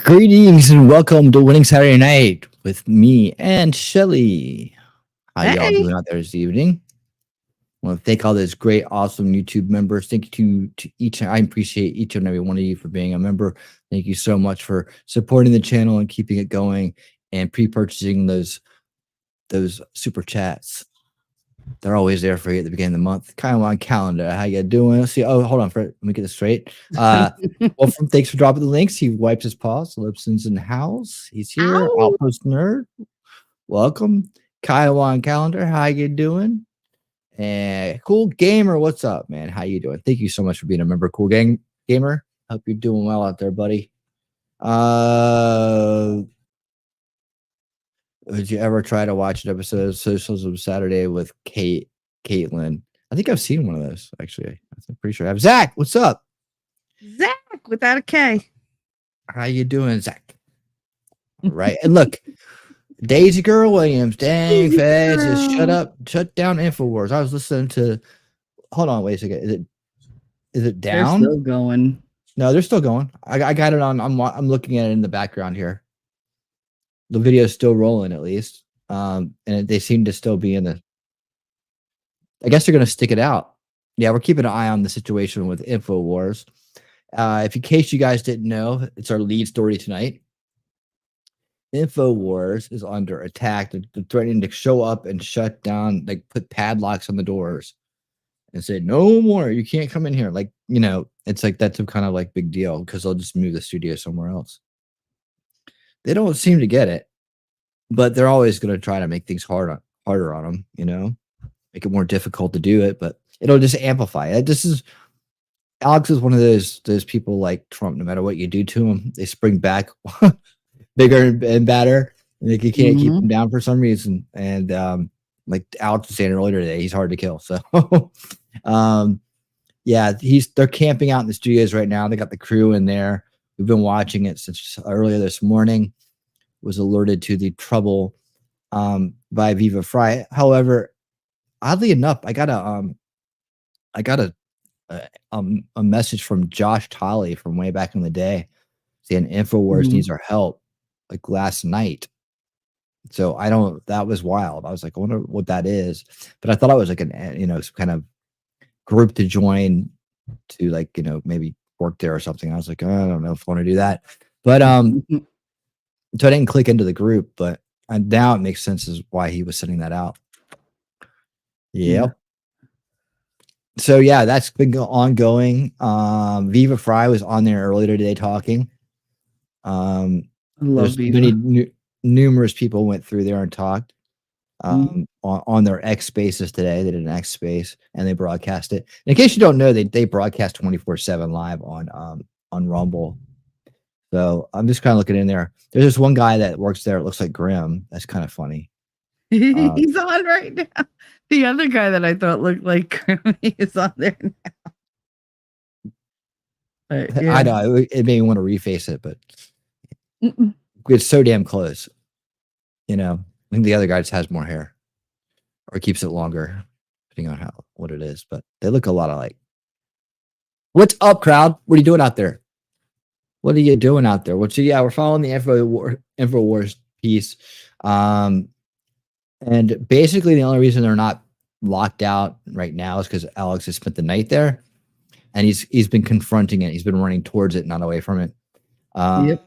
Greetings and welcome to Winning Saturday Night with me and Shelly. How y'all Hey. doing out there this evening? I want to thank all those great, awesome YouTube members. Thank you to each. I appreciate each and every one of you for being a member. Thank you so much for supporting the channel and keeping it going and pre-purchasing those super chats. They're always there for you at the beginning of the month. Kind of on calendar. How you doing? Let's see. Oh, hold on. Let me get this straight. Thanks for dropping the links. He wipes his paws. Lipson's in the house. He's here. Ow. Outpost Nerd. Welcome. Kyle on calendar. How you doing? And Cool Gamer. What's up, man? How you doing? Thank you so much for being a member. Cool Gamer. Hope you're doing well out there, buddy. Would you ever try to watch an episode of Socialism Saturday with Caitlin? I think I've seen one of those, actually. I'm pretty sure I have. Zach, what's up? Zach without a K. How you doing, Zach? Right. And look, Daisy Girl Williams, dang, feds, just shut down Infowars. I was listening to, hold on, wait a second. Is it down? They're still going. No, they're still going. I got it on, I'm looking at it in the background here. The video is still rolling, at least. And they seem to still be in the, I guess they're going to stick it out. Yeah, we're keeping an eye on the situation with Infowars. If in case you guys didn't know, it's our lead story tonight. Infowars is under attack. They're threatening to show up and shut down, like put padlocks on the doors and say, no more, you can't come in here. Like, you know, it's like that's some kind of like big deal because they'll just move the studio somewhere else. They don't seem to get it, but they're always going to try to make things harder on them, you know, make it more difficult to do it, but it'll just amplify it. Alex is one of those people like Trump. No matter what you do to him, they spring back bigger and badder. Like you can't keep him down for some reason. And like Alex was saying earlier today, he's hard to kill. So yeah, they're camping out in the studios right now. They got the crew in there. We've been watching it since earlier this morning. Was alerted to the trouble by Viva Fry. However, oddly enough, I got a message from Josh Tolley from way back in the day saying Infowars needs our help, like last night. So that was wild. I was like, I wonder what that is. But I thought it was like some kind of group to join to like, maybe work there or something. I was like, I don't know if I want to do that. But so I didn't click into the group, but now it makes sense as why he was sending that out. Yep. So yeah, that's been ongoing. Viva Fry was on there earlier today talking. I love Viva. Numerous people went through there and talked on their X Spaces today. They did an X Space and they broadcast it. And in case you don't know, they broadcast 24/7 live on Rumble. So I'm just kind of looking in there. There's this one guy that works there. It looks like Grim. That's kind of funny. He's on right now. The other guy that I thought looked like Grim is on there now. Yeah. I know it made me want to reface it, but it's so damn close. I think the other guy just has more hair or keeps it longer, depending on what it is. But they look a lot alike. What's up, crowd? What are you doing out there? What are you doing out there? We're following the Infowars piece. And basically the only reason they're not locked out right now is because Alex has spent the night there and he's been confronting it. He's been running towards it, not away from it. And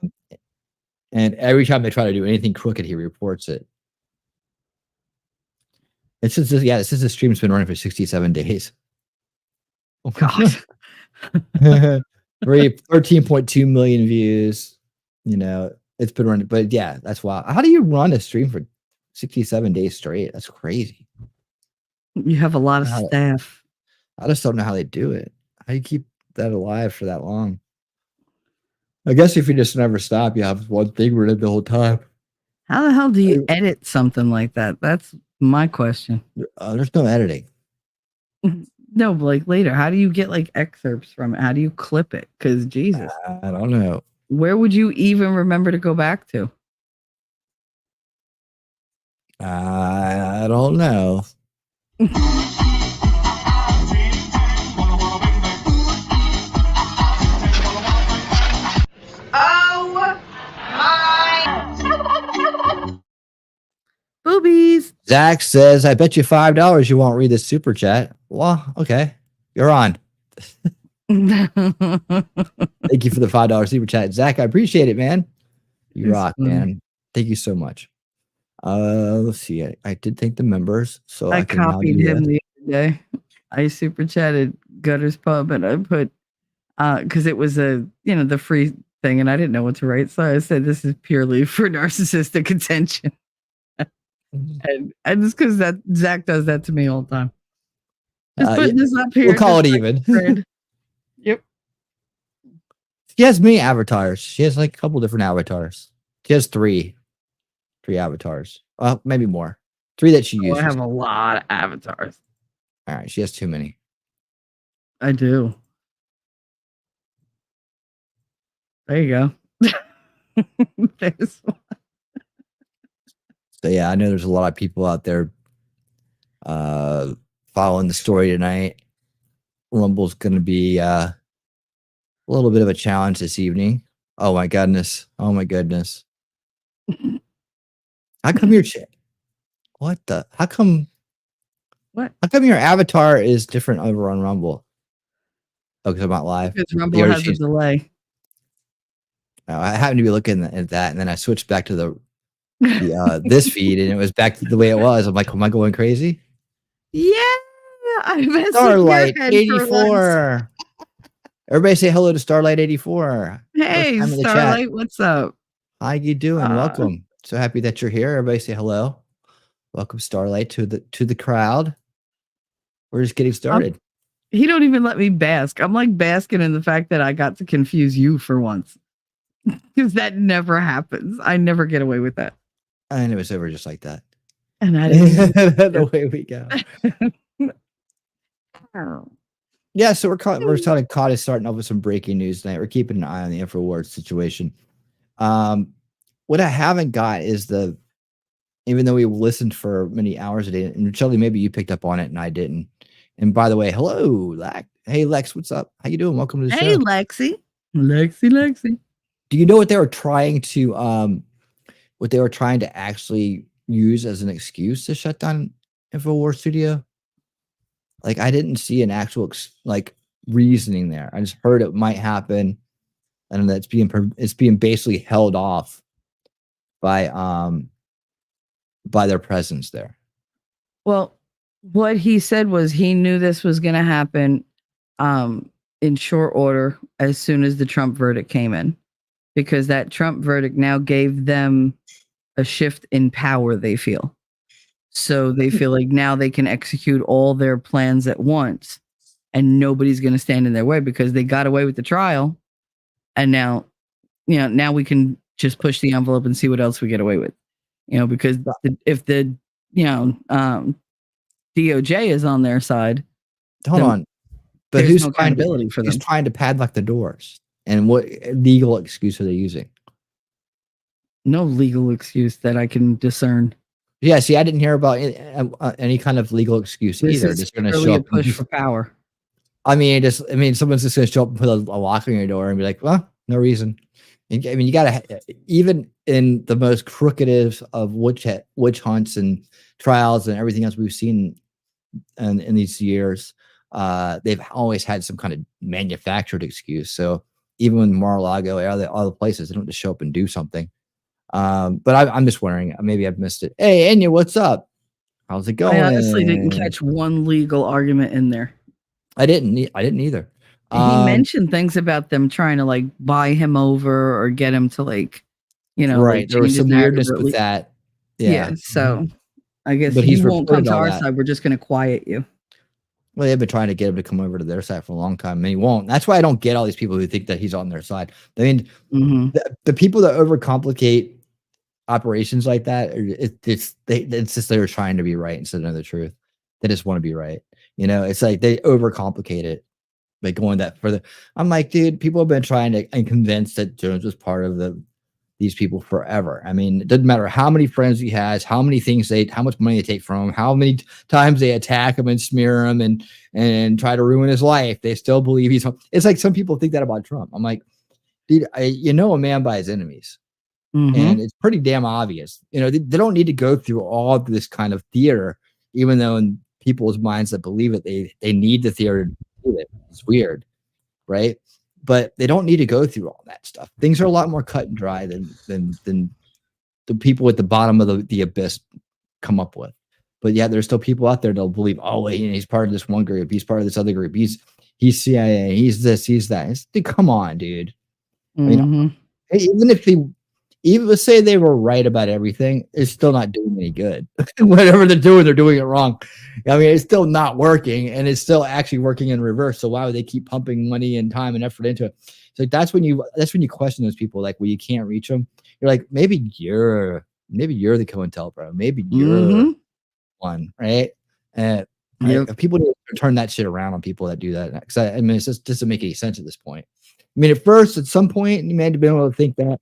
every time they try to do anything crooked, he reports it. This is the stream's been running for 67 days. Oh God. 13.2 million views. It's been running, but yeah, that's wild. How do you run a stream for 67 days straight? That's crazy. You have a lot of staff. I just don't know how they do it. How do you keep that alive for that long? I guess if you just never stop, you have one thing running the whole time. How the hell do you edit something like that? That's my question. There's no editing. No, but like later, how do you get like excerpts from it? How do you clip it? Because Jesus, I don't know. Where would you even remember to go back to? I don't know. Boobies. Zach says, I bet you $5 you won't read this super chat. Well, okay. You're on. Thank you for the $5 super chat. Zach, I appreciate it, man. You rock, man. Thank you so much. Let's see. I did thank the members, so I can now copied do him that. the other day. I super chatted Gutter's Pub and I put because it was the free thing and I didn't know what to write. So I said this is purely for narcissistic attention. and just because that Zach does that to me all the time. Just putting this up here. We'll call it even. Yep. She has many avatars. She has like a couple different avatars. She has three avatars. Well, maybe more. 3 that she uses. I have a lot of avatars. All right, she has too many. I do. There you go. There's one. So yeah, I know there's a lot of people out there following the story tonight. Rumble's going to be a little bit of a challenge this evening. Oh my goodness. Oh my goodness. How come your chat? What the? How come? What? How come your avatar is different over on Rumble? Oh, because I'm not live. Because Rumble has a delay. I happened to be looking at that, and then I switched back to the this feed, and it was back to the way it was. I'm like, am I going crazy? Yeah, I messed Starlight 84. Everybody say hello to Starlight 84. Hey, Starlight, what's up? How you doing? Welcome. So happy that you're here. Everybody say hello. Welcome, Starlight, to the crowd. We're just getting started. He don't even let me bask. I'm like basking in the fact that I got to confuse you for once. Because that never happens. I never get away with that. And it was over just like that. And I didn't the way we go. Yeah, so we're starting off with some breaking news tonight. We're keeping an eye on the Infowars situation. What I haven't got is even though we listened for many hours a day, and Shelly, maybe you picked up on it and I didn't. And by the way, hello, Lex. Hey, Lex, what's up? How you doing? Welcome to the show. Hey, Lexi. Lexi. Do you know what they were trying to actually use as an excuse to shut down Infowars Studio? Like, I didn't see an actual reasoning there. I just heard it might happen, and that it's being basically held off by their presence there. Well, what he said was he knew this was going to happen in short order as soon as the Trump verdict came in, because that Trump verdict now gave them a shift in power, they feel. So they feel like now they can execute all their plans at once and nobody's going to stand in their way because they got away with the trial. And now we can just push the envelope and see what else we get away with, because if the DOJ is on their side. Hold on. But who's no accountability for them? Who's trying to padlock the doors? And what legal excuse are they using? No legal excuse that I can discern. Yeah, see, I didn't hear about any kind of legal excuse either. Just going to show up, push for power. I mean, someone's just going to show up and put a lock on your door and be like, "Well, no reason." I mean, you got to, even in the most crookedest of witch hunts and trials and everything else we've seen in these years, they've always had some kind of manufactured excuse. So even with Mar-a-Lago, all the places, they don't just show up and do something. But I'm just wondering, maybe I've missed it. Hey, Enya, what's up? How's it going? I honestly didn't catch one legal argument in there. I didn't either. He mentioned things about them trying to buy him over or get him to right. There was some weirdness with that. Yeah. So I guess he won't come to our side. We're just going to quiet you. Well, they've been trying to get him to come over to their side for a long time, and he won't. That's why I don't get all these people who think that he's on their side. I mean, the people that overcomplicate operations like that, it's just they're trying to be right instead of know the truth. They just want to be right. It's like they overcomplicate it by going that further. I'm like, dude, people have been trying to and convinced that Jones was part of these people forever. I mean, it doesn't matter how many friends he has, how many things how much money they take from him, how many times they attack him and smear him and try to ruin his life. They still believe it's like some people think that about Trump. I'm like, dude, a man by his enemies. and it's pretty damn obvious. You know, they don't need to go through all of this kind of theater, even though in people's minds that believe it, they need the theater to do it. It's weird, right? But they don't need to go through all that stuff. Things are a lot more cut and dry than the people at the bottom of the abyss come up with. But yeah, there's still people out there that'll believe, oh, wait, he's part of this one group, he's part of this other group, he's CIA, he's this, he's that. Dude, come on, dude. I mean, even let's say they were right about everything, it's still not doing any good. Whatever they're doing it wrong. I mean, it's still not working, and it's still actually working in reverse. So why would they keep pumping money and time and effort into it? So that's when you question those people, like, well, you can't reach them. You're like, maybe you're the COINTELPRO, maybe you're one, right? And people need to turn that shit around on people that do that. Because I mean, it just doesn't make any sense at this point. I mean, at some point, you may have been able to think that,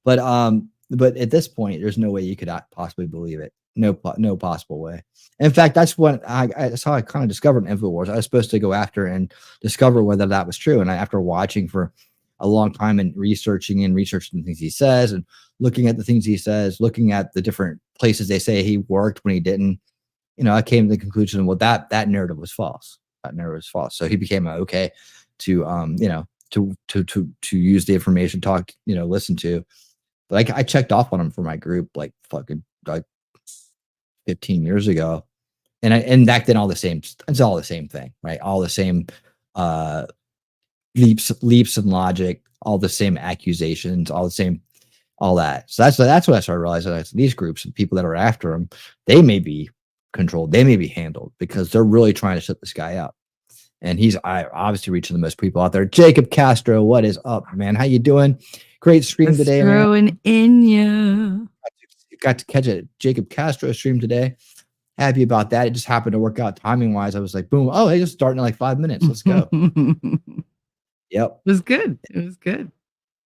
but at this point, there's no way you could possibly believe it. No possible way. In fact, that's what that's how I kind of discovered Infowars. I was supposed to go after and discover whether that was true, and after watching for a long time and researching the things he says and looking at the things he says, looking at the different places they say he worked when he didn't, you know, I came to the conclusion, well, that narrative was false. That narrative was false. So he became okay to you know, to use the information, listen to. Like, I checked off on him for my group like fucking like 15 years ago, and back then it's all the same thing, right? All the same leaps in logic, all the same accusations, all that. So that's what I started realizing. These groups of people that are after him, they may be controlled, they may be handled, because they're really trying to shut this guy out. And he's obviously reaching the most people out there. Jacob Castro, what is up, man? How you doing? Great stream today, man. Throwing in you. Got to catch a Jacob Castro stream today. Happy about that. It just happened to work out timing wise. I was like, boom. Oh, they just starting in like 5 minutes. Let's go. Yep. It was good. It was good.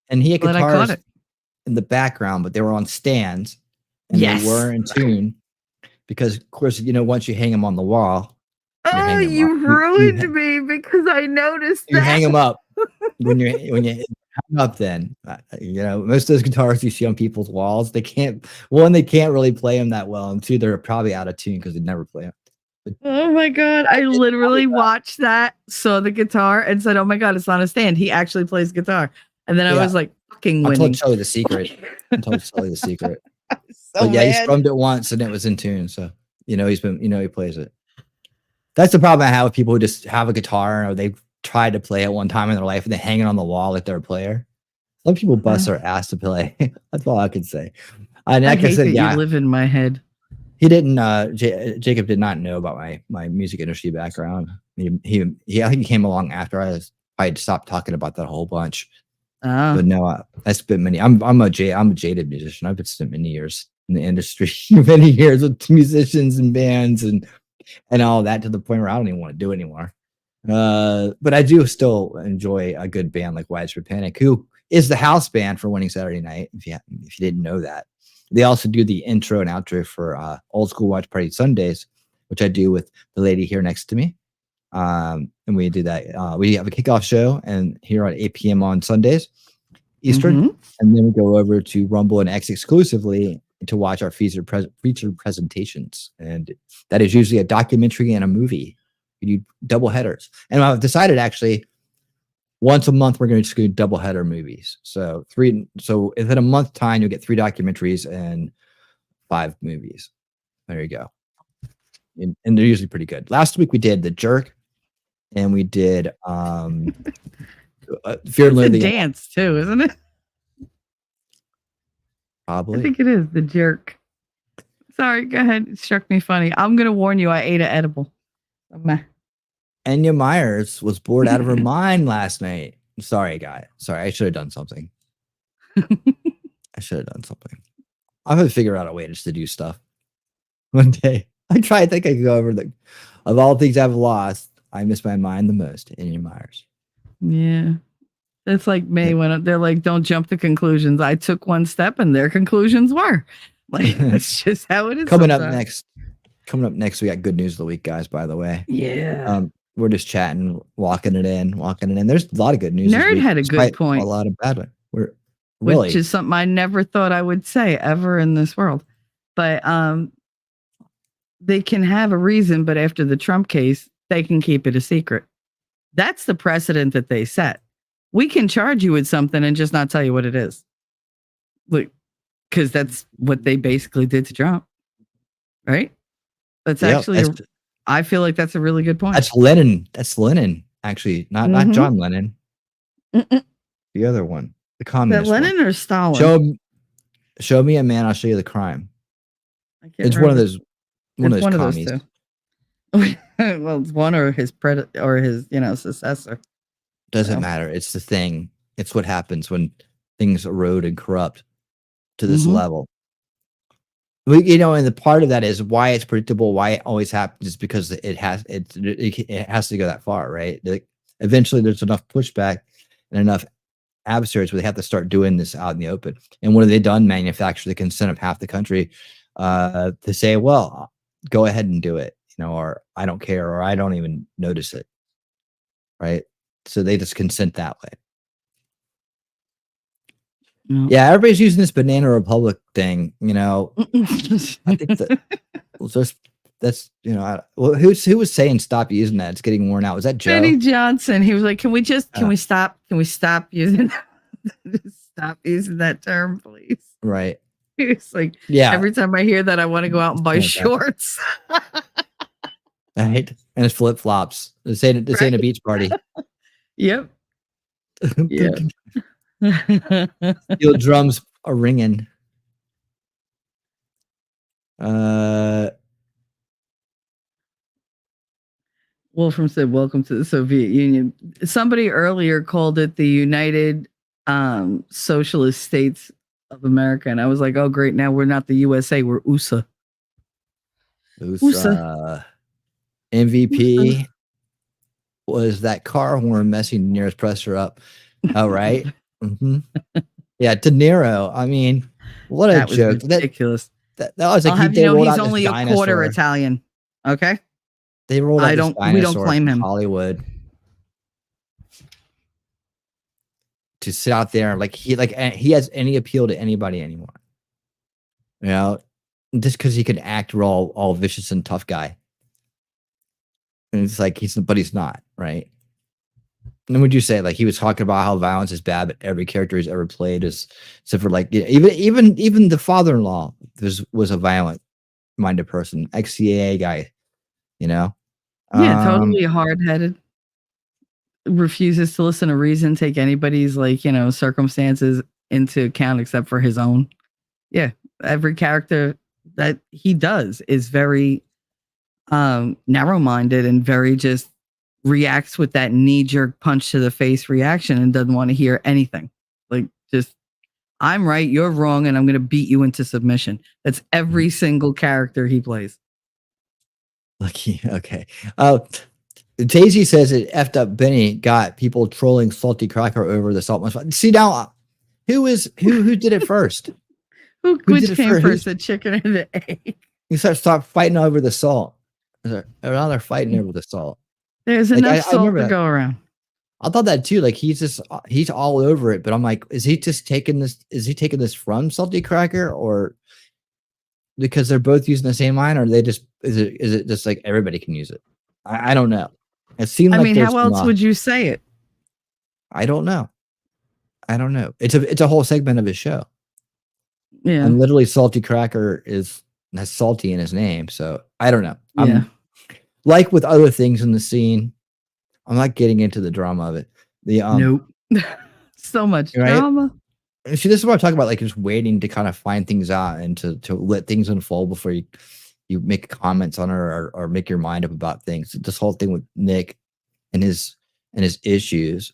And he had guitars in the background, but they were on stands, and they were in tune, because of course, you know, once you hang them on the wall. Oh, you ruined me, because I noticed you hang them up when you hang up. Then you know, most of those guitars you see on people's walls, they can't really play them that well, and two, they're probably out of tune because they never play them. Oh my god, I literally watched that, saw the guitar, and said, oh my god, it's not a stand, he actually plays guitar. And then I was like, fucking winning. I told Shelly the secret. But yeah, he strummed it once and it was in tune, so you know, he plays it. That's the problem I have with people who just have a guitar, or they've tried to play it one time in their life and they hang it on the wall like they're a player. Some people bust their ass to play. That's all I can say. And like I said, you live in my head. He didn't. Jacob did not know about my music industry background. I think he came along after I had stopped talking about that a whole bunch. But no, I spent many. I'm a jaded musician. I've spent many years in the industry, many years with musicians and bands and all that, to the point where I don't even want to do it anymore. But I do still enjoy a good band like Widespread Panic, who is the house band for Winning Saturday Night. If you didn't know that, they also do the intro and outro for Old School Watch Party Sundays, which I do with the lady here next to me. And we do that. We have a kickoff show and here at 8 p.m. on Sundays Eastern, and then we go over to Rumble and X exclusively to watch our featured presentations, and that is usually a documentary and a movie. We do double headers, and I've decided actually once a month we're going to do double header movies. So within a month time you'll get 3 documentaries and 5 movies. There you go. And they're usually pretty good. Last week we did The Jerk, and we did Fear and Loathing. Dance too, isn't it? Probably. I think it is The Jerk. Sorry, go ahead. It struck me funny. I'm gonna warn you, I ate an edible. Enya Myers was bored out of her mind last night. Sorry, guy. Sorry, I should have done something. I would figure out a way just to do stuff one day. I think I could go over of all things I've lost, I miss my mind the most. Enya Myers. Yeah. It's like me when they're like, don't jump to conclusions. I took one step and their conclusions were. Like, that's just how it is. Coming up next, we got good news of the week, guys, by the way. Yeah. We're just chatting, walking it in. There's a lot of good news. Nerd had a good point. A lot of bad one. Really? which is something I never thought I would say ever in this world. But they can have a reason, but after the Trump case, they can keep it a secret. That's the precedent that they set. We can charge you with something and just not tell you what it is. Like, because that's what they basically did to Trump. Right? That's actually I feel like that's a really good point. That's Lenin. That's Lenin, actually, not John Lennon. The other one, the communist. That Lenin or Stalin? Show me a man, I'll show you the crime. It's remember. one of those. One of those two. Well, it's one or his successor. Doesn't matter. It's the thing. It's what happens when things erode and corrupt to this level. And the part of that is why it's predictable, why it always happens, is because it has to go that far, right? Like, eventually, there's enough pushback and enough adversaries where they have to start doing this out in the open. And what have they done? Manufacture the consent of half the country to say, well, go ahead and do it, or I don't care, or I don't even notice it, right? So they just consent that way. Yeah, everybody's using this banana republic thing, I think that's who was saying stop using that? It's getting worn out. Was that Joe? Benny Johnson. He was like, can we stop using stop using that term, please? Right. It's like, yeah. Every time I hear that, I want to go out and buy shorts. Right. And it's flip flops. This ain't a beach party. Yep. Yeah. Steel drums are ringing. Wolfram said, "Welcome to the Soviet Union." Somebody earlier called it the United Socialist States of America, and I was like, "Oh, great! Now we're not the USA, we're USA." USA. MVP was that car horn messing De Niro's presser up. Oh, right. Yeah, De Niro. I mean, what a joke! Ridiculous. That was like he's only a quarter Italian. Okay. They rolled out this dinosaur. We don't claim him. Hollywood to sit out there like he has any appeal to anybody anymore. Just because he could act all vicious and tough guy. And it's like he's not, right? And then would you say, like, he was talking about how violence is bad, but every character he's ever played is, except for like even the father-in-law was a violent minded person, ex-CIA guy, Yeah, totally hard-headed. Refuses to listen to reason, take anybody's circumstances into account except for his own. Yeah, every character that he does is very narrow-minded and very just reacts with that knee-jerk punch to the face reaction and doesn't want to hear anything. Like, just, I'm right, you're wrong, and I'm going to beat you into submission. That's every single character he plays. Lucky. Okay. Daisy says it effed up Benny got people trolling Salty Cracker over the salt mushroom. See, now who did it first? Which came first, the chicken or the egg? You stop fighting over the salt. Now they're fighting over the salt. There's enough salt to go around. I thought that too. Like he's all over it, but I'm like, is he taking this from Salty Cracker, or because they're both using the same line, or is it just like everybody can use it? I don't know. It seemed like how else would you say it? I don't know. It's a whole segment of his show. Yeah. And literally Salty Cracker has salty in his name. So I don't know. Yeah. Like with other things in the scene, I'm not getting into the drama of it. Nope. So much drama. See, this is what I talk about, like just waiting to kind of find things out and to let things unfold before you make comments on it or make your mind up about things. This whole thing with Nick and his issues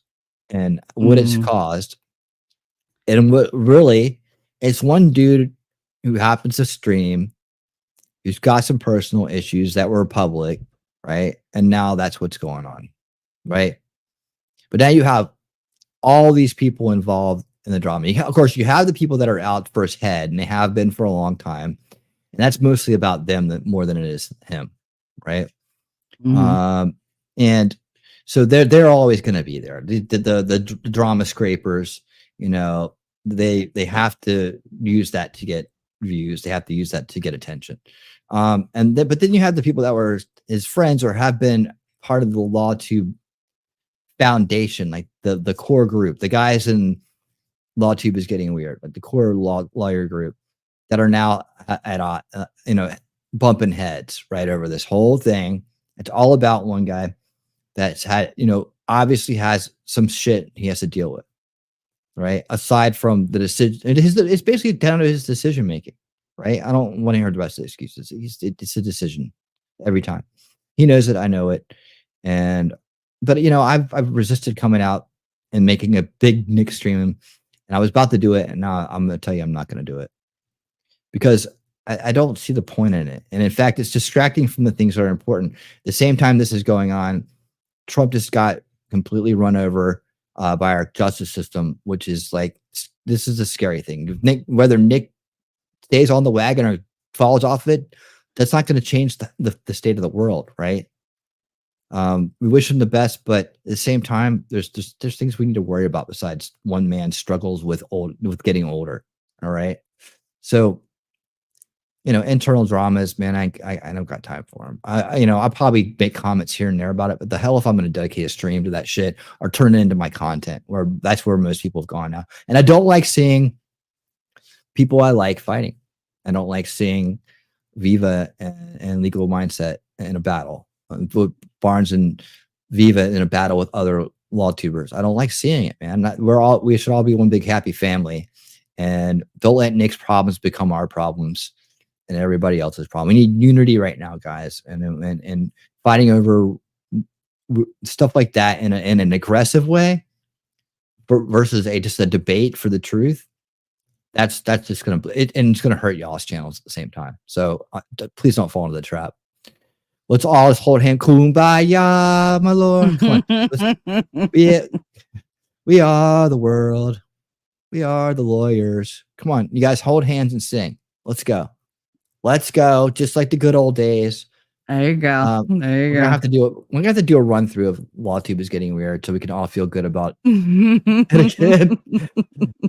and what it's caused. And what really, it's one dude who happens to stream, who's got some personal issues that were public, right? And now that's what's going on, right? But now you have all these people involved in the drama. Of course, you have the people that are out first head, and they have been for a long time. And that's mostly about them more than it is him, right? And so they're always going to be there. The drama scrapers, they have to use that to get views. They have to use that to get attention. But then you have the people that were his friends or have been part of the LawTube foundation, like the core group, the guys in LawTube is getting weird, like the core lawyer group that are now at bumping heads right over this whole thing. It's all about one guy that's had, obviously has some shit he has to deal with, right? Aside from the decision, it's basically down to his decision making, right? I don't want to hear the rest of the excuses. It's a decision every time. He knows it. I know it. But I've resisted coming out and making a big Nick stream, and I was about to do it, and now I'm going to tell you I'm not going to do it because I don't see the point in it. And in fact, it's distracting from the things that are important. At the same time this is going on, Trump just got completely run over by our justice system, which is like, this is a scary thing. Whether Nick stays on the wagon or falls off it, that's not going to change the state of the world, right? We wish him the best, but at the same time, there's things we need to worry about besides one man's struggles with getting older. All right. So, internal dramas, man, I don't got time for them. I'll probably make comments here and there about it, but the hell if I'm going to dedicate a stream to that shit or turn it into my content, where that's where most people have gone now. And I don't like seeing people I like fighting. I don't like seeing Viva and Legal Mindset in a battle. Barnes and Viva in a battle with other law tubers. I don't like seeing it, man. We should all be one big happy family, and don't let Nick's problems become our problems and everybody else's problem. We need unity right now, guys, and fighting over stuff like that in an aggressive way versus just a debate for the truth. That's just gonna it's gonna hurt y'all's channels at the same time. So please don't fall into the trap. Let's all just hold hand, kumbaya, my lord. Come on. We are the world. We are the lawyers. Come on, you guys, hold hands and sing. Let's go. Let's go. Just like the good old days. There you go. There you go. We're gonna have to do a run through of LawTube is getting weird, so we can all feel good about it again.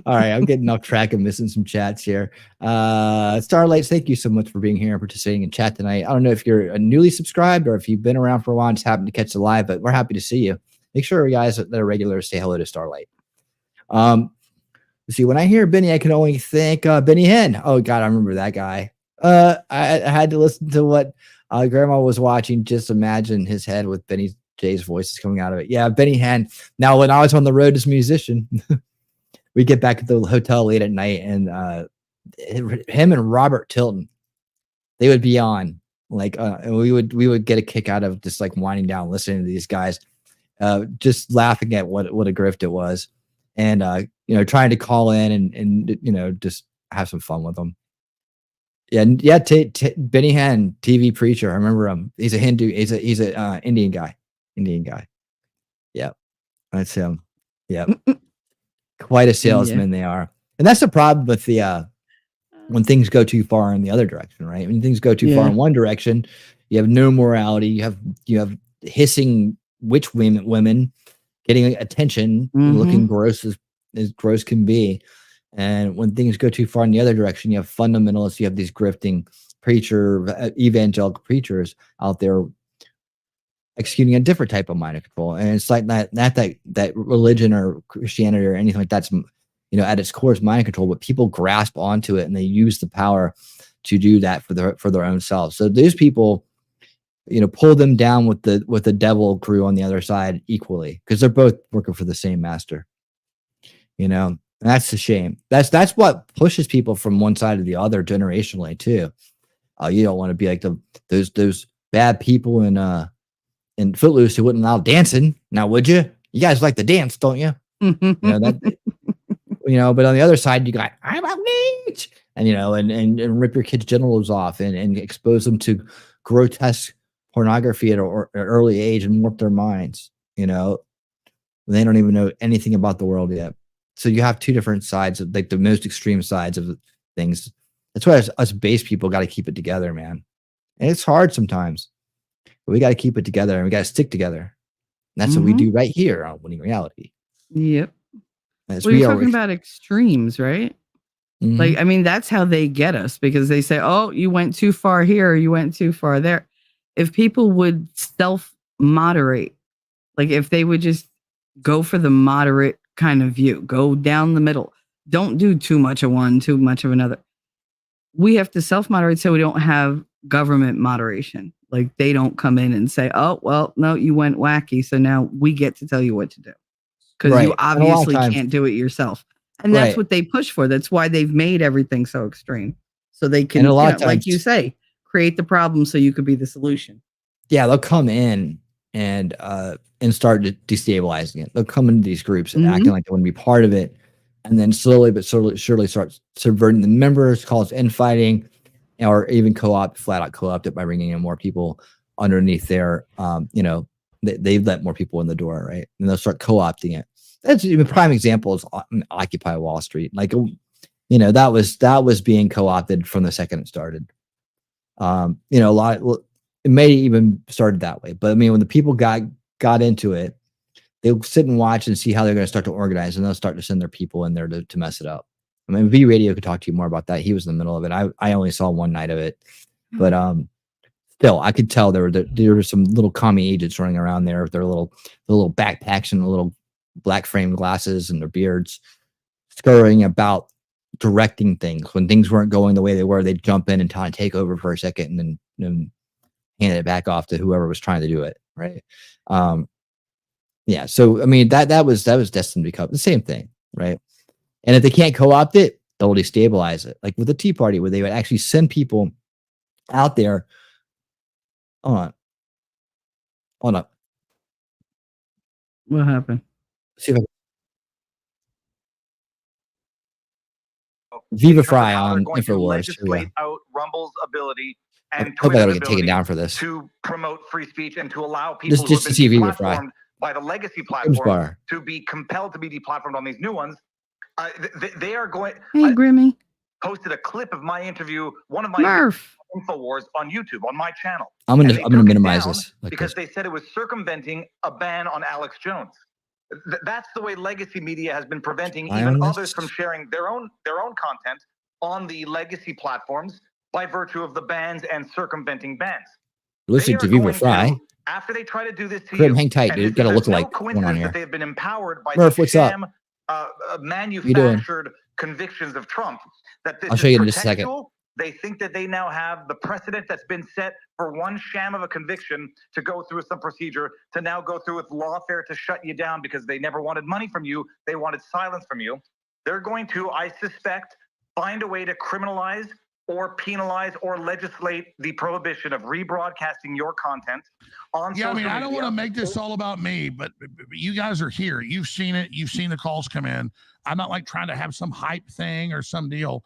All right, I'm getting off track and missing some chats here. Starlights, thank you so much for being here and participating in chat tonight. I don't know if you're newly subscribed or if you've been around for a while and just happened to catch the live, but we're happy to see you. Make sure you guys that are regulars say hello to Starlight. See, when I hear Benny, I can only think Benny Hinn. Oh God, I remember that guy. I had to listen to what Grandma was watching. Just imagine his head with Benny J's voices coming out of it. Yeah, Benny Hinn. Now, when I was on the road as a musician, we get back at the hotel late at night, and him and Robert Tilton, they would be on and we would get a kick out of just like winding down, listening to these guys, just laughing at what a grift it was, and trying to call in and just have some fun with them. Yeah, Benny Hinn, TV preacher. I remember him. He's a Hindu. He's a Indian guy. Yeah, that's him. Yeah, quite a salesman they are, and that's the problem with the when things go too far in the other direction, right? When things go too far in one direction, you have no morality. You have hissing witch women getting attention, looking gross as gross can be. And when things go too far in the other direction, you have fundamentalists, you have these grifting evangelical preachers out there executing a different type of mind control. And it's like that religion or Christianity or anything like that's, at its core is mind control, but people grasp onto it and they use the power to do that for their own selves. So those people, pull them down with the devil crew on the other side equally, because they're both working for the same master, And that's a shame. That's what pushes people from one side to the other generationally too. You don't want to be like those bad people in Footloose who wouldn't allow dancing. Now, would you? You guys like to dance, don't you? But on the other side, you got I'm a leech, and rip your kids' genitals off and expose them to grotesque pornography at an early age and warp their minds. They don't even know anything about the world yet. So you have two different sides of like the most extreme sides of things. That's why us base people got to keep it together, man. And it's hard sometimes, but we got to keep it together and we got to stick together. And that's what we do right here on Winning Reality. Yep. As Well, you're talking about extremes, right? Mhm. Like, I mean, that's how they get us, because they say, oh, you went too far here, or you went too far there. If people would self-moderate, like if they would just go for the moderate kind of view, go down the middle, don't do too much of one, too much of another. We have to self-moderate so we don't have government moderation. Like they don't come in and say, oh, well, no, you went wacky, so now we get to tell you what to do, because you Right. And a lot of obviously times can't do it yourself. And that's right. what they push for. That's why they've made everything so extreme. So they And can, a lot of like you times say, create the problem so you could be the solution. yeah, they'll come in and start destabilizing it. They'll come into these groups acting like they want to be part of it, and then slowly but surely start subverting the members, cause infighting, or even flat out co-opt it by bringing in more people underneath their, you know, they let more people in the door, right? And they'll start co-opting it. That's even prime example is Occupy Wall Street. Like, you know, that was being co-opted from the second it started. You know, it may even started that way, but I mean, when the people got into it, they'll sit and watch and see how they're going to start to organize, and they'll start to send their people in there to mess it up. I mean, V Radio could talk to you more about that. He was in the middle of it. I only saw one night of it, but still, I could tell there were some little commie agents running around there with their little backpacks and the little black frame glasses and their beards, scurrying about, directing things. When things weren't going the way they were, they'd jump in and kind of take over for a second, and then hand it back off to whoever was trying to do it, right? Yeah. So I mean, that was destined to become the same thing, right? And if they can't co-opt it, they'll destabilize it. Like with the Tea Party, where they would actually send people out there. Hold on. What happened? See if I Viva Fry on Infowars. Legislate out Rumble's ability and hope I Twitter's gotta get taken ability down for this. to promote free speech and to allow people who Just have to see been Viva Fry deplatformed by the legacy platforms to be compelled to be deplatformed on these new ones. They are going. Hey, Grimmy. Posted a clip of my interview, one of my Infowars on YouTube on my channel. I'm gonna minimize this because they said it was circumventing a ban on Alex Jones. That's the way legacy media has been preventing even others from sharing their own content on the legacy platforms by virtue of the bans and circumventing bans. Listening to Viva Fry. After they try to do this to you, hang tight, dude. Gotta look like one on here. That they've been empowered by Murph, what's sham, up? manufactured convictions of Trump. That this I'll show you in just a second. They think that they now have the precedent that's been set for one sham of a conviction to go through some procedure to now go through with lawfare to shut you down because they never wanted money from you. They wanted silence from you. They're going to, I suspect, find a way to criminalize or penalize or legislate the prohibition of rebroadcasting your content on social media. I don't want to make this all about me, but you guys are here. You've seen it. You've seen the calls come in. I'm not like trying to have some hype thing or some deal.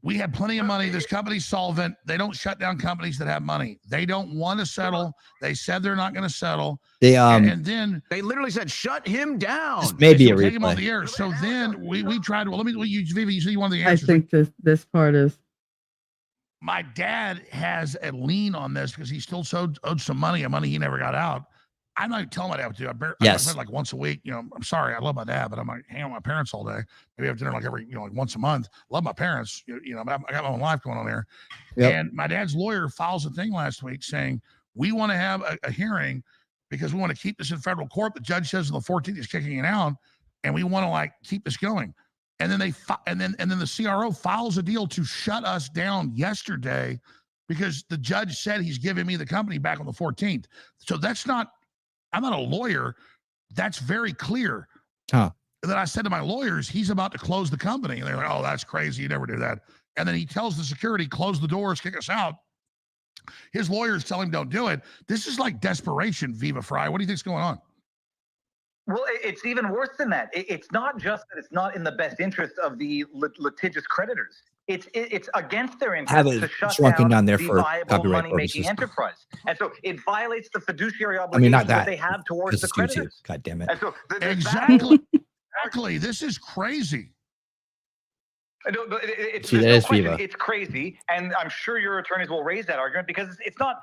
We have plenty of money. This company's solvent. They don't shut down companies that have money. They don't want to settle. They said they're not going to settle. They and then they literally said shut him down. This may be a take him on replay. the air. So then we tried. Well, let me use Viva. You see one of the answers. I think this part is. My dad has a lien on this because he still owed some money, he never got out. I'm not telling my dad what to do. I like once a week. You know, I'm sorry, I love my dad, but I'm like hanging with my parents all day. Maybe I have dinner like every, like once a month. Love my parents. You know, I got my own life going on there. Yep. And my dad's lawyer files a thing last week saying we want to have a hearing because we want to keep this in federal court. The judge says on the 14th he's kicking it out, and we want to like keep this going. And then and then the CRO files a deal to shut us down yesterday because the judge said he's giving me the company back on the 14th. So that's not. I'm not a lawyer. That's very clear. And then I said to my lawyers, he's about to close the company. And they're like, oh, that's crazy. You never do that. And then he tells the security, close the doors, kick us out. His lawyers tell him don't do it. This is like desperation, Viva Fry. What do you think's going on? Well, it's even worse than that. It's not just that it's not in the best interest of the litigious creditors. It's against their interest to shut down the viable money-making enterprise. And so it violates the fiduciary obligations that they have towards the creditors. God damn it. And so exactly. This is crazy. It's crazy. And I'm sure your attorneys will raise that argument because it's not.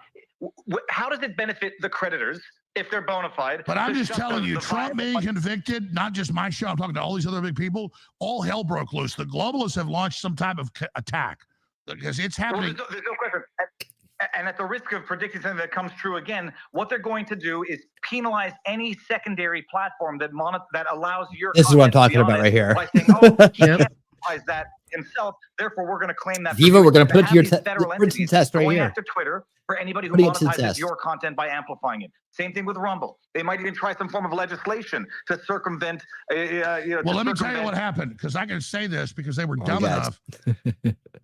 How does it benefit the creditors if they're bona fide. But I'm to just shut telling you, the Trump being convicted, not just my show, I'm talking to all these other big people, all hell broke loose. The globalists have launched some type of attack because it's happening. Well, there's no question. And at the risk of predicting something that comes true again, what they're going to do is penalize any secondary platform that allows your. This is what I'm talking about right here. By saying, oh, he can't penalize that himself. Therefore, we're going to claim that. Viva, we're going to put your federal entities test right going here. after Twitter for anybody who monetizes your content by amplifying it. Same thing with Rumble. They might even try some form of legislation to circumvent. Well, let me tell you what happened, because I can say this because they were dumb enough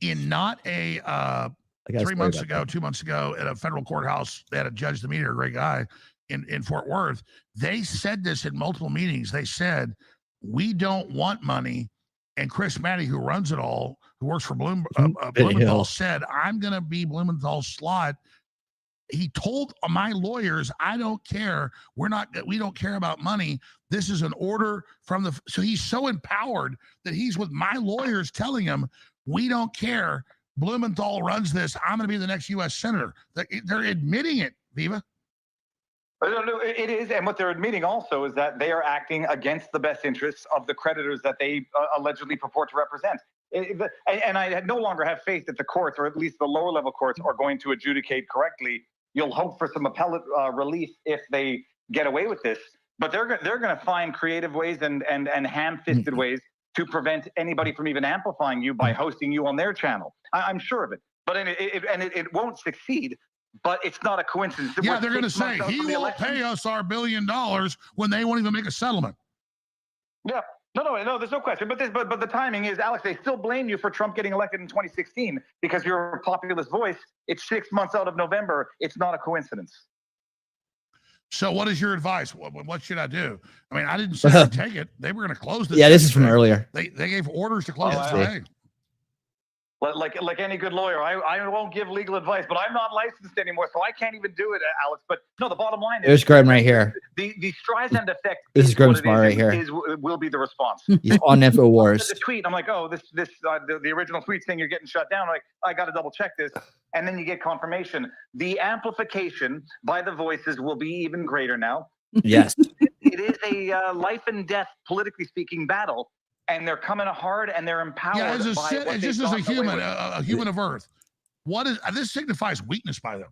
in not a 3 months ago, 2 months ago at a federal courthouse. They had a judge, the media, a great guy in Fort Worth. They said this in multiple meetings. They said, we don't want money. And Chris Matty, who runs it all, who works for Blumenthal, said, I'm going to be Blumenthal's slot. He told my lawyers, I don't care. We don't care about money. This is an order from the. So he's so empowered that he's with my lawyers telling him, we don't care. Blumenthal runs this. I'm going to be the next U.S. senator. They're admitting it, Viva. No, it is. And what they're admitting also is that they are acting against the best interests of the creditors that they allegedly purport to represent. And I no longer have faith that the courts, or at least the lower level courts, are going to adjudicate correctly. You'll hope for some appellate relief if they get away with this. But they're going to find creative ways and ham-fisted ways to prevent anybody from even amplifying you by hosting you on their channel. I'm sure of it. But it won't succeed. But it's not a coincidence. Yeah, they're going to say he won't pay us our $1 billion when they won't even make a settlement. Yeah, no. There's no question. But the timing is, Alex. They still blame you for Trump getting elected in 2016 because you're a populist voice. It's 6 months out of November. It's not a coincidence. So, what is your advice? What should I do? I mean, I didn't say I'd take it. They were going to close this. Yeah, this is from earlier. They gave orders to close it today. Like any good lawyer, I won't give legal advice, but I'm not licensed anymore, so I can't even do it, Alex. But no, the bottom line is, there's Graham right here. The Streisand effect. This is Graham's bar right here. Will be the response. He's on Infowars. The tweet, I'm like, oh, the original tweet saying you're getting shut down. I'm like, I got to double check this, and then you get confirmation. The amplification by the voices will be even greater now. Yes, it is a life and death, politically speaking, battle. And they're coming hard, and they're empowered. Yeah, just as a human, a human of Earth. What is this? Signifies weakness by them.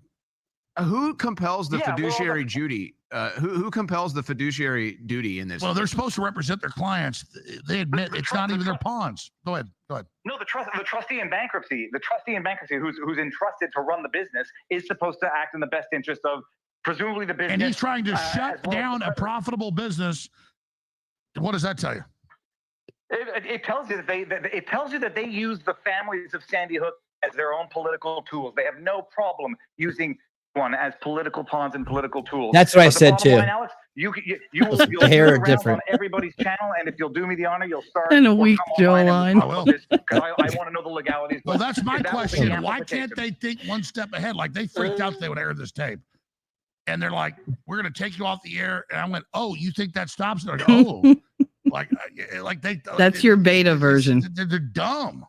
Who compels the fiduciary duty? Who compels the fiduciary duty in this? Well, they're supposed to represent their clients. They admit it's not even their pawns. Go ahead. No, the trustee in bankruptcy, who's entrusted to run the business is supposed to act in the best interest of presumably the business. And he's trying to shut down a profitable business. What does that tell you? It tells you that they use the families of Sandy Hook as their own political tools. They have no problem using one as political pawns and political tools. That's what I said too. Line, Alex, you'll the hair are different on everybody's channel, and if you'll do me the honor, you'll start in a week, Joe line. I will, because I want to know the legalities. Well, that's my question. Why can't they think one step ahead? Like they freaked out that they would air this tape. And they're like, we're going to take you off the air. And I went, oh, you think that stops it? Like, oh. That's your beta version. They're dumb.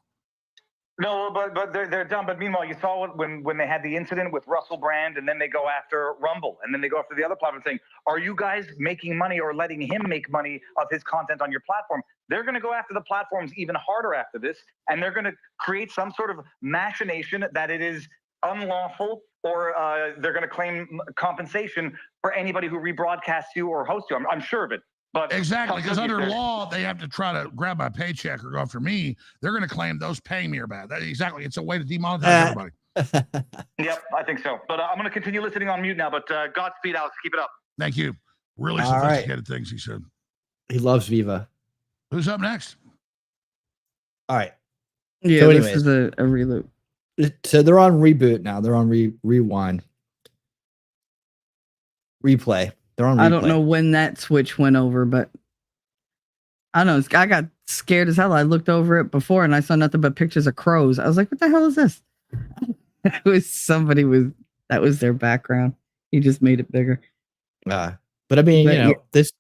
No, but they're dumb. But meanwhile, you saw it when they had the incident with Russell Brand, and then they go after Rumble, and then they go after the other platform saying, are you guys making money or letting him make money of his content on your platform? They're going to go after the platforms even harder after this, and they're going to create some sort of machination that it is unlawful, or they're going to claim compensation for anybody who rebroadcasts you or hosts you. I'm sure of it. But exactly, because under law, they have to try to grab my paycheck or go after me. They're going to claim those paying me are bad. Exactly. It's a way to demonetize everybody. Yep, I think so. But I'm going to continue listening on mute now. But Godspeed, Alex. Keep it up. Thank you. Really sophisticated things, he said. He loves Viva. Who's up next? All right. Yeah, so this is a reloop. So they're on reboot now. They're on rewind. Replay. They're on replay. I don't know when that switch went over, but I don't know. I got scared as hell. I looked over it before and I saw nothing but pictures of crows. I was like, what the hell is this? It was that was their background. He just made it bigger. But I mean, there's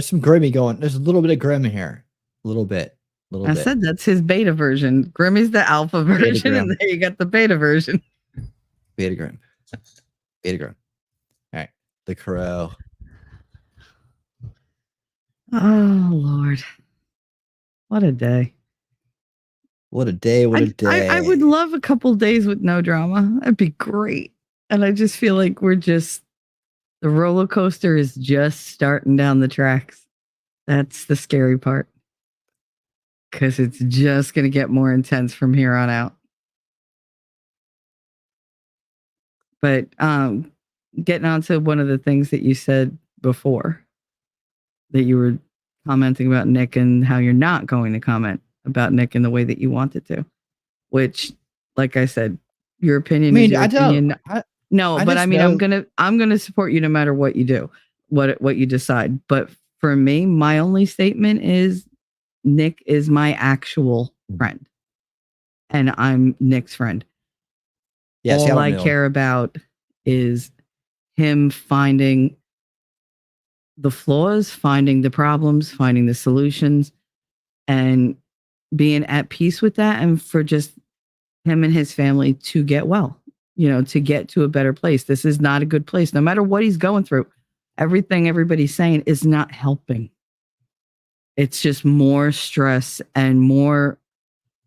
some Grimmy going. There's a little bit of Grimm here. A little bit. I said that's his beta version. Grimmy's the alpha version, and there you got the beta version. Beta Grimm. All right. The crow. Oh Lord, what a day! What a day! What a day! I would love a couple days with no drama. That'd be great. And I just feel like the roller coaster is just starting down the tracks. That's the scary part, because it's just going to get more intense from here on out. But getting on to one of the things that you said before, that you were commenting about Nick and how you're not going to comment about Nick in the way that you wanted to, which, like I said, your opinion is your opinion. I'm gonna support you no matter what you do, what you decide. But for me, my only statement is Nick is my actual friend, and I'm Nick's friend. Yeah, all I care about is him finding the flaws, finding the problems, finding the solutions, and being at peace with that, and for just him and his family to get well, to get to a better place. This is not a good place. No matter what he's going through, everything everybody's saying is not helping. It's just more stress and more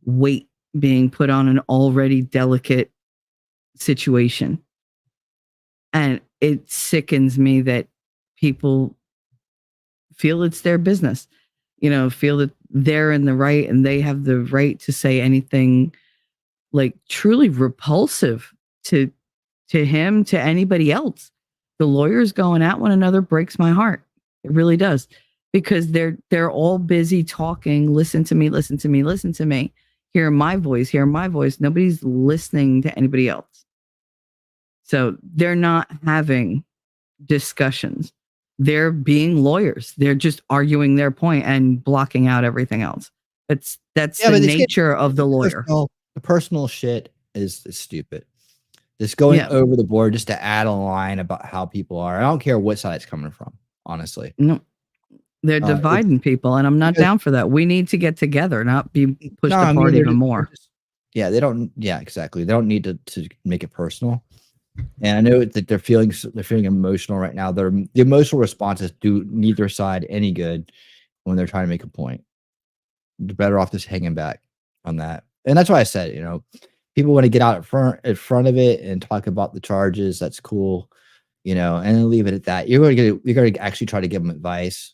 weight being put on an already delicate situation. And it sickens me that people feel it's their business, feel that they're in the right and they have the right to say anything like truly repulsive to him, to anybody else. The lawyers going at one another breaks my heart. It really does, because they're all busy talking. Listen to me, listen to me, listen to me. Hear my voice, hear my voice. Nobody's listening to anybody else. So they're not having discussions. They're being lawyers. They're just arguing their point and blocking out everything else. That's the nature of the lawyer. The personal shit is stupid. Just going over the board just to add a line about how people are. I don't care what side it's coming from, honestly. No, they're dividing people, and I'm not down for that. We need to get together, not be pushed apart even more. They don't. Yeah, exactly. They don't need to make it personal. And I know that they're feeling emotional right now. The emotional responses do neither side any good when they're trying to make a point. They're better off just hanging back on that. And that's why I said, people want to get out in front of it and talk about the charges. That's cool, and then leave it at that. You're going to actually try to give them advice.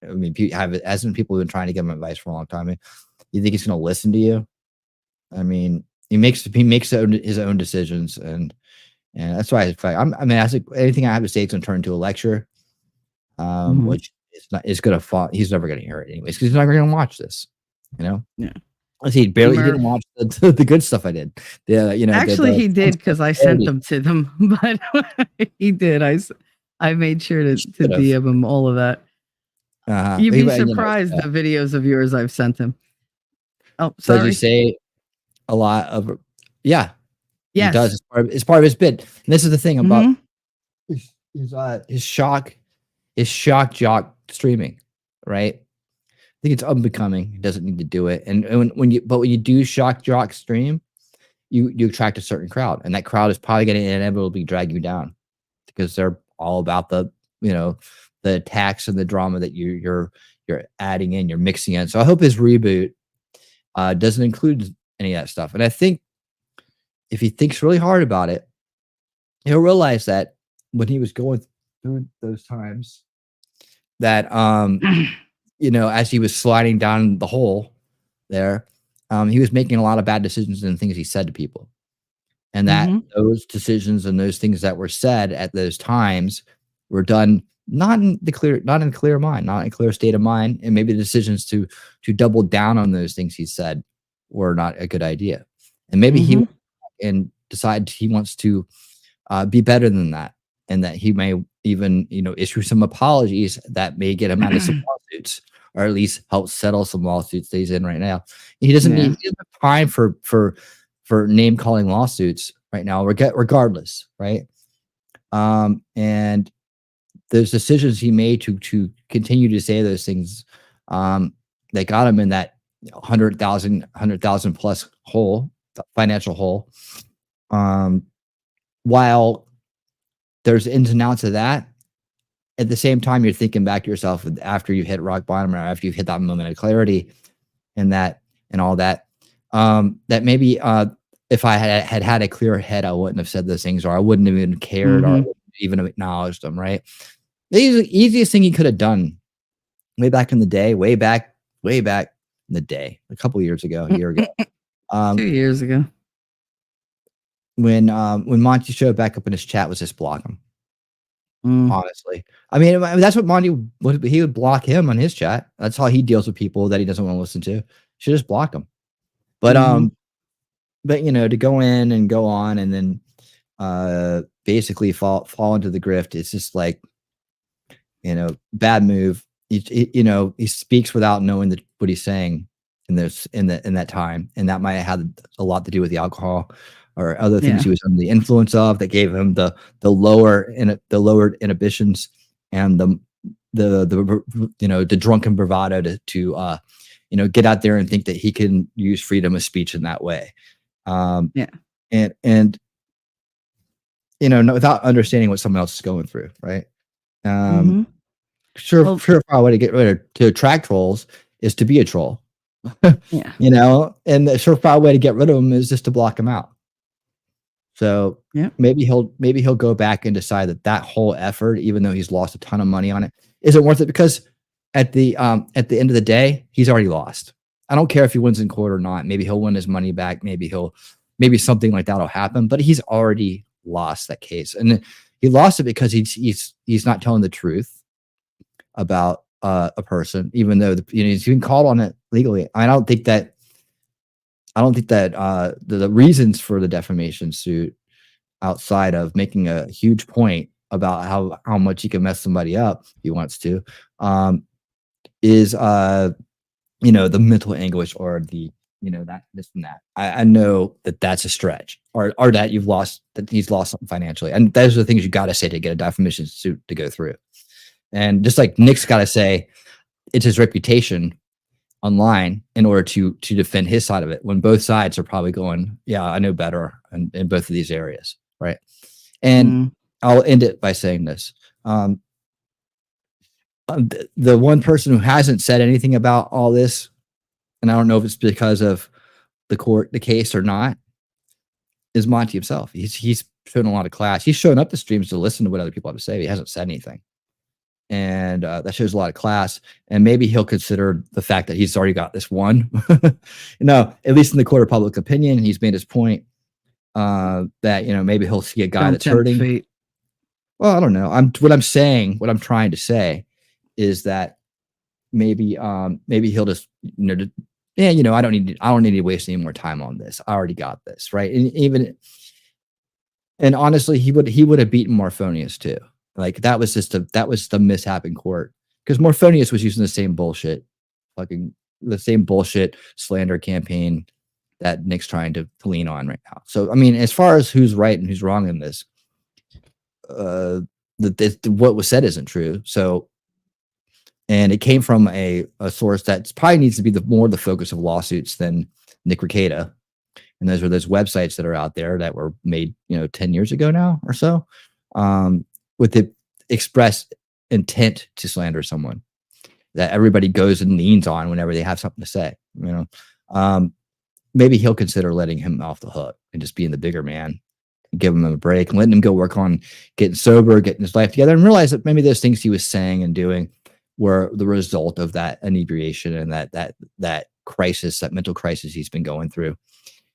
I mean, hasn't people been trying to give him advice for a long time? You think he's going to listen to you? I mean, he makes his own decisions, and that's why anything I have to say is going to turn into a lecture, which is going to fall. He's never going to hear it anyways, because he's never going to watch this. Yeah. He didn't watch the good stuff I did. Actually, he did, because I sent them to them, but he did. I made sure to DM him all of that. You'd be surprised the videos of yours I've sent him. Oh, sorry. So you say a lot of Yes. He does. It's part of his bid. And this is the thing about his shock jock streaming, right? I think it's unbecoming. He doesn't need to do it. And when you do shock jock stream, you attract a certain crowd, and that crowd is probably going to inevitably drag you down, because they're all about the attacks and the drama that you're adding in, you're mixing in. So I hope his reboot doesn't include any of that stuff. And I think if he thinks really hard about it, he'll realize that when he was going through those times, that as he was sliding down the hole there, he was making a lot of bad decisions and things he said to people, and that those decisions and those things that were said at those times were done not in a clear mind, not in a clear state of mind, and maybe the decisions to double down on those things he said were not a good idea, and maybe he decides he wants to be better than that, and that he may even issue some apologies that may get him out of some lawsuits, or at least help settle some lawsuits that he's in right now. He doesn't need time for name calling lawsuits right now, regardless, right? And those decisions he made to continue to say those things, that got him in that 100,000 plus hole, financial hole. While there's ins and outs of that, at the same time, you're thinking back to yourself after you hit rock bottom, or after you've hit that moment of clarity and all that, that maybe if I had a clear head, I wouldn't have said those things, or I wouldn't have even cared, or I wouldn't even have acknowledged them, right? The easiest thing he could have done way back in the day, way back in the day, a couple years ago, a year ago. 2 years ago. When Monty showed back up in his chat, was just block him. Honestly, I mean, that's what Monty would. He would block him on his chat. That's how he deals with people that he doesn't want to listen to. Should just block them. But to go in and go on and then basically fall into the grift, it's just like, bad move. He speaks without knowing what he's saying in that time, and that might have had a lot to do with the alcohol or other things he was under the influence of that gave him the lower inhibitions and the drunken bravado to get out there and think that he can use freedom of speech in that way. And without understanding what someone else is going through, right? Surefire way to attract trolls is to be a troll. And the surefire way to get rid of them is just to block them out. So maybe he'll go back and decide that whole effort, even though he's lost a ton of money on it, isn't worth it, because at the end of the day, he's already lost. I don't care if he wins in court or not. Maybe he'll win his money back. Maybe something like that'll happen. But he's already lost that case, and he lost it because he's not telling the truth about a person, even though he's been called on it legally. I don't think that the reasons for the defamation suit, outside of making a huge point about how much he can mess somebody up if he wants to, is the mental anguish, or the that this and that. I know that's a stretch, or that he's lost something financially, and those are the things you got to say to get a defamation suit to go through. And just like Nick's got to say, it's his reputation online in order to defend his side of it, when both sides are probably going, yeah, I know better in both of these areas, right? And I'll end it by saying this. The one person who hasn't said anything about all this, and I don't know if it's because of the case or not, is Monty himself. He's shown a lot of class. He's shown up to streams to listen to what other people have to say. He hasn't said anything. And that shows a lot of class. And maybe he'll consider the fact that he's already got this one. At least in the court of public opinion, he's made his point that maybe he'll see a guy that's hurting. Fate. Well, I don't know. What I'm trying to say is that maybe he'll just I don't need to waste any more time on this. I already got this, right? And honestly, he would have beaten Morphonius too. Like that was the mishap in court, because Morphonius was using the same bullshit slander campaign that Nick's trying to lean on right now. So I mean, as far as who's right and who's wrong in this, what was said isn't true. So, and it came from a source that probably needs to be more the focus of lawsuits than Nick Rekieta. And those are those websites that are out there that were made 10 years ago now or so, with the express intent to slander someone that everybody goes and leans on whenever they have something to say. Maybe he'll consider letting him off the hook and just being the bigger man, and give him a break and letting him go work on getting sober, getting his life together, and realize that maybe those things he was saying and doing were the result of that inebriation and that crisis, that mental crisis he's been going through.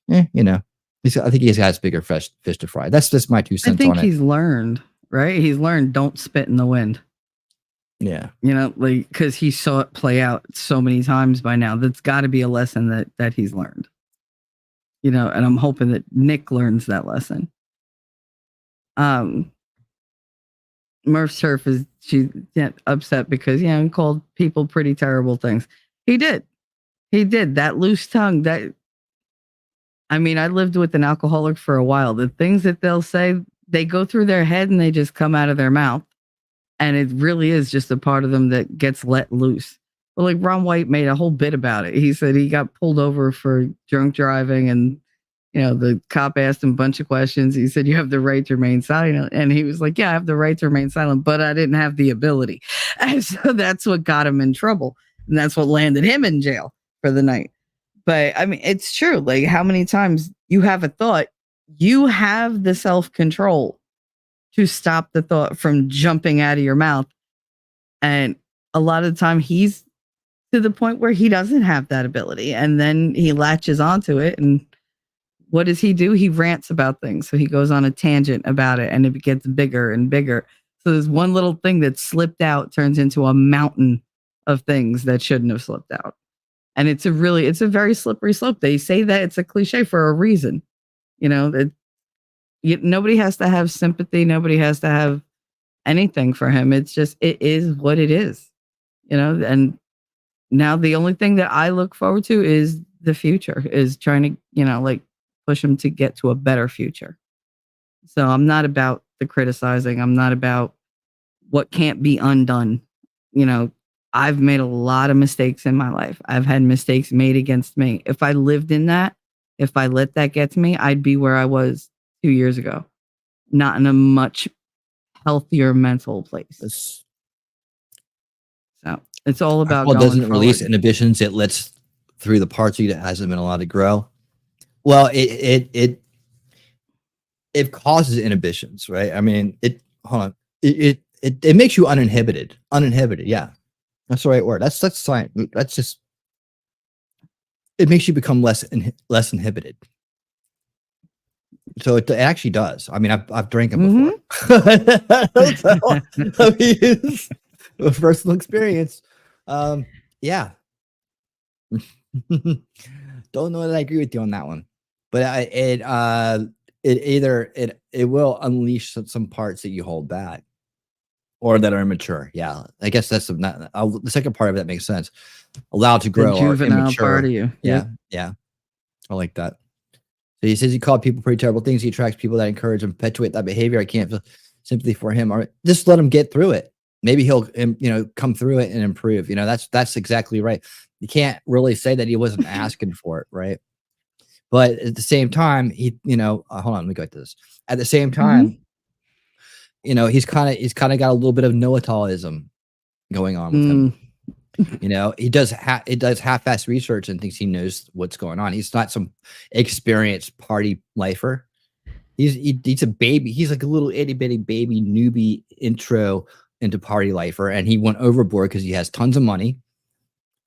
I think he has bigger fish to fry. That's just my 2 cents on it. I think he's learned, right? He's learned don't spit in the wind. Yeah. Because he saw it play out so many times by now. That's got to be a lesson that he's learned. And I'm hoping that Nick learns that lesson. Murph Surf she's upset because he called people pretty terrible things. He did. That loose tongue. I lived with an alcoholic for a while. The things that they'll say, they go through their head and they just come out of their mouth, and it really is just a part of them that gets let loose. Well, like Ron White made a whole bit about it. He said he got pulled over for drunk driving, and You know, the cop asked him a bunch of questions. He said, "You have the right to remain silent." And he was like, "Yeah, I have the right to remain silent, but I didn't have the ability." And so that's what got him in trouble. And that's what landed him in jail for the night. But I mean, it's true. Like, how many times you have a thought, you have the self-control to stop the thought from jumping out of your mouth. And a lot of the time he's to the point where he doesn't have that ability. And then he latches onto it. And what does he do? He rants about things. So he goes on a tangent about it and it gets bigger and bigger. So there's one little thing that slipped out turns into a mountain of things that shouldn't have slipped out. And it's a very slippery slope. They say that it's a cliche for a reason. You know, that nobody has to have sympathy. Nobody has to have anything for him. It's just, it is what it is, you know? And now the only thing that I look forward to is the future, is trying to, you know, like push him to get to a better future. So I'm not about the criticizing. I'm not about what can't be undone. You know, I've made a lot of mistakes in my life. I've had mistakes made against me. If I lived in that, if I let that get to me, I'd be where I was 2 years ago, not in a much healthier mental place. So it's all about going doesn't forward. Release inhibitions. It lets through the parts of you that hasn't been allowed to grow. Well, it causes inhibitions, right? I mean, it makes you uninhibited. Yeah, that's the right word. That's science. That's just, it makes you become less inhibited. So it actually does. I mean, I've drank them before. I mean, it's a personal experience. Yeah. Don't know that I agree with you on that one, but it will unleash some parts that you hold back or that are immature. Yeah, I guess that's the second part of that makes sense. Allowed to grow, the juvenile or immature. part of you. Yeah, I like that. So he says he called people pretty terrible things. He attracts people that encourage and perpetuate that behavior. I can't feel sympathy for him, or just let him get through it. Maybe he'll, come through it and improve. You know, that's exactly right. You can't really say that he wasn't asking for it, right? But at the same time, he, hold on, let me go to this. At the same time, he's kind of got a little bit of know-it-allism going on with him. He does half-assed research and thinks he knows what's going on. He's not some experienced party lifer. He's a baby. He's like a little itty bitty baby newbie intro into party lifer, and he went overboard because he has tons of money,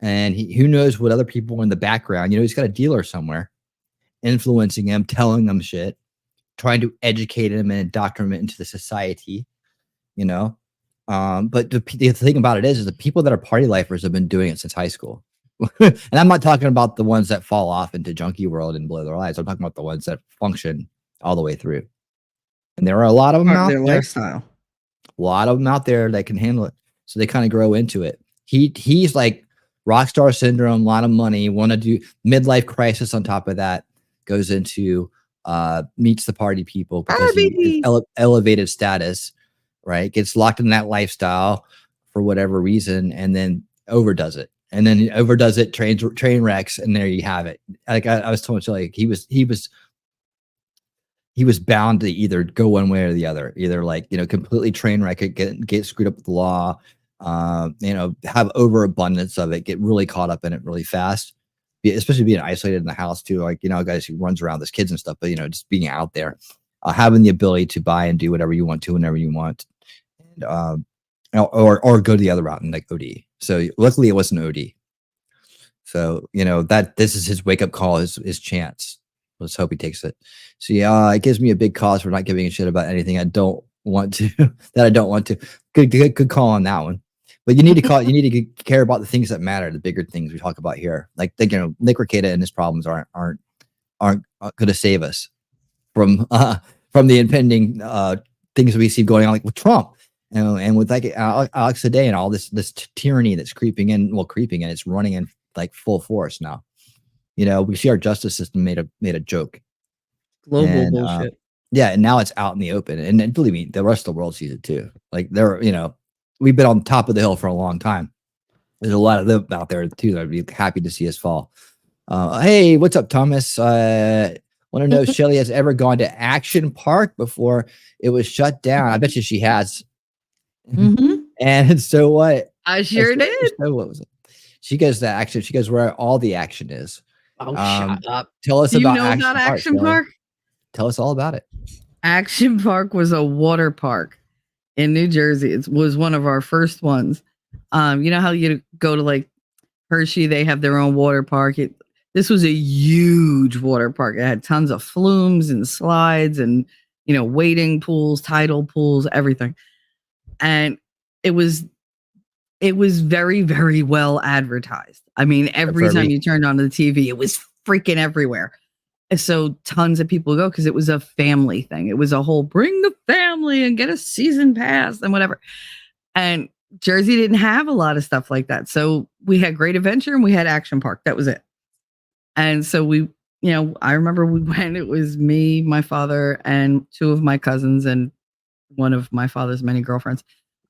and who knows what other people in the background. He's got a dealer somewhere influencing him, telling them shit, trying to educate him and indoctrinate him into the society. But the thing about it is the people that are party lifers have been doing it since high school. And I'm not talking about the ones that fall off into junkie world and blow their lives. I'm talking about the ones that function all the way through. And there are a lot of them out there. Lifestyle. A lot of them out there that can handle it. So they kind of grow into it. He's like rock star syndrome, a lot of money, want to do midlife crisis on top of that, goes into meets the party people because he elevated status, right? Gets locked in that lifestyle for whatever reason, and then overdoes it. And then overdoes it, train wrecks, and there you have it. Like I was told, like he was bound to either go one way or the other, either completely train wreck it, get screwed up with the law, have overabundance of it, get really caught up in it really fast, especially being isolated in the house too. Guys who runs around with kids and stuff, but just being out there, having the ability to buy and do whatever you want to whenever you want, and or go the other route and OD. So luckily it wasn't OD. So that this is his wake up call, his chance. Let's hope he takes it. So yeah, it gives me a big cause for not giving a shit about anything I don't want to. That I don't want to. Good call on that one. But you need to call. You need to care about the things that matter, the bigger things we talk about here. Like Nick Rekieta and his problems aren't going to save us from the impending things we see going on, like with Trump, and with Alex Seday and all this tyranny that's creeping in. It's running in like full force now. We see our justice system made a joke. Global bullshit. Yeah, and now it's out in the open. And believe me, the rest of the world sees it too. Like we've been on top of the hill for a long time. There's a lot of them out there too that I'd be happy to see us fall. Hey, what's up, Thomas? Want to know if Shelly has ever gone to Action Park before it was shut down? I bet you she has. And so what? I sure did. So what was it? She goes to Action. She goes where all the action is. Oh, shut up. Tell us Do you about know Action about Park. Action Park? Tell us all about it. Action Park was a water park in New Jersey. It was one of our first ones. You know how you go to like Hershey, they have their own water park. This was a huge water park. It had tons of flumes and slides and, you know, wading pools, tidal pools, everything. And it was very, very well advertised. I mean, every time you turned on the TV, it was freaking everywhere. And so tons of people go because it was a family thing. It was a whole bring the family and get a season pass and whatever. And Jersey didn't have a lot of stuff like that. So we had Great Adventure and we had Action Park. That was it. And so we, you know, I remember we went, it was me, my father, and two of my cousins and one of my father's many girlfriends.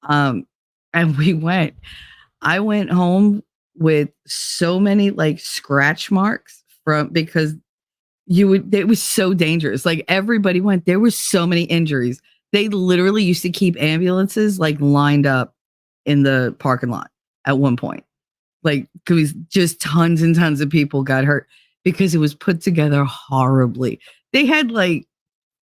And we went. I went home with so many like scratch marks because it was so dangerous. Like everybody went, there were so many injuries. They literally used to keep ambulances like lined up in the parking lot at one point. Like, because just tons and tons of people got hurt because it was put together horribly. They had like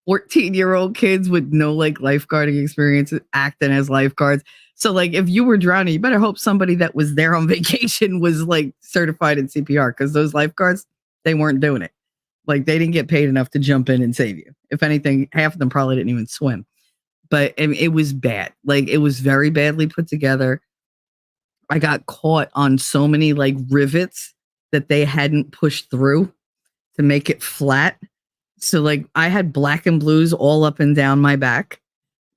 14-year-old kids with no like lifeguarding experience acting as lifeguards. So like if you were drowning, you better hope somebody that was there on vacation was like certified in CPR, because those lifeguards, they weren't doing it. Like they didn't get paid enough to jump in and save you. If anything, half of them probably didn't even swim. But I mean, it was bad. Like it was very badly put together. I got caught on so many like rivets that they hadn't pushed through to make it flat. So like I had black and blues all up and down my back.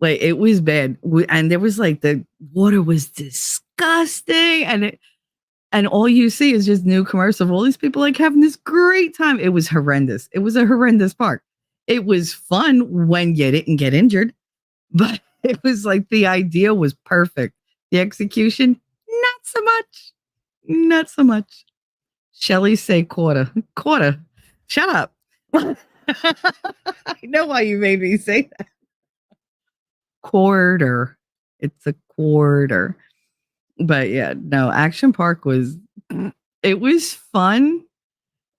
Like it was bad. And there was like the water was disgusting. And all you see is just new commercials of all these people like having this great time. It was horrendous. It was a horrendous park. It was fun when you didn't get injured, but it was like the idea was perfect. The execution, not so much. Not so much. Shelly say quarter. Quarter. Shut up. I know why you made me say that. Quarter. It's a quarter. But yeah, no, Action Park it was fun.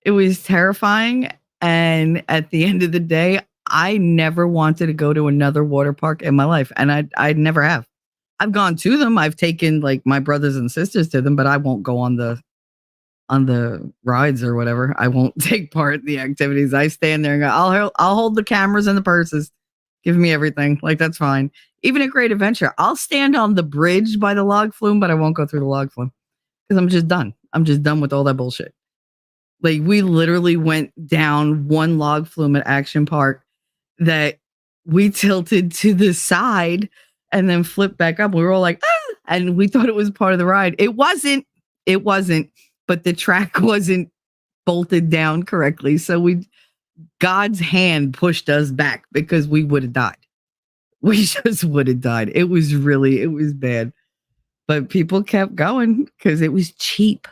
It was terrifying. And at the end of the day, I never wanted to go to another water park in my life. And I never have. I've gone to them. I've taken like my brothers and sisters to them, but I won't go on the rides or whatever. I won't take part in the activities. I stand there and go, I'll hold the cameras and the purses. Give me everything. Like, that's fine. Even at Great Adventure, I'll stand on the bridge by the log flume, but I won't go through the log flume because I'm just done. I'm just done with all that bullshit. Like, we literally went down one log flume at Action Park that we tilted to the side and then flipped back up. We were all like, ah! And we thought it was part of the ride. It wasn't. But the track wasn't bolted down correctly. So God's hand pushed us back because we would have died. We just would have died. It was bad. But people kept going because it was cheap.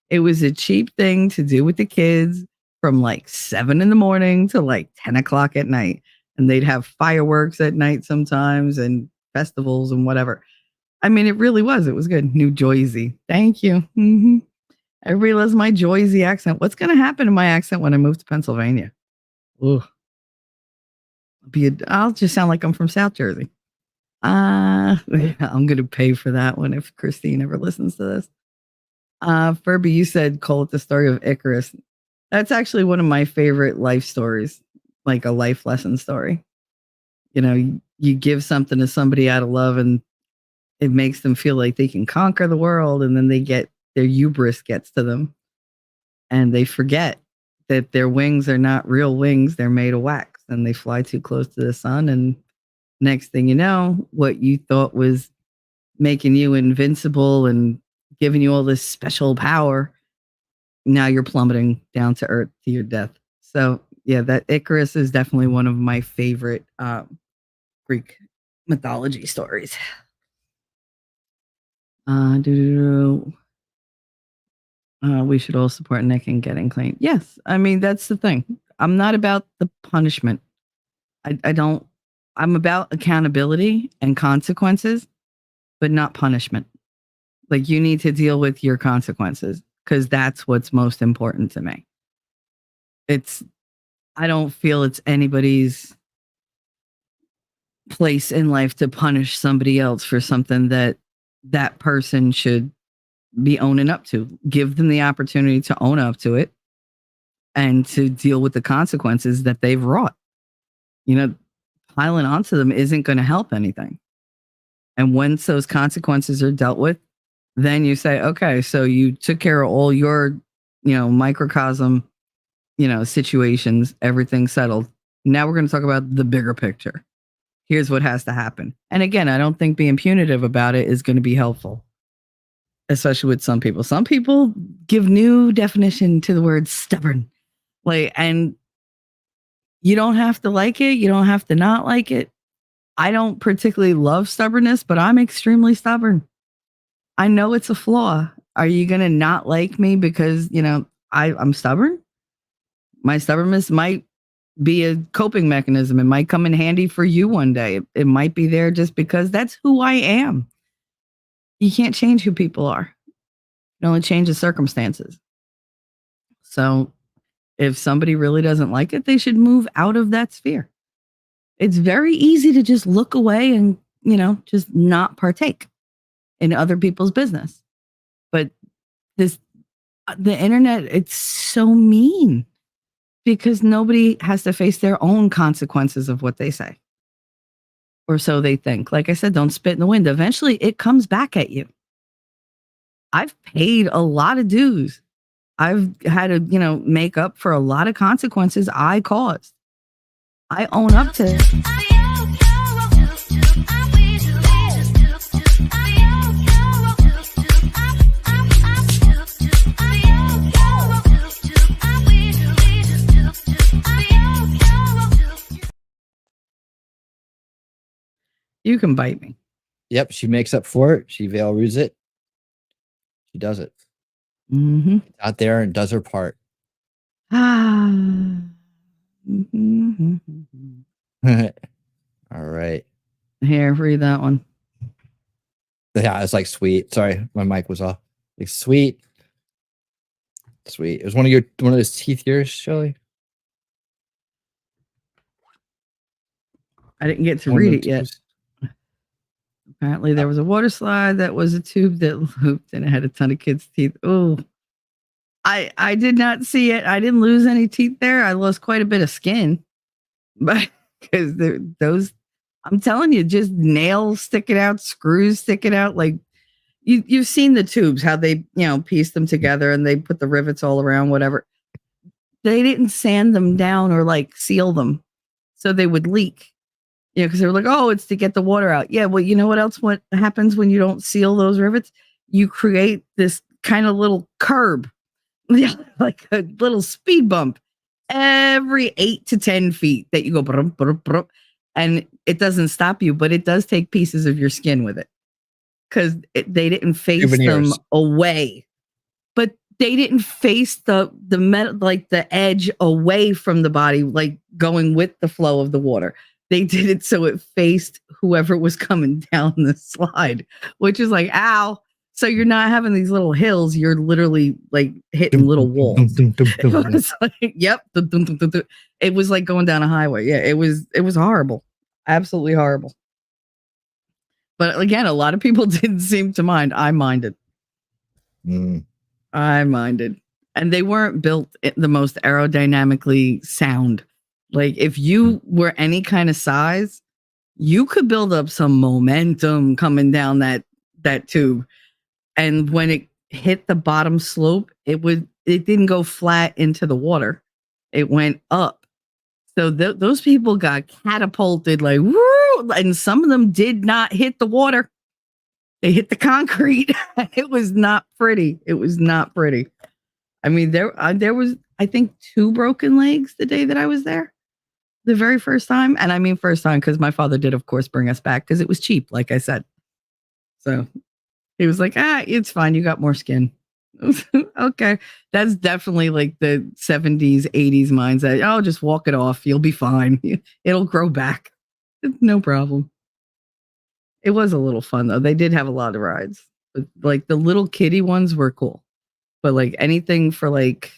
It was a cheap thing to do with the kids from like 7 a.m. to like 10 o'clock at night. And they'd have fireworks at night sometimes and festivals and whatever. I mean, it really was. It was good. New Jersey. Thank you. Mm-hmm. Everybody loves my Jersey accent. What's going to happen to my accent when I move to Pennsylvania? Ooh. I'll just sound like I'm from South Jersey. I'm going to pay for that one if Christine ever listens to this. Furby, you said call it the story of Icarus. That's actually one of my favorite life stories, like a life lesson story. You know, you give something to somebody out of love and it makes them feel like they can conquer the world, and then their hubris gets to them and they forget that their wings are not real wings. They're made of wax and they fly too close to the sun. And next thing you know, what you thought was making you invincible and giving you all this special power, now you're plummeting down to earth to your death. So yeah, that Icarus is definitely one of my favorite Greek mythology stories. We should all support Nick in getting clean. Yes, I mean, that's the thing. I'm not about the punishment. I'm about accountability and consequences, but not punishment. Like, you need to deal with your consequences, because that's what's most important to me. I don't feel it's anybody's place in life to punish somebody else for something that person should be owning up to. Give them the opportunity to own up to it and to deal with the consequences that they've wrought. Piling onto them isn't going to help anything. And once those consequences are dealt with, then you say, okay, so you took care of all your, microcosm, situations, everything settled. Now we're going to talk about the bigger picture. Here's what has to happen. And again, I don't think being punitive about it is going to be helpful, especially with some people. Some people give new definition to the word stubborn. And you don't have to like it. You don't have to not like it. I don't particularly love stubbornness, but I'm extremely stubborn. I know it's a flaw. Are you going to not like me because, I'm stubborn? My stubbornness might be a coping mechanism. It might come in handy for you one day. It might be there just because that's who I am. You can't change who people are. You can only change the circumstances. So if somebody really doesn't like it, they should move out of that sphere. It's very easy to just look away and, just not partake in other people's business. But the internet, it's so mean because nobody has to face their own consequences of what they say. Or so they think. Like I said, don't spit in the wind. Eventually it comes back at you. I've paid a lot of dues. I've had to, make up for a lot of consequences I caused. I own up to it. You can bite me. Yep, she makes up for it. She Veil Rues it. She does it. Mm-hmm. Out there and does her part. Mm-hmm. All right. Here, read that one. Yeah, it's like sweet. Sorry, my mic was off. Like sweet. Sweet. It was one of those teeth years, Shelly. I didn't get to read it yet. Apparently there was a water slide that was a tube that looped and it had a ton of kids' teeth. Oh, I did not see it. I didn't lose any teeth there. I lost quite a bit of skin, but because those, I'm telling you, just nails sticking out, screws sticking out. Like you've seen the tubes, how they, piece them together and they put the rivets all around, whatever. They didn't sand them down or like seal them so they would leak. Because they were like, oh, it's to get the water out. Yeah, well, you know what happens when you don't seal those rivets? You create this kind of little curb, like a little speed bump every 8 to 10 feet that you go, brum, brum, brum, and it doesn't stop you, but it does take pieces of your skin with it because they didn't face them away. But they didn't face the metal, like the edge away from the body, like going with the flow of the water. They did it so it faced whoever was coming down the slide, which is like, ow. So you're not having these little hills. You're literally like hitting little walls. It was like, yep. It was like going down a highway. Yeah, it was horrible. Absolutely horrible. But again, a lot of people didn't seem to mind. I minded. I minded. And they weren't built the most aerodynamically sound. Like if you were any kind of size, you could build up some momentum coming down that tube. And when it hit the bottom slope, it didn't go flat into the water. It went up. So those people got catapulted like, woo, and some of them did not hit the water. They hit the concrete. It was not pretty. It was not pretty. I mean, there was, I think, 2 broken legs the day that I was there. The very first time. And I mean first time because my father did, of course, bring us back because it was cheap, like I said. So he was like, it's fine. You got more skin. Okay. That's definitely like the 70s, 80s mindset. Oh, just walk it off. You'll be fine. It'll grow back. No problem. It was a little fun though. They did have a lot of rides. But like the little kiddie ones were cool. But like anything for like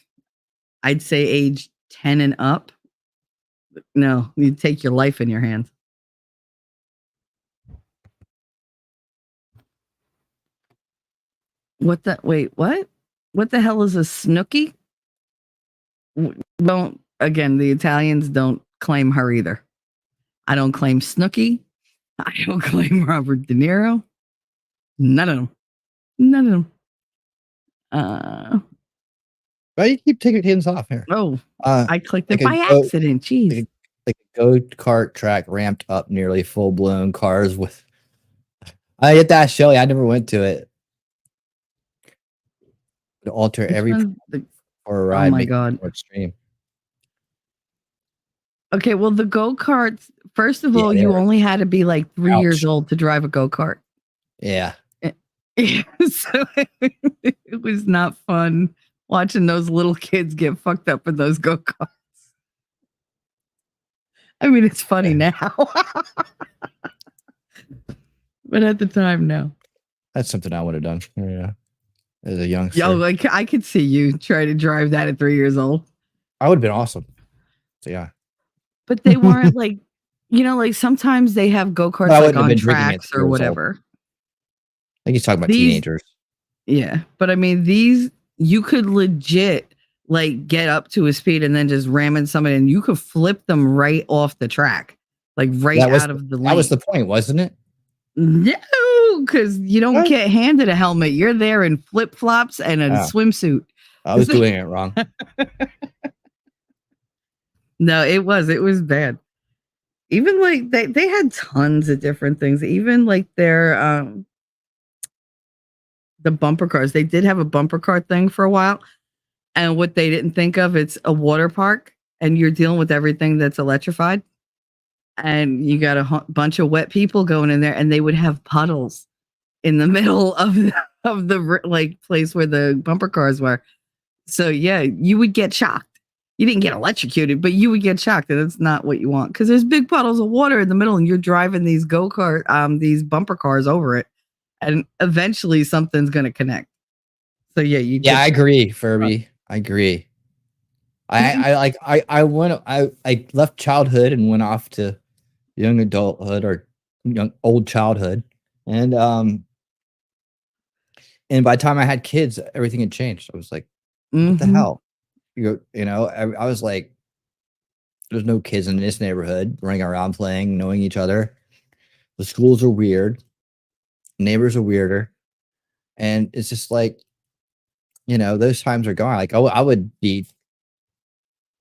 I'd say age 10 and up, no, you take your life in your hands. What the hell is a snooki? Again, the Italians don't claim her either. I don't claim Snooki. I don't claim Robert De Niro. None of them. Why do you keep taking your hands off here? Oh, I clicked it by accident. Jeez. Like a go-kart track ramped up nearly full-blown cars with. I hit that show. I never went to it. To alter every or a ride. Oh my god! More extreme. Okay, well, the go-karts. First of all, you only had to be like 3 years old to drive a go-kart. Yeah. So it was not fun watching those little kids get fucked up in those go-karts. I mean, it's funny now. But at the time, no. That's something I would have done. Yeah. As a youngster. Yo, like I could see you try to drive that at 3 years old. I would have been awesome. So yeah. But they weren't like, like sometimes they have go-karts like on tracks or whatever. I think he's talking about teenagers. Yeah. But I mean, you could legit like get up to a speed and then just ram in somebody and you could flip them right off the track. Like out of the lane. That was the point, wasn't it? No, because you don't get handed a helmet. You're there in flip-flops and a swimsuit. I was doing it wrong. No, it was bad. Even like they had tons of different things. Even like their the bumper cars. They did have a bumper car thing for a while. And what they didn't think of, it's a water park and you're dealing with everything that's electrified. And you got a bunch of wet people going in there, and they would have puddles in the middle of the like place where the bumper cars were. So yeah, you would get shocked. You didn't get electrocuted, but you would get shocked, and that's not what you want because there's big puddles of water in the middle, and you're driving these these bumper cars over it, and eventually something's gonna connect. So yeah, I agree, Furby. I agree. I left childhood and went off to young adulthood or old childhood, and by the time I had kids, everything had changed. I was like, what the hell? I was like, there's no kids in this neighborhood running around playing, knowing each other. The schools are weird, neighbors are weirder, and it's just like, those times are gone. Like I would be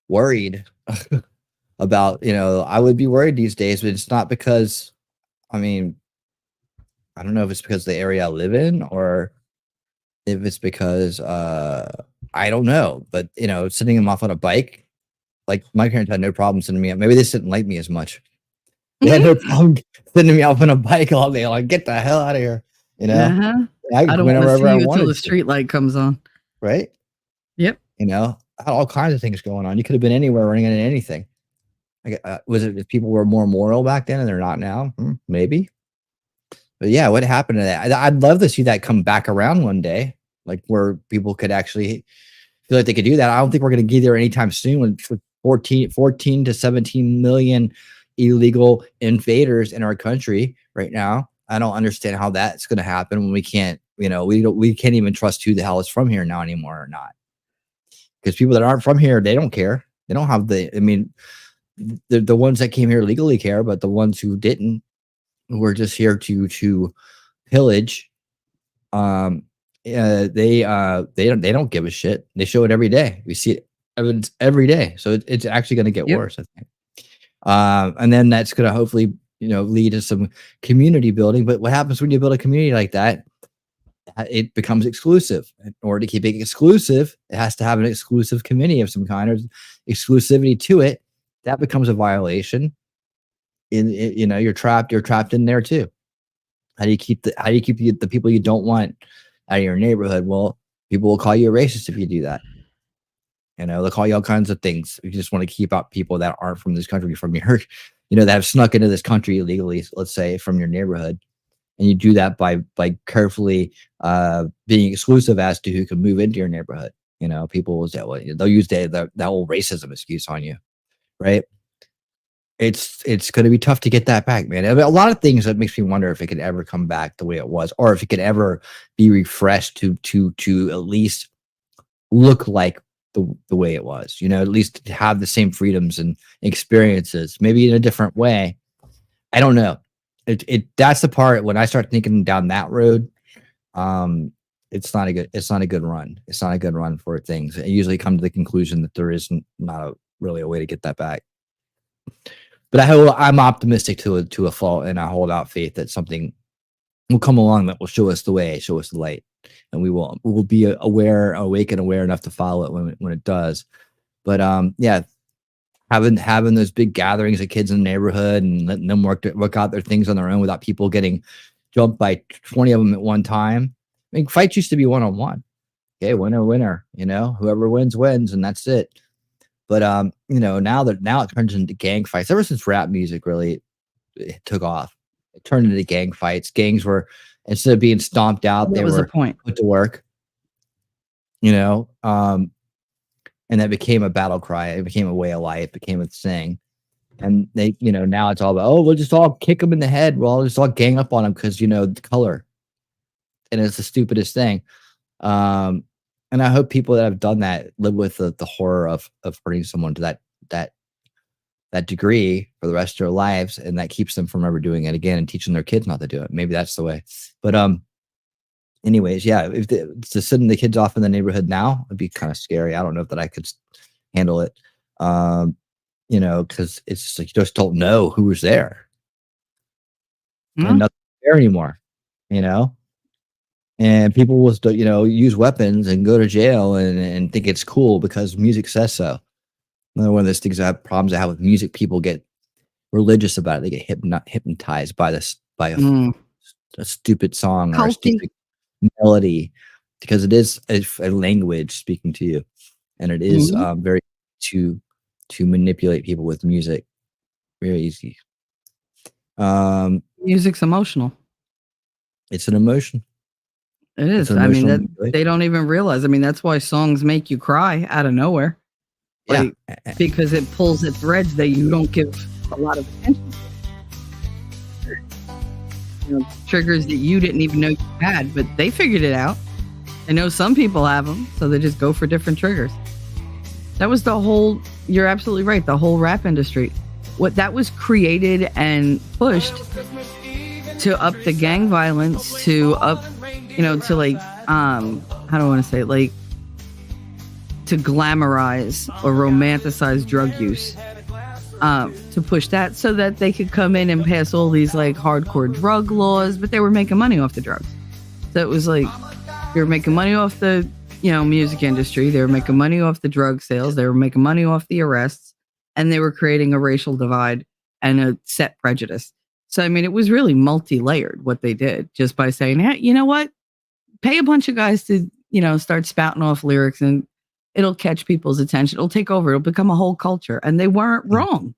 worried about, I would be worried these days, but it's not because, I don't know if it's because of the area I live in or if it's because, I don't know, but sending them off on a bike, like my parents had no problem sending me up. Maybe they just didn't like me as much. They had no problem sending me off on a bike all day. Like, get the hell out of here. I don't want to see you until the street light comes on. Right? Yep. I had all kinds of things going on. You could have been anywhere running into anything. Was it if people were more moral back then and they're not now? Maybe. But yeah, what happened to that? I'd love to see that come back around one day, like where people could actually feel like they could do that. I don't think we're going to get there anytime soon with 14 to 17 million illegal invaders in our country right now. I don't understand how that's going to happen when we can't, we can't even trust who the hell is from here now anymore or not. Because people that aren't from here, they don't care. They don't have the ones that came here legally care, but the ones who didn't, who are just here to pillage, they don't give a shit. They show it every day. We see it evidence every day. So it's actually going to get worse, I think. And then that's going to hopefully, lead to some community building. But what happens when you build a community like that? It becomes exclusive. In order to keep it exclusive, it has to have an exclusive committee of some kind or exclusivity to it. That becomes a violation. You're trapped in there too. How do you keep the people you don't want out of your neighborhood? Well, People will call you a racist if you do that. You know, they'll call you all kinds of things. You just want to keep out people that aren't from this country, from your, you know, that have snuck into this country illegally, let's say, from your neighborhood. And you do that by carefully being exclusive as to who can move into your neighborhood. You know, people will say, well, they'll use that whole racism excuse on you, right? It's going to be tough to get that back, man. I mean, a lot of things that makes me wonder if it could ever come back the way it was, or if it could ever be refreshed to at least look like the way it was. You know, at least have the same freedoms and experiences, maybe in a different way. I don't know. That's the part when I start thinking down that road. It's not a good run. It's not a good run for things. I usually come to the conclusion that there isn't not really a way to get that back. But I'm optimistic to a fault, and I hold out faith that something will come along that will show us the way, show us the light, and we will be awake and aware enough to follow it when it does. But yeah, having those big gatherings of kids in the neighborhood and letting them work out their things on their own without people getting jumped by 20 of them at one time. I mean, fights used to be one-on-one. Okay, winner. You know, whoever wins, and that's it. But you know, now it turns into gang fights. Ever since rap music really took off, it turned into gang fights. Gangs were, instead of being stomped out, they were put to work. You know, and that became a battle cry. It became a way of life. It became a thing. And they, you know, now it's all about, oh, we'll just all kick them in the head. We'll just all gang up on them because, you know, the color. And it's the stupidest thing. And I hope people that have done that live with the horror of hurting someone to that degree for the rest of their lives, and that keeps them from ever doing it again and teaching their kids not to do it. Maybe that's the way. But anyways, yeah, if to sending the kids off in the neighborhood now would be kind of scary. I don't know if that I could handle it. You know, because it's just like you just don't know who was there. And nothing there anymore, you know. And people will still, you know, use weapons and go to jail and think it's cool because music says so. Another one of those things I have problems I have with music. People get religious about it. They get hypnotized by a stupid song or a stupid melody, because it is a language speaking to you, and it is very to manipulate people with music. Very easy. Music's emotional. It's an emotion. It is. I mean, they don't even realize. I mean, that's why songs make you cry out of nowhere. Like, yeah. Because it pulls at threads that you don't give a lot of attention to. You know, triggers that you didn't even know you had, but they figured it out. I know some people have them, so they just go for different triggers. That was the whole, you're absolutely right, the whole rap industry. What that was created and pushed to up the gang violence, to up, you know, to like, how do I want to say it? Like, to glamorize or romanticize drug use, to push that so that they could come in and pass all these like hardcore drug laws, but they were making money off the drugs. So it was like, they were making money off the, you know, music industry. They were making money off the drug sales. They were making money off the arrests, and they were creating a racial divide and a set prejudice. So, I mean, it was really multi-layered what they did just by saying, hey, you know what? Pay a bunch of guys to, you know, start spouting off lyrics and it'll catch people's attention. It'll take over. It'll become a whole culture. And they weren't wrong.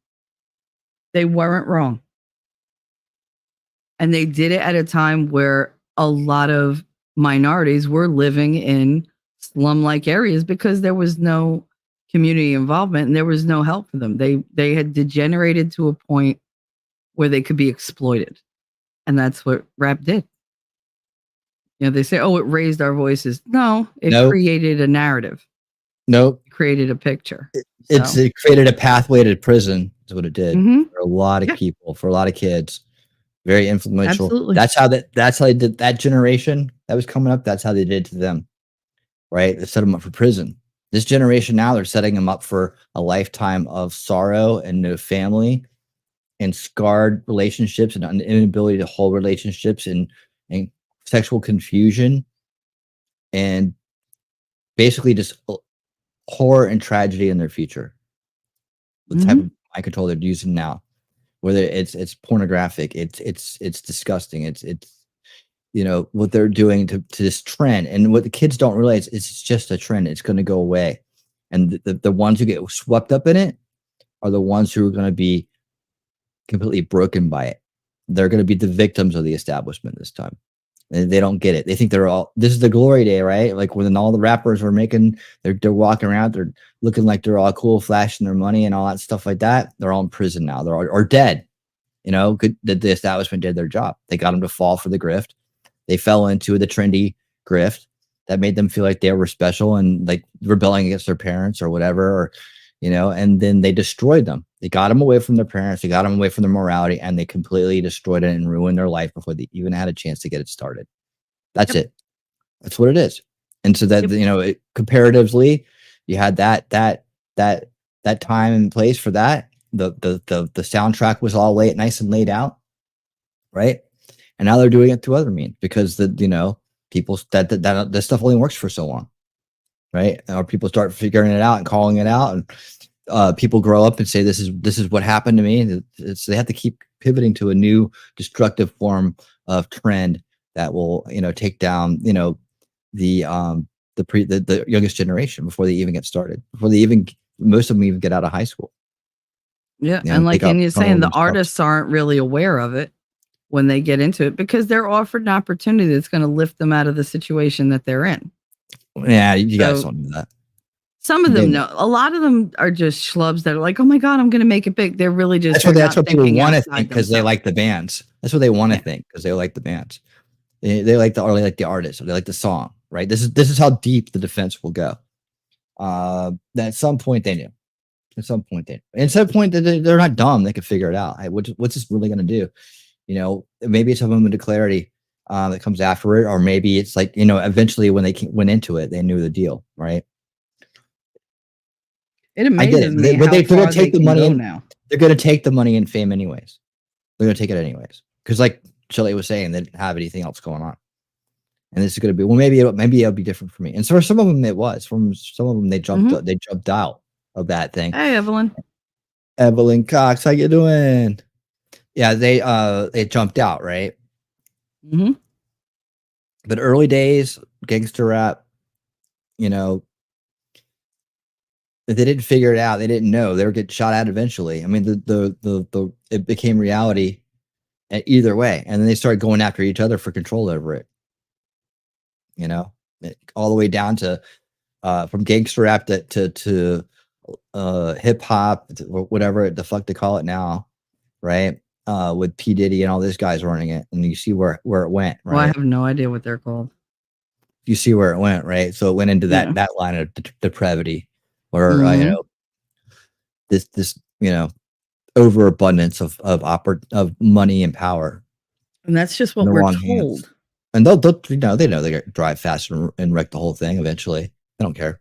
They weren't wrong. And they did it at a time where a lot of minorities were living in slum-like areas because there was no community involvement and there was no help for them. They had degenerated to a point where they could be exploited. And that's what rap did. You know, they say, oh, it raised our voices. No, it created a narrative. Nope. It created a picture. It created a pathway to prison, is what it did for a lot of people, for a lot of kids. Very influential. Absolutely. That's how they did that generation that was coming up. That's how they did to them. Right? They set them up for prison. This generation now, they're setting them up for a lifetime of sorrow and no family and scarred relationships and an inability to hold relationships and sexual confusion and basically just horror and tragedy in their future. The type of mind control they're using now, whether it's pornographic, it's disgusting, it's what they're doing to this trend. And what the kids don't realize is it's just a trend. It's going to go away. And the ones who get swept up in it are the ones who are going to be completely broken by it. They're going to be the victims of the establishment this time. And they don't get it. They think this is the glory day, right? Like when all the rappers are they're walking around, they're looking like they're all cool, flashing their money and all that stuff like that. They're all in prison now. They're all, or dead. The establishment did their job. They got them to fall for the grift. They fell into the trendy grift that made them feel like they were special and like rebelling against their parents or whatever, and then they destroyed them. They got them away from their parents. They got them away from their morality, and they completely destroyed it and ruined their life before they even had a chance to get it started. That's it. That's what it is. And so that, comparatively, you had that time and place for that. The soundtrack was all nice and laid out, right? And now they're doing it through other means because people that this stuff only works for so long, right? Or people start figuring it out and calling it out, and people grow up and say this is what happened to me. So they have to keep pivoting to a new destructive form of trend that will take down the youngest generation before they even get started, before most of them even get out of high school. Yeah, and you're saying, the artists aren't really aware of it when they get into it because they're offered an opportunity that's going to lift them out of the situation that they're in. Yeah, you guys don't know that. Some of them know. A lot of them are just schlubs that are like, "Oh my god, I'm going to make it big." They're really just that's what people want to think because they like the bands. That's what they want to think because they like the bands. They like the artist, or they like the song, right? This is how deep the defense will go. At some point they knew. At some point they're not dumb. They could figure it out. Hey, what's this really going to do? Maybe it's a moment of clarity that comes after it, or maybe it's like eventually when they went into it, they knew the deal, right? It amazes me but they're going to take the money now. They're going to take the money and fame anyways. They're going to take it anyways because, like Shelley was saying, they didn't have anything else going on. And this is going to be maybe it'll be different for me. And so for some of them it was. From some of them they jumped out of that thing. Hey, Evelyn Cox, how you doing? Yeah, they jumped out, right? Mm-hmm. But early days, gangster rap, they didn't figure it out. They didn't know they were getting shot at eventually. I mean, it became reality either way, and then they started going after each other for control over it. All the way down to from gangster rap to hip hop, whatever the fuck they call it now, right? With P. Diddy and all these guys running it, and you see where it went, right? Well, I have no idea what they're called. You see where it went, right? So it went into that line of depravity, or this overabundance of money and power, and that's just what we're told. Hands. And they know they drive fast and wreck the whole thing eventually. They don't care.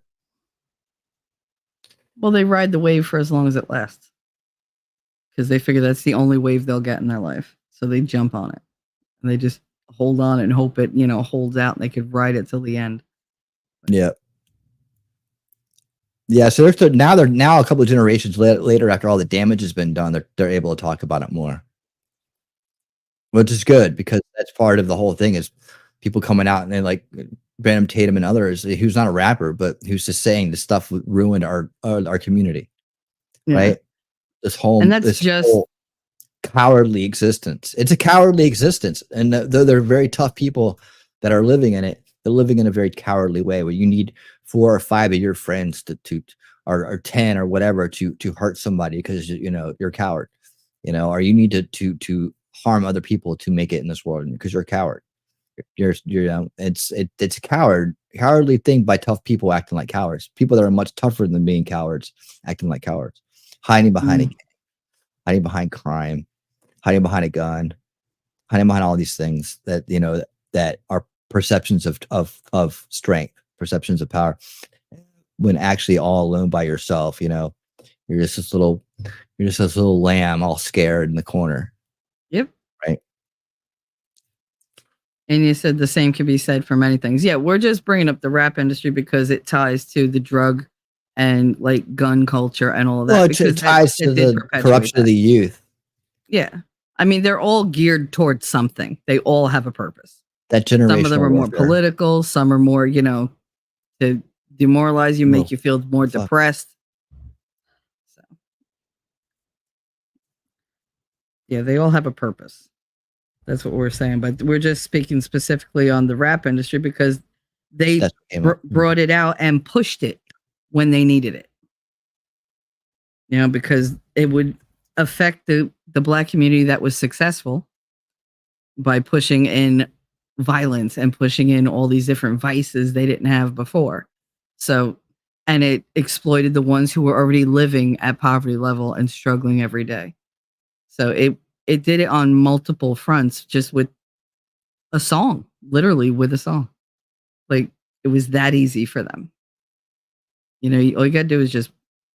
Well, they ride the wave for as long as it lasts. Because they figure that's the only wave they'll get in their life. So they jump on it. And they just hold on and hope it, holds out and they could ride it till the end. Yeah. Yeah, so they're now a couple of generations later after all the damage has been done, they're able to talk about it more. Which is good because that's part of the whole thing is people coming out and they like Brandon Tatum and others who's not a rapper, but who's just saying this stuff ruined our community. Yeah. Right? This whole whole cowardly existence. It's a cowardly existence. And though they're very tough people that are living in it, they're living in a very cowardly way where you need 4 or 5 of your friends or 10 or whatever to hurt somebody because you're a coward. Or you need to harm other people to make it in this world because you're a coward. It's a cowardly thing by tough people acting like cowards. People that are much tougher than being cowards acting like cowards. Hiding behind a gang, hiding behind crime, hiding behind a gun, hiding behind all these things that that are perceptions of strength, perceptions of power. When actually all alone by yourself, you're just this little lamb all scared in the corner. Yep. Right. And you said the same can be said for many things. Yeah, we're just bringing up the rap industry because it ties to the drug and like gun culture and all of that. Well, it ties to the corruption of the youth. Yeah. I mean, they're all geared towards something. They all have a purpose. That generational Some of them are more warfare. political. Some are more, to demoralize you, make you feel more depressed. So, yeah, they all have a purpose. That's what we're saying. But we're just speaking specifically on the rap industry because they brought it out and pushed it when they needed it. Because it would affect the Black community that was successful by pushing in violence and pushing in all these different vices they didn't have before. So, and it exploited the ones who were already living at poverty level and struggling every day. So it did it on multiple fronts, just with a song, literally with a song. Like, it was that easy for them. All you gotta do is just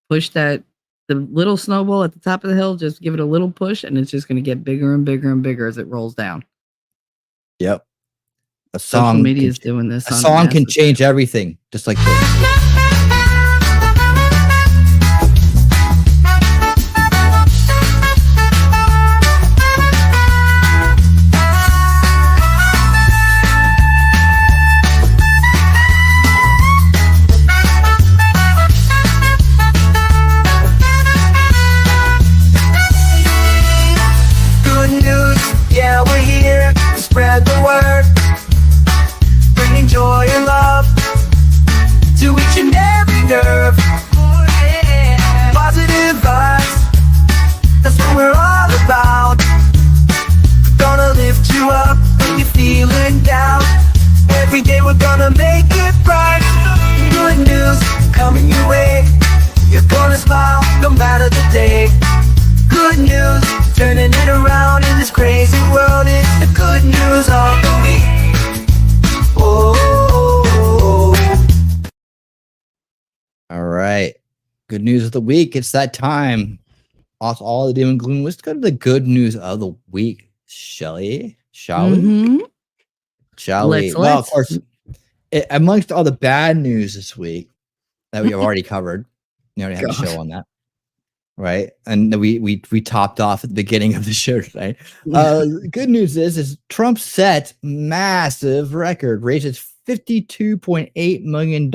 push the little snowball at the top of the hill, just give it a little push, and it's just going to get bigger and bigger and bigger as it rolls down. Yep. Social media is doing this. A song can change everything, just like this. Spread the word, bringing joy and love to each and every nerve. Positive vibes, that's what we're all about. Gonna lift you up when you're feeling down. Every day we're gonna make it bright. Good news coming your way. You're gonna smile no matter the day. Good news, turning it around in this crazy world. It's the good news of the week. Oh. All right. Good news of the week. It's that time. Off all the doom and gloom. Let's go to the good news of the week. Shall we? Shall we? Well, of course, amongst all the bad news this week that we have already covered, we already had a show on that. Right. And we topped off at the beginning of the show today. Good news is Trump set massive record, raises $52.8 million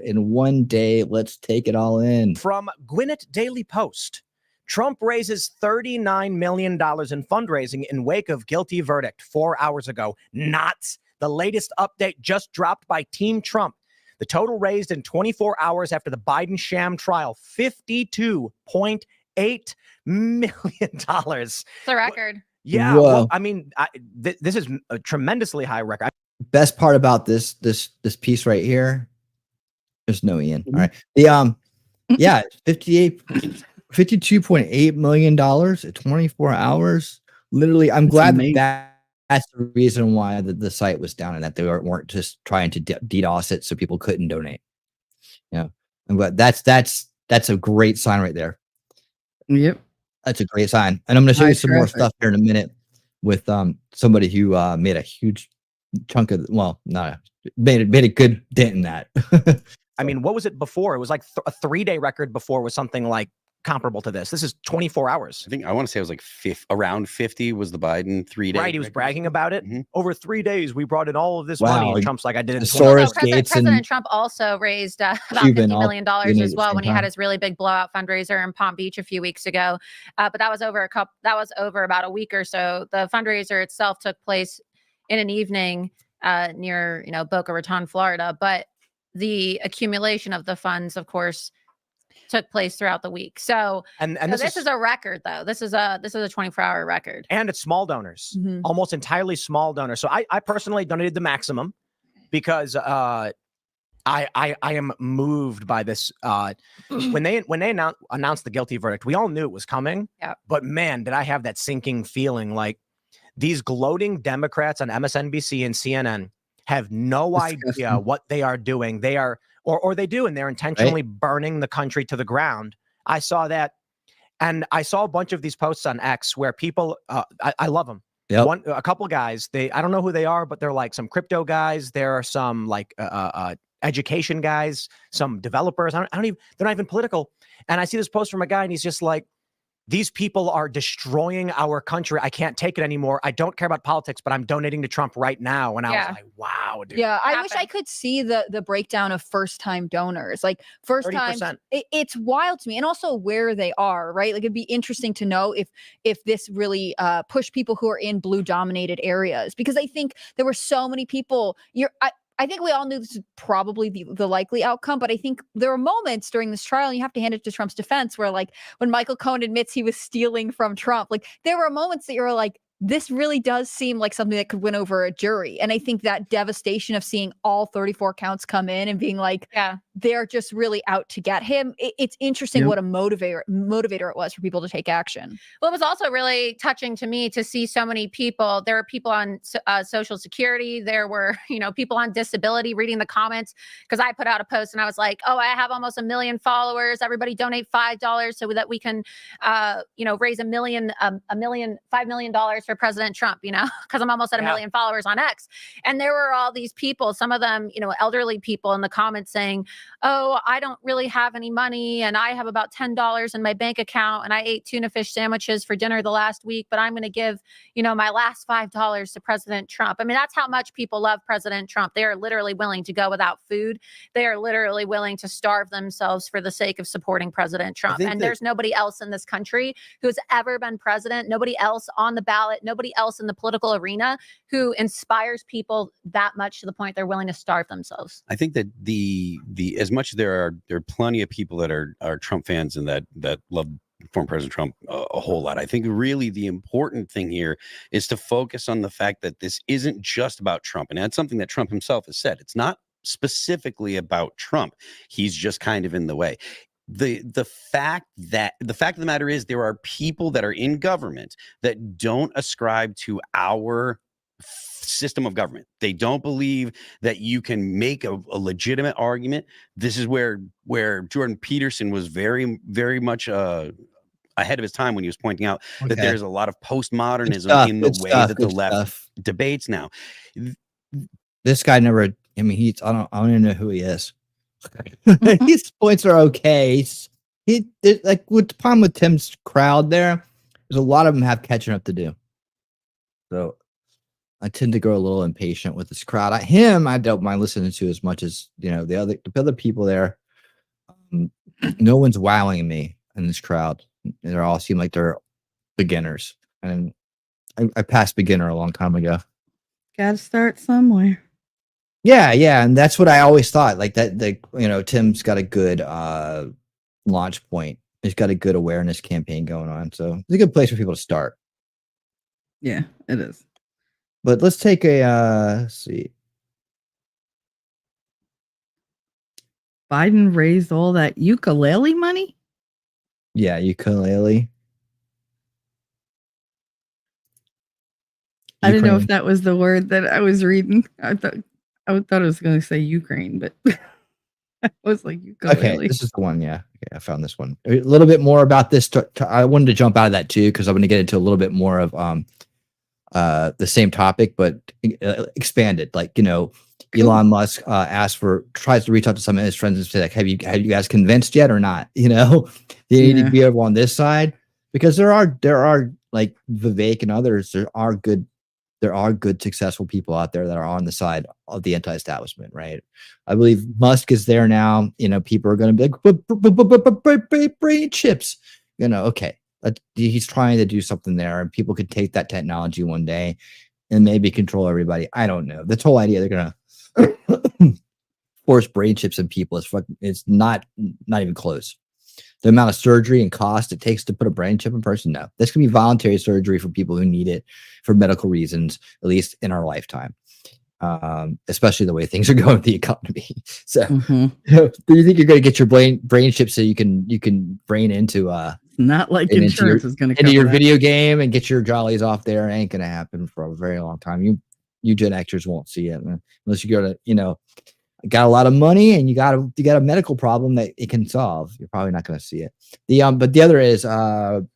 in one day. Let's take it all in. From Gwinnett Daily Post, Trump raises $39 million in fundraising in wake of guilty verdict 4 hours ago. Not the latest update just dropped by Team Trump. The total raised in 24 hours after the Biden sham trial, $52.8 million. It's a record. Yeah. Well, I mean, this is a tremendously high record. Best part about this piece right here, there's no Ian. All right. Yeah, $52.8 million at 24 hours. Literally, I'm glad that's the reason why the site was down and that they weren't just trying to DDoS it so people couldn't donate. I'm glad that's a great sign right there. Yep. That's a great sign. And I'm going to show you some more stuff here in a minute with somebody who made a huge chunk of, made a good dent in that. I mean, what was it before? It was like a 3-day record before was something like comparable to this. This is 24 hours. I want to say it was like around 50 was the Biden 3-day. Right, he was bragging about it. Mm-hmm. Over 3 days, we brought in all of this wow. money. And Trump's like, I did it. President Trump also raised about $50 million as well when he had his really big blowout fundraiser in Palm Beach a few weeks ago. But that was over about a week or so. The fundraiser itself took place in an evening near Boca Raton, Florida. But the accumulation of the funds, of course, took place throughout the week. So, and this is a record, though. This is a 24-hour record. And it's small donors, almost entirely small donors. So I personally donated the maximum because I am moved by this. When they announced the guilty verdict, we all knew it was coming. Yeah. But man, did I have that sinking feeling like these gloating Democrats on MSNBC and CNN have no idea what they are doing. They are, or they do, and they're intentionally burning the country to the ground. I saw that. And I saw a bunch of these posts on X where people, I love them. Yep. A couple guys, I don't know who they are, but they're like some crypto guys. There are some like education guys, some developers. They're not even political. And I see this post from a guy and he's just like, these people are destroying our country. I can't take it anymore. I don't care about politics, but I'm donating to Trump right now. And I was like, wow, dude. Yeah, I wish I could see the breakdown of first-time donors. Like first time, it's wild to me, and also where they are, right? Like it'd be interesting to know if this really pushed people who are in blue-dominated areas, because I think there were so many people. I think we all knew this is probably the likely outcome, but I think there were moments during this trial, and you have to hand it to Trump's defense, where like when Michael Cohen admits he was stealing from Trump, like there were moments that you were like, this really does seem like something that could win over a jury. And I think that devastation of seeing all 34 counts come in and being like, they're just really out to get him. It's interesting what a motivator it was for people to take action. Well, it was also really touching to me to see so many people. There were people on Social Security. There were, people on disability reading the comments, because I put out a post and I was like, oh, I have almost 1 million followers. Everybody donate $5 so that we can, raise $5 million for President Trump, because I'm almost at 1 million followers on X. And there were all these people, some of them, elderly people in the comments saying, oh, I don't really have any money, and I have about $10 in my bank account, and I ate tuna fish sandwiches for dinner the last week, but I'm going to give, my last $5 to President Trump. I mean, that's how much people love President Trump. They are literally willing to go without food. They are literally willing to starve themselves for the sake of supporting President Trump. And there's nobody else in this country who's ever been president, nobody else on the ballot, nobody else in the political arena who inspires people that much to the point they're willing to starve themselves. I think that the as much as there are plenty of people that are Trump fans and that love former President Trump a whole lot. I think really the important thing here is to focus on the fact that this isn't just about Trump. And that's something that Trump himself has said. It's not specifically about Trump. He's just kind of in the way. The fact of the matter is there are people that are in government that don't ascribe to our system of government. They don't believe that you can make a legitimate argument. This is where Jordan Peterson was very, very much ahead of his time when he was pointing out that there's a lot of postmodernism in the way that the left debates now. This guy never. I mean, I don't even know who he is. His points are okay. Like with the problem with Tim's crowd there's a lot of them have catching up to do. So I tend to grow a little impatient with this crowd. I don't mind listening to as much as the other people there. No one's wowing me in this crowd. They all seem like they're beginners, and I passed beginner a long time ago. Got to start somewhere. Yeah, and that's what I always thought. Like that, Tim's got a good launch point. He's got a good awareness campaign going on, so it's a good place for people to start. Yeah, it is. But let's take a let's see. Biden raised all that ukulele money? Yeah, ukulele. I didn't know if that was the word that I was reading. I thought I was going to say Ukraine, but I was like ukulele. Okay, this is the one. Yeah, okay, I found this one. A little bit more about this. I wanted to jump out of that too because I'm going to get into a little bit more of the same topic, but expanded. Like Elon Musk tries to reach out to some of his friends and say, like, have you guys convinced yet or not? They need to be over on this side, because there are like Vivek and others. There are good successful people out there that are on the side of the anti-establishment, right? I believe Musk is there now. People are going to be like brain chips. Okay, he's trying to do something there, and people could take that technology one day and maybe control everybody. I don't know. This whole idea they're going to force brain chips in people it's not even close. The amount of surgery and cost it takes to put a brain chip in person, no. This can be voluntary surgery for people who need it for medical reasons, at least in our lifetime. Especially the way things are going with the economy. So, do you think you're going to get your brain chip so you can brain into not like insurance is going to into your video game and get your jollies off there? It ain't going to happen for a very long time. You Gen Xers won't see it unless you go to got a lot of money and you got a medical problem that it can solve. You're probably not going to see it. But the other is the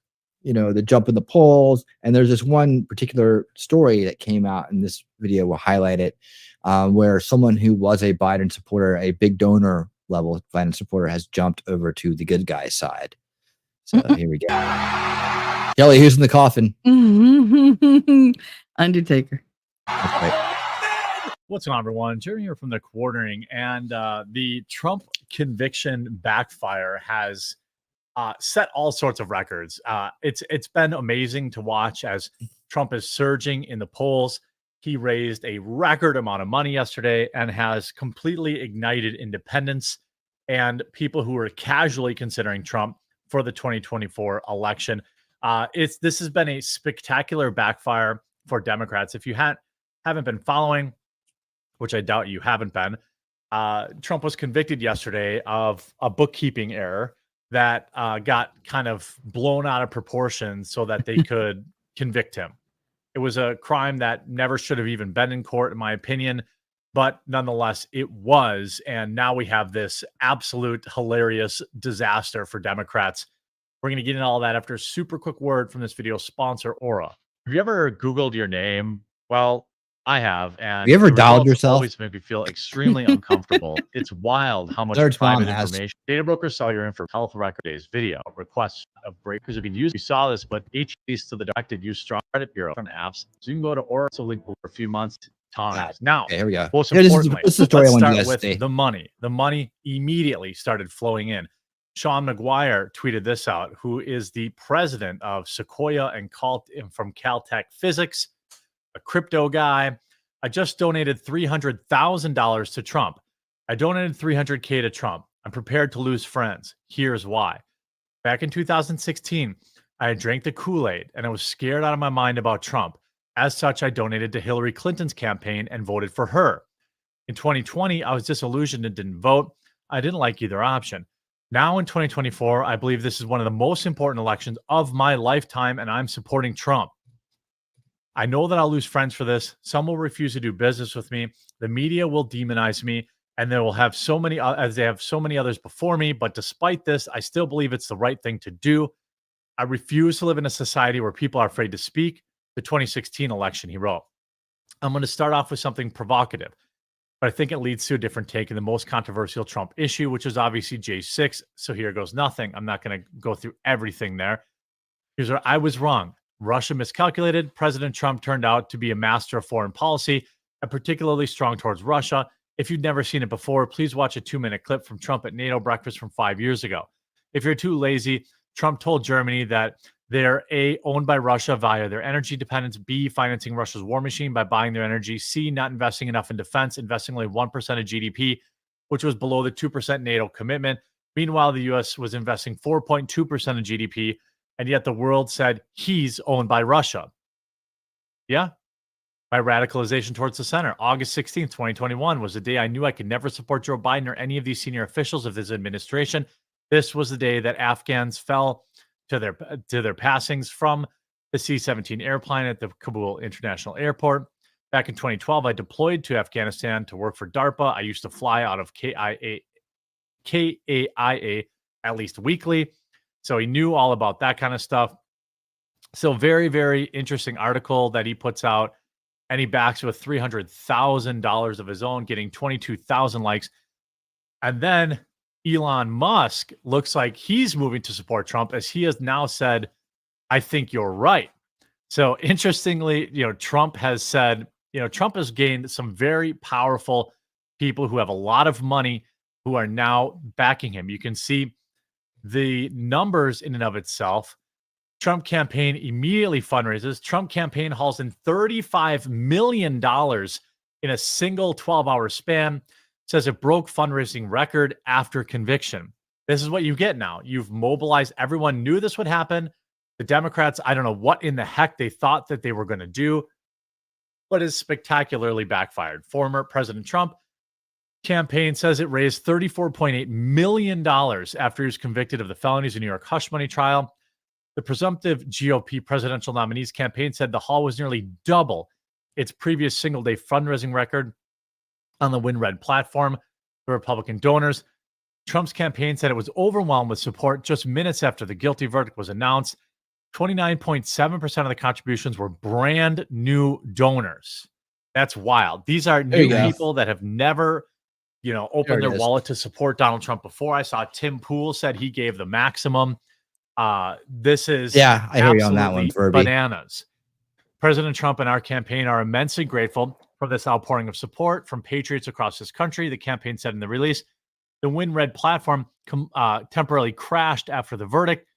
jump in the polls. And there's this one particular story that came out in this video. We'll highlight it, where someone who was a Biden supporter, a big donor level Biden supporter, has jumped over to the good guy side. So here we go. Kelly, who's in the coffin? Undertaker. That's right. What's going on, everyone? Jeremy here from the Quartering, and the Trump conviction backfire has set all sorts of records. It's been amazing to watch as Trump is surging in the polls. He raised a record amount of money yesterday and has completely ignited independents and people who are casually considering Trump for the 2024 election. This has been a spectacular backfire for Democrats. If you haven't been following, which I doubt you haven't been, Trump was convicted yesterday of a bookkeeping error that got kind of blown out of proportion so that they could convict him. It was a crime that never should have even been in court, in my opinion, but nonetheless, it was. And now we have this absolute hilarious disaster for Democrats. We're going to get into all that after a super quick word from this video sponsor, Aura. Have you ever Googled your name? Well, I have, and you ever dialed yourself? Always make me feel extremely uncomfortable. It's wild how much private information data brokers sell your info. Health record days, video requests of breakers have been used. You saw this, but each piece to the directed use strong credit bureau on apps, so you can go to Aura. So link for a few months times. Now, okay, here we go. Most importantly, let's start with the money. The money immediately started flowing in. Sean McGuire tweeted this out, who is the president of Sequoia and from Caltech Physics, a crypto guy. I just donated $300,000 to Trump. I donated $300K to Trump. I'm prepared to lose friends. Here's why. Back in 2016, I drank the Kool-Aid and I was scared out of my mind about Trump. As such, I donated to Hillary Clinton's campaign and voted for her. In 2020, I was disillusioned and didn't vote. I didn't like either option. Now in 2024, I believe this is one of the most important elections of my lifetime, and I'm supporting Trump. I know that I'll lose friends for this. Some will refuse to do business with me. The media will demonize me, and they will have so many, as they have so many others before me. But despite this, I still believe it's the right thing to do. I refuse to live in a society where people are afraid to speak. The 2016 election, he wrote. I'm going to start off with something provocative, but I think it leads to a different take in the most controversial Trump issue, which is obviously J6. So here goes nothing. I'm not going to go through everything there. Here's where I was wrong. Russia miscalculated. President Trump turned out to be a master of foreign policy and particularly strong towards Russia. If you've never seen it before, please watch a 2-minute clip from Trump at NATO breakfast from 5 years ago. If you're too lazy, Trump told Germany that they're A, owned by Russia via their energy dependence, B, financing Russia's war machine by buying their energy, C, not investing enough in defense, investing only 1% of GDP, which was below the 2% NATO commitment. Meanwhile, the U.S. was investing 4.2% of GDP, and yet the world said he's owned by Russia. Yeah. By radicalization towards the center. August 16th, 2021 was the day I knew I could never support Joe Biden or any of these senior officials of this administration. This was the day that Afghans fell to their passings from the C-17 airplane at the Kabul International Airport. Back in 2012, I deployed to Afghanistan to work for DARPA. I used to fly out of KAIA at least weekly. So he knew all about that kind of stuff. So very, very interesting article that he puts out. And he backs with $300,000 of his own, getting 22,000 likes. And then Elon Musk looks like he's moving to support Trump, as he has now said, I think you're right. So interestingly, Trump has said, Trump has gained some very powerful people who have a lot of money who are now backing him. You can see the numbers in and of itself. Trump campaign immediately fundraises. Trump campaign hauls in $35 million in a single 12-hour span. Says it broke fundraising record after conviction. This is what you get now. You've mobilized. Everyone knew this would happen. The Democrats, I don't know what in the heck they thought that they were going to do, but it's spectacularly backfired. Former President Trump campaign says it raised $34.8 million after he was convicted of the felonies in New York hush money trial. The presumptive GOP presidential nominees campaign said the haul was nearly double its previous single-day fundraising record on the WinRed platform for Republican donors. Trump's campaign said it was overwhelmed with support just minutes after the guilty verdict was announced. 29.7% of the contributions were brand new donors. That's wild. These are new people that have never, opened their wallet to support Donald Trump before. I saw Tim Pool said he gave the maximum. This is I hear you on that one, Furby. bananas. President Trump and our campaign are immensely grateful for this outpouring of support from patriots across this country, the campaign said in the release. The WinRed platform temporarily crashed after the verdict.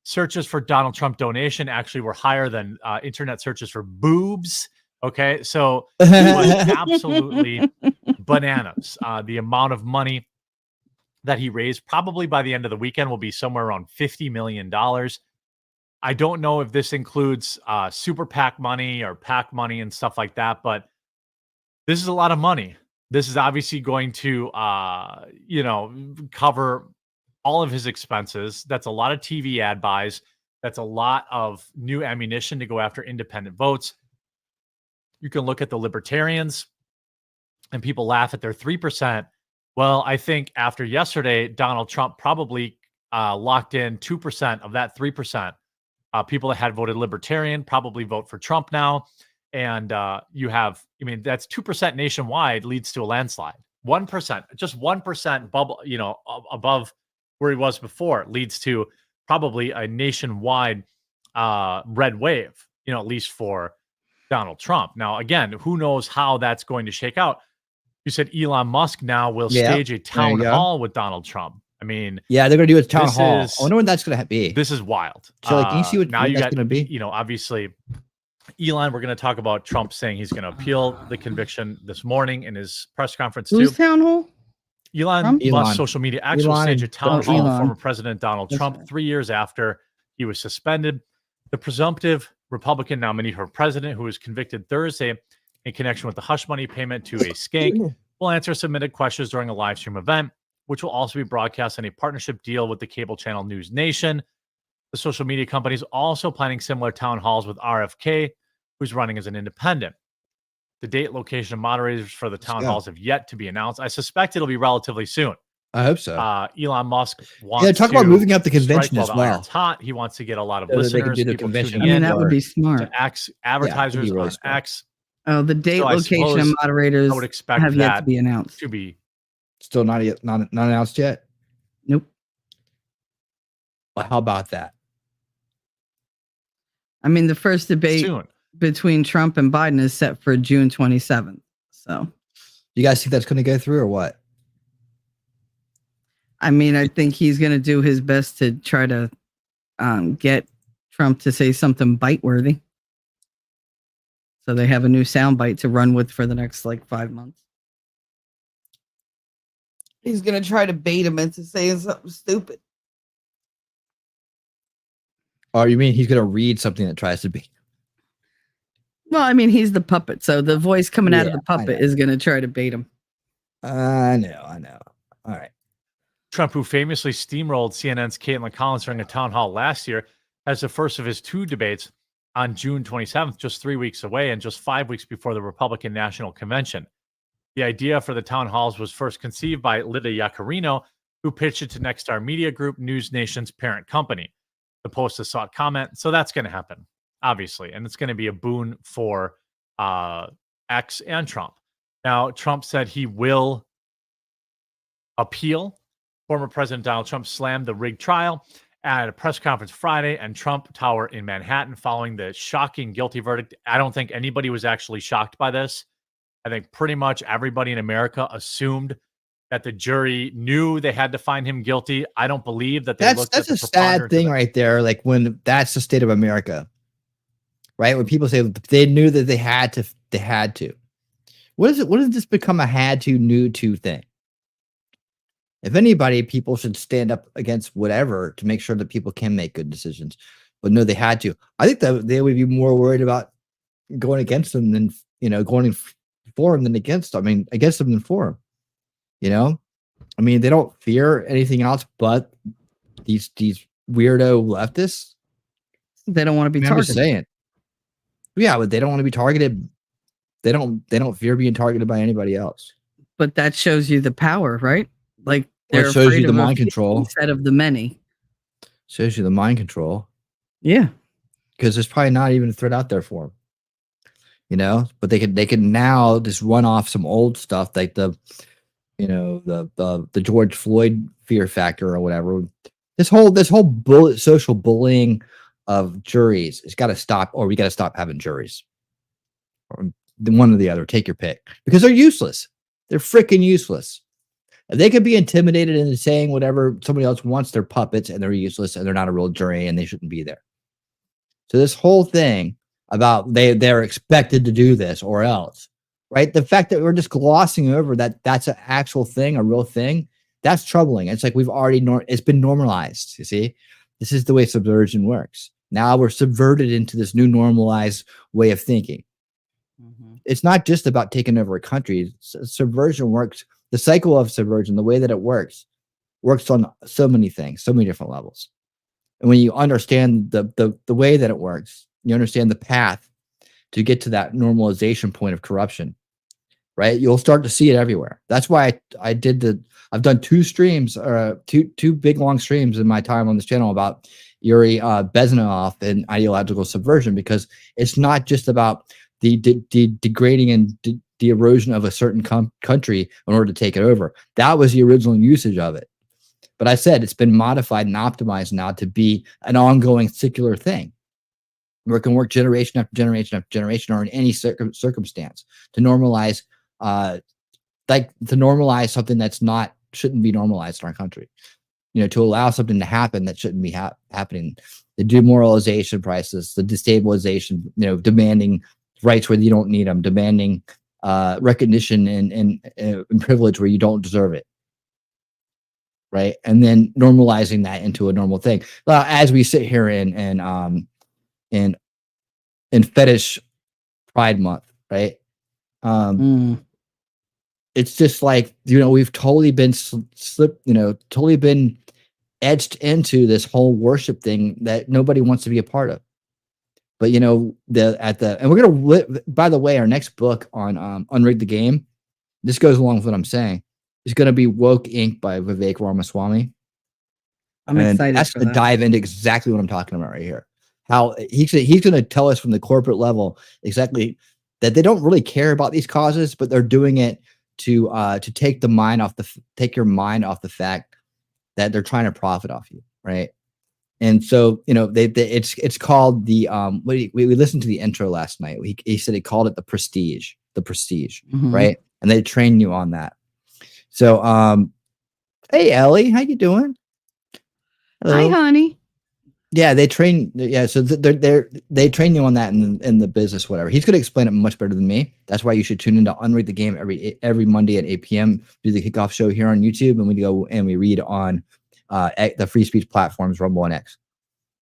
Searches for Donald Trump donation actually were higher than internet searches for boobs. Okay, so it was absolutely bananas. The amount of money that he raised probably by the end of the weekend will be somewhere around $50 million. I don't know if this includes super PAC money or PAC money and stuff like that, but this is a lot of money. This is obviously going to, cover all of his expenses. That's a lot of TV ad buys. That's a lot of new ammunition to go after independent votes. You can look at the libertarians and people laugh at their 3%. Well, I think after yesterday, Donald Trump probably locked in 2% of that 3%. People that had voted libertarian probably vote for Trump now. And you have, that's 2% nationwide leads to a landslide. 1%, just 1% bubble, above where he was before leads to probably a nationwide red wave, at least for Donald Trump. Now, again, who knows how that's going to shake out? You said Elon Musk now will stage a town hall with Donald Trump. they're going to do a town hall. I wonder when that's going to be. This is wild. So, can you see what now that's going to be? Obviously, Elon, we're going to talk about Trump saying he's going to appeal the conviction this morning in his press conference. Whose town hall? Elon Musk's social media actual stage a town hall with former President Donald Trump 3 years after he was suspended. The presumptive Republican nominee for president, who was convicted Thursday in connection with the hush money payment to a skank, will answer submitted questions during a live stream event, which will also be broadcast in a partnership deal with the cable channel News Nation. The social media company is also planning similar town halls with RFK, who's running as an independent. The date, location, and moderators for the town halls have yet to be announced. I suspect it'll be relatively soon. I hope so. Elon Musk wants talk about moving up the convention as well. It's hot. He wants to get a lot of So listeners, do the people convention. tuning in, that would be smart. to advertisers really on smart. X. Oh, the date, So I location, and suppose moderators I would expect have yet that to be announced. to be Still not announced yet. Nope. Well, how about that? The first debate soon. between Trump and Biden is set for June 27th. So, You guys think that's going to go through or what? I think he's going to do his best to try to get Trump to say something bite-worthy. So they have a new soundbite to run with for the next 5 months. He's going to try to bait him into saying something stupid. Or you mean he's going to read something that tries to be? Well, he's the puppet. So the voice coming out of the puppet is going to try to bait him. I know. All right. Trump, who famously steamrolled CNN's Caitlin Collins during a town hall last year, has the first of his 2 debates on June 27th, just 3 weeks away and just 5 weeks before the Republican National Convention. The idea for the town halls was first conceived by Lydia Yaccarino, who pitched it to Nexstar Media Group, News Nation's parent company. The Post has sought comment, so that's going to happen, obviously, and it's going to be a boon for X and Trump. Now, Trump said he will appeal. Former President Donald Trump slammed the rigged trial at a press conference Friday and Trump Tower in Manhattan following the shocking guilty verdict. I don't think anybody was actually shocked by this. I think pretty much everybody in America assumed that the jury knew they had to find him guilty. I don't believe that they looked at the That's a sad thing right there. When that's the state of America, right? When people say they knew that they had to. What is it? What does this become a had to, knew to thing? If anybody, people should stand up against whatever to make sure that people can make good decisions. But no, they had to. I think that they would be more worried about going against them than going for them than against them. Against them than for them. They don't fear anything else but these weirdo leftists. They don't want to be targeted. I'm just saying. Yeah, but they don't want to be targeted. They don't fear being targeted by anybody else. But that shows you the power, right? It shows you the mind control instead of the many. Shows you the mind control. Yeah, because there's probably not even a threat out there for them. But they can now just run off some old stuff like the George Floyd fear factor or whatever. This whole social bullying of juries has got to stop, or we got to stop having juries. Or one or the other, take your pick, because they're useless. They're freaking useless. They could be intimidated into saying whatever somebody else wants. They're puppets and they're useless and they're not a real jury and they shouldn't be there. So this whole thing about they're expected to do this or else, right? The fact that we're just glossing over that's an actual thing, a real thing, that's troubling. It's like we've already it's been normalized. You see, this is the way subversion works. Now we're subverted into this new normalized way of thinking. It's not just about taking over a country. Subversion works. The cycle of subversion, the way that it works on so many things, so many different levels. And when you understand the way that it works, you understand the path to get to that normalization point of corruption, right? You'll start to see it everywhere. That's why I've done 2 streams, or two big long streams in my time on this channel about Yuri Bezmenov and ideological subversion, because it's not just about the degrading and the erosion of a certain country in order to take it over. That was the original usage of it. But I said it's been modified and optimized now to be an ongoing secular thing, where it can work generation after generation after generation, or in any circumstance, to normalize, something that's shouldn't be normalized in our country. You know, to allow something to happen that shouldn't be happening. The demoralization prices, the destabilization, demanding rights where you don't need them, demanding recognition and privilege where you don't deserve it, right? And then normalizing that into a normal thing. Well, as we sit here in fetish Pride Month, right? It's just like, we've totally been totally been edged into this whole worship thing that nobody wants to be a part of. But and we're gonna, by the way, our next book on Unrig the Game, this goes along with what I'm saying, is gonna be Woke Inc. by Vivek Ramaswamy. I'm excited. That's gonna dive into exactly what I'm talking about right here. How he's gonna tell us from the corporate level exactly that they don't really care about these causes, but they're doing it to take your mind off the fact that they're trying to profit off you, right? And so, it's called the we listened to the intro last night. He said he called it the prestige, right? And they train you on that. So, hey Ellie, how you doing? Hello. Hi, honey. Yeah, they train. Yeah, so they train you on that in the business, whatever. He's going to explain it much better than me. That's why you should tune into Unrig the Game every Monday at 8 p.m. Do the kickoff show here on YouTube, and we go and we read on the free speech platforms, Rumble and X.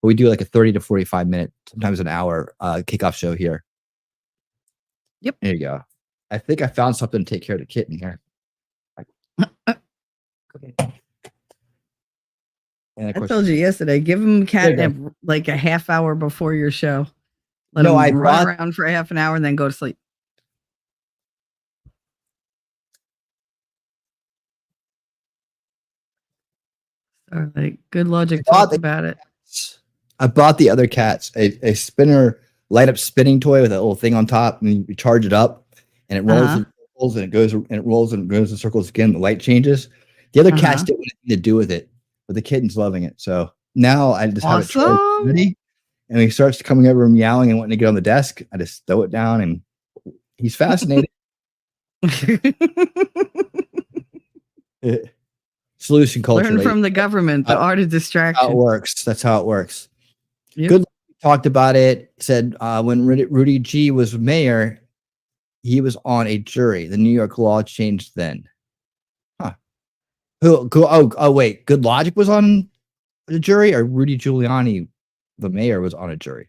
But we do like a 30 to 45 minute, sometimes an hour kickoff show here. Yep. There you go. I think I found something to take care of the kitten here. Okay. And of course, I told you yesterday, give him catnip like a half hour before your show. Let him run around for half an hour and then go to sleep. All right. Good Logic talked about it. I bought the other cats a spinner, light up spinning toy with a little thing on top, and you charge it up and it rolls in circles, and it goes and it rolls and goes in circles again. The light changes. The other cats didn't want anything to do with it, but the kitten's loving it. So now I just have it charged ready, and he starts coming over and meowing and wanting to get on the desk. I just throw it down, and he's fascinated. Solution culture. Learn from the government, the art of distraction. How it works. That's how it works. Yep. Good talked about it. Said when Rudy G was mayor, he was on a jury. The New York law changed then. Huh. Wait. Good Logic was on the jury, or Rudy Giuliani, the mayor, was on a jury?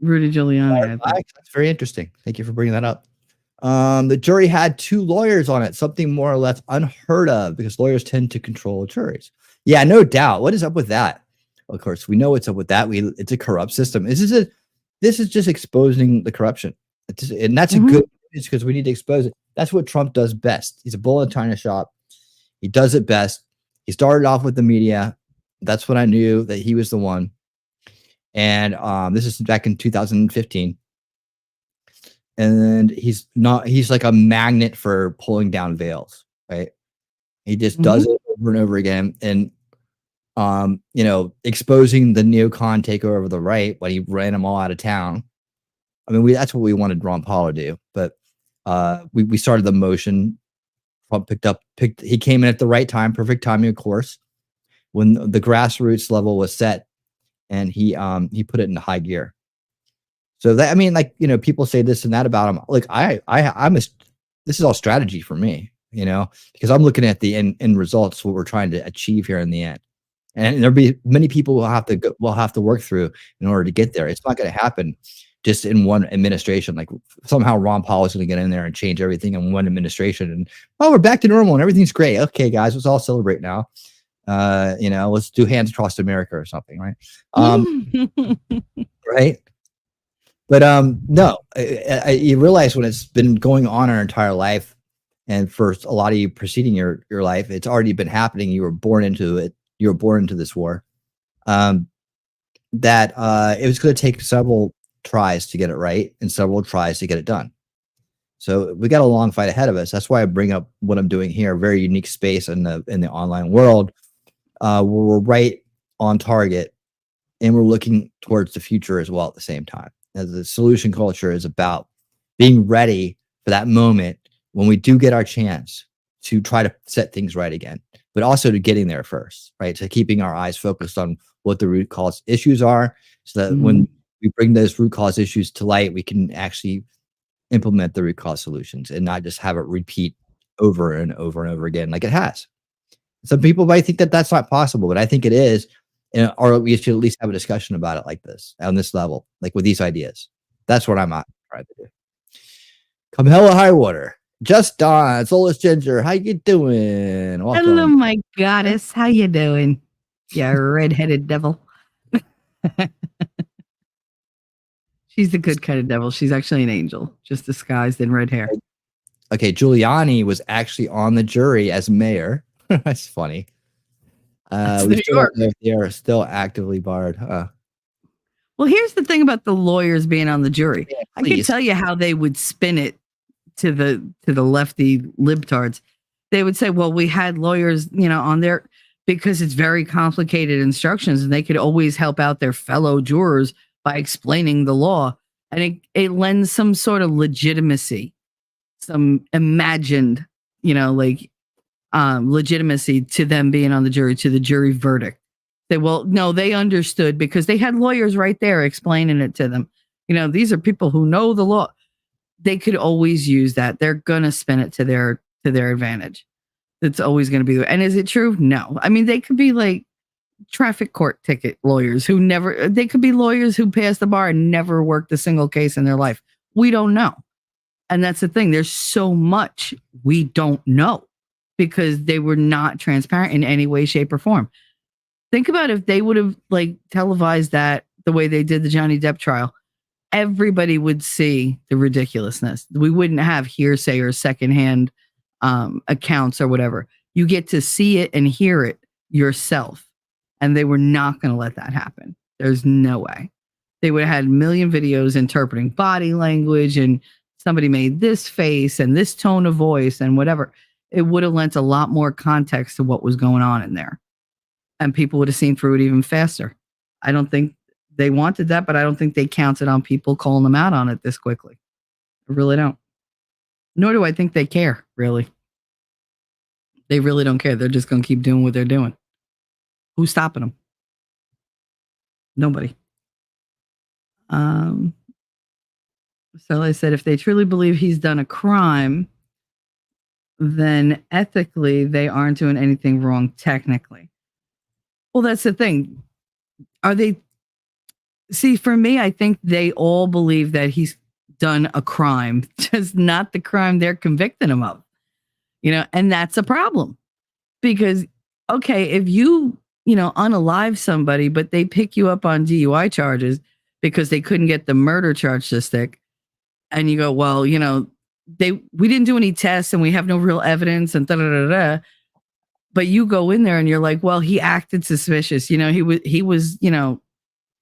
Rudy Giuliani. That's very interesting. Thank you for bringing that up. The jury had 2 lawyers on it, something more or less unheard of because lawyers tend to control juries. Yeah, no doubt. What is up with that? Of course, we know what's up with that. It's a corrupt system. This is just exposing the corruption. And that's a good news, because we need to expose it. That's what Trump does best. He's a bull in a china shop. He does it best. He started off with the media. That's when I knew that he was the one. And this is back in 2015. And he's like a magnet for pulling down veils, right? He just does it over and over again. And exposing the neocon takeover of the right when he ran them all out of town. I mean, that's what we wanted Ron Paul to do, but we started the motion. He came in at the right time, perfect timing, of course, when the grassroots level was set, and he put it into high gear. So that, I mean, like, people say this and that about him. Like this is all strategy for me, because I'm looking at the end results, what we're trying to achieve here in the end. And there'll be many people will have to work through in order to get there. It's not going to happen just in one administration. Like somehow Ron Paul is going to get in there and change everything in one administration. And we're back to normal and everything's great. Okay, guys, let's all celebrate now. Let's do hands across America or something, right? Right. But no, you realize when it's been going on our entire life, and for a lot of you preceding your life, it's already been happening. You were born into it. You were born into this war. That it was going to take several tries to get it right and several tries to get it done. So we got a long fight ahead of us. That's why I bring up what I'm doing here. A very unique space in the online world, where we're right on target, and we're looking towards the future as well at the same time. As the solution culture is about being ready for that moment when we do get our chance to try to set things right again, but also to getting there first, right? So keeping our eyes focused on what the root cause issues are, so that when we bring those root cause issues to light, we can actually implement the root cause solutions and not just have it repeat over and over and over again like it has. Some people might think that that's not possible, but I think it is. Or we should at least have a discussion about it like this, on this level, like with these ideas. That's what I'm trying to do. Come hella high water. Just Dawn, Soulless Ginger, how you doing? Welcome. Hello, my goddess. How you doing? You red-headed devil. She's the good kind of devil. She's actually an angel, just disguised in red hair. Okay, Giuliani was actually on the jury as mayor. That's funny. They are still actively barred. Well, here's the thing about the lawyers being on the jury. Yeah, I can tell you how they would spin it to the lefty libtards. They would say, well, we had lawyers, on there because it's very complicated instructions, and they could always help out their fellow jurors by explaining the law. And it lends some sort of legitimacy, some imagined, legitimacy to them being on the jury, to the jury verdict. Say, well, no, they understood because they had lawyers right there explaining it to them. These are people who know the law. They could always use that. They're gonna spin it to their advantage. It's always gonna be. And is it true? No. I mean, they could be like traffic court ticket lawyers who never. They could be lawyers who passed the bar and never worked a single case in their life. We don't know. And that's the thing. There's so much we don't know because they were not transparent in any way, shape, or form. Think about if they would have televised that the way they did the Johnny Depp trial. Everybody would see the ridiculousness. We wouldn't have hearsay or secondhand accounts or whatever. You get to see it and hear it yourself. And they were not going to let that happen. There's no way. They would have had a million videos interpreting body language and somebody made this face and this tone of voice and whatever. It would have lent a lot more context to what was going on in there. And people would have seen through it even faster. I don't think they wanted that, but I don't think they counted on people calling them out on it this quickly. I really don't. Nor do I think they care, really. They really don't care. They're just going to keep doing what they're doing. Who's stopping them? Nobody. So I said, if they truly believe he's done a crime, then ethically they aren't doing anything wrong technically. Well, that's the thing. Are they? See, for me, I think they all believe that he's done a crime, just not the crime they're convicting him of. And that's a problem. Because, okay, if you unalive somebody, but they pick you up on DUI charges because they couldn't get the murder charge to stick, and you go, well, we didn't do any tests and we have no real evidence and da-da-da-da. But you go in there and you're like, well, he acted suspicious. He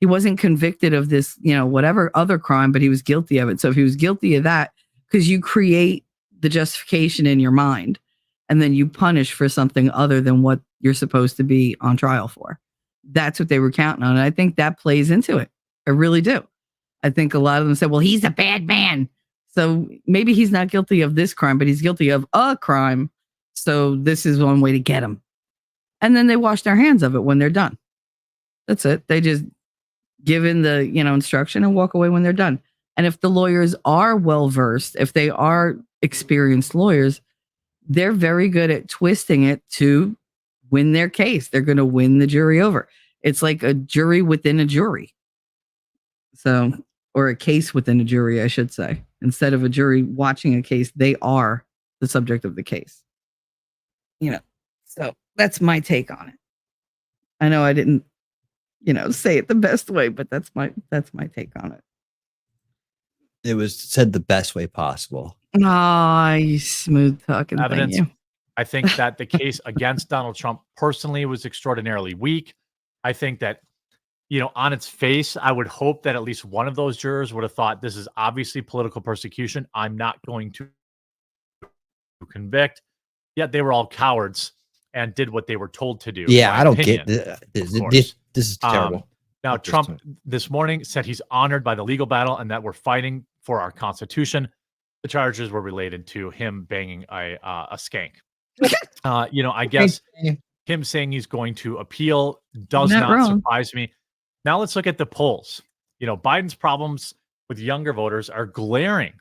wasn't convicted of this, whatever other crime, but he was guilty of it. So if he was guilty of that, because you create the justification in your mind and then you punish for something other than what you're supposed to be on trial for. that's what they were counting on. And I think that plays into it. I really do. I think a lot of them said, well, he's a bad man. So maybe he's not guilty of this crime, but he's guilty of a crime. So this is one way to get him. And then they wash their hands of it when they're done. That's it. They just give in the, instruction and walk away when they're done. And if the lawyers are well-versed, if they are experienced lawyers, they're very good at twisting it to win their case. They're going to win the jury over. It's like a jury within a jury. So, or a case within a jury, I should say. Instead of a jury watching a case, they are the subject of the case. So that's my take on it. I know I didn't, say it the best way, but that's my take on it. It was said the best way possible. Ah, you smooth talking. Evidence. I think that the case against Donald Trump personally was extraordinarily weak. I think that, on its face, I would hope that at least one of those jurors would have thought this is obviously political persecution. I'm not going to convict. Yet they were all cowards and did what they were told to do. Yeah, I don't get this. This is terrible. Now, Trump this morning said he's honored by the legal battle and that we're fighting for our Constitution. The charges were related to him banging a skank. I guess him saying he's going to appeal does not surprise me. Now let's look at the polls. Biden's problems with younger voters are glaring.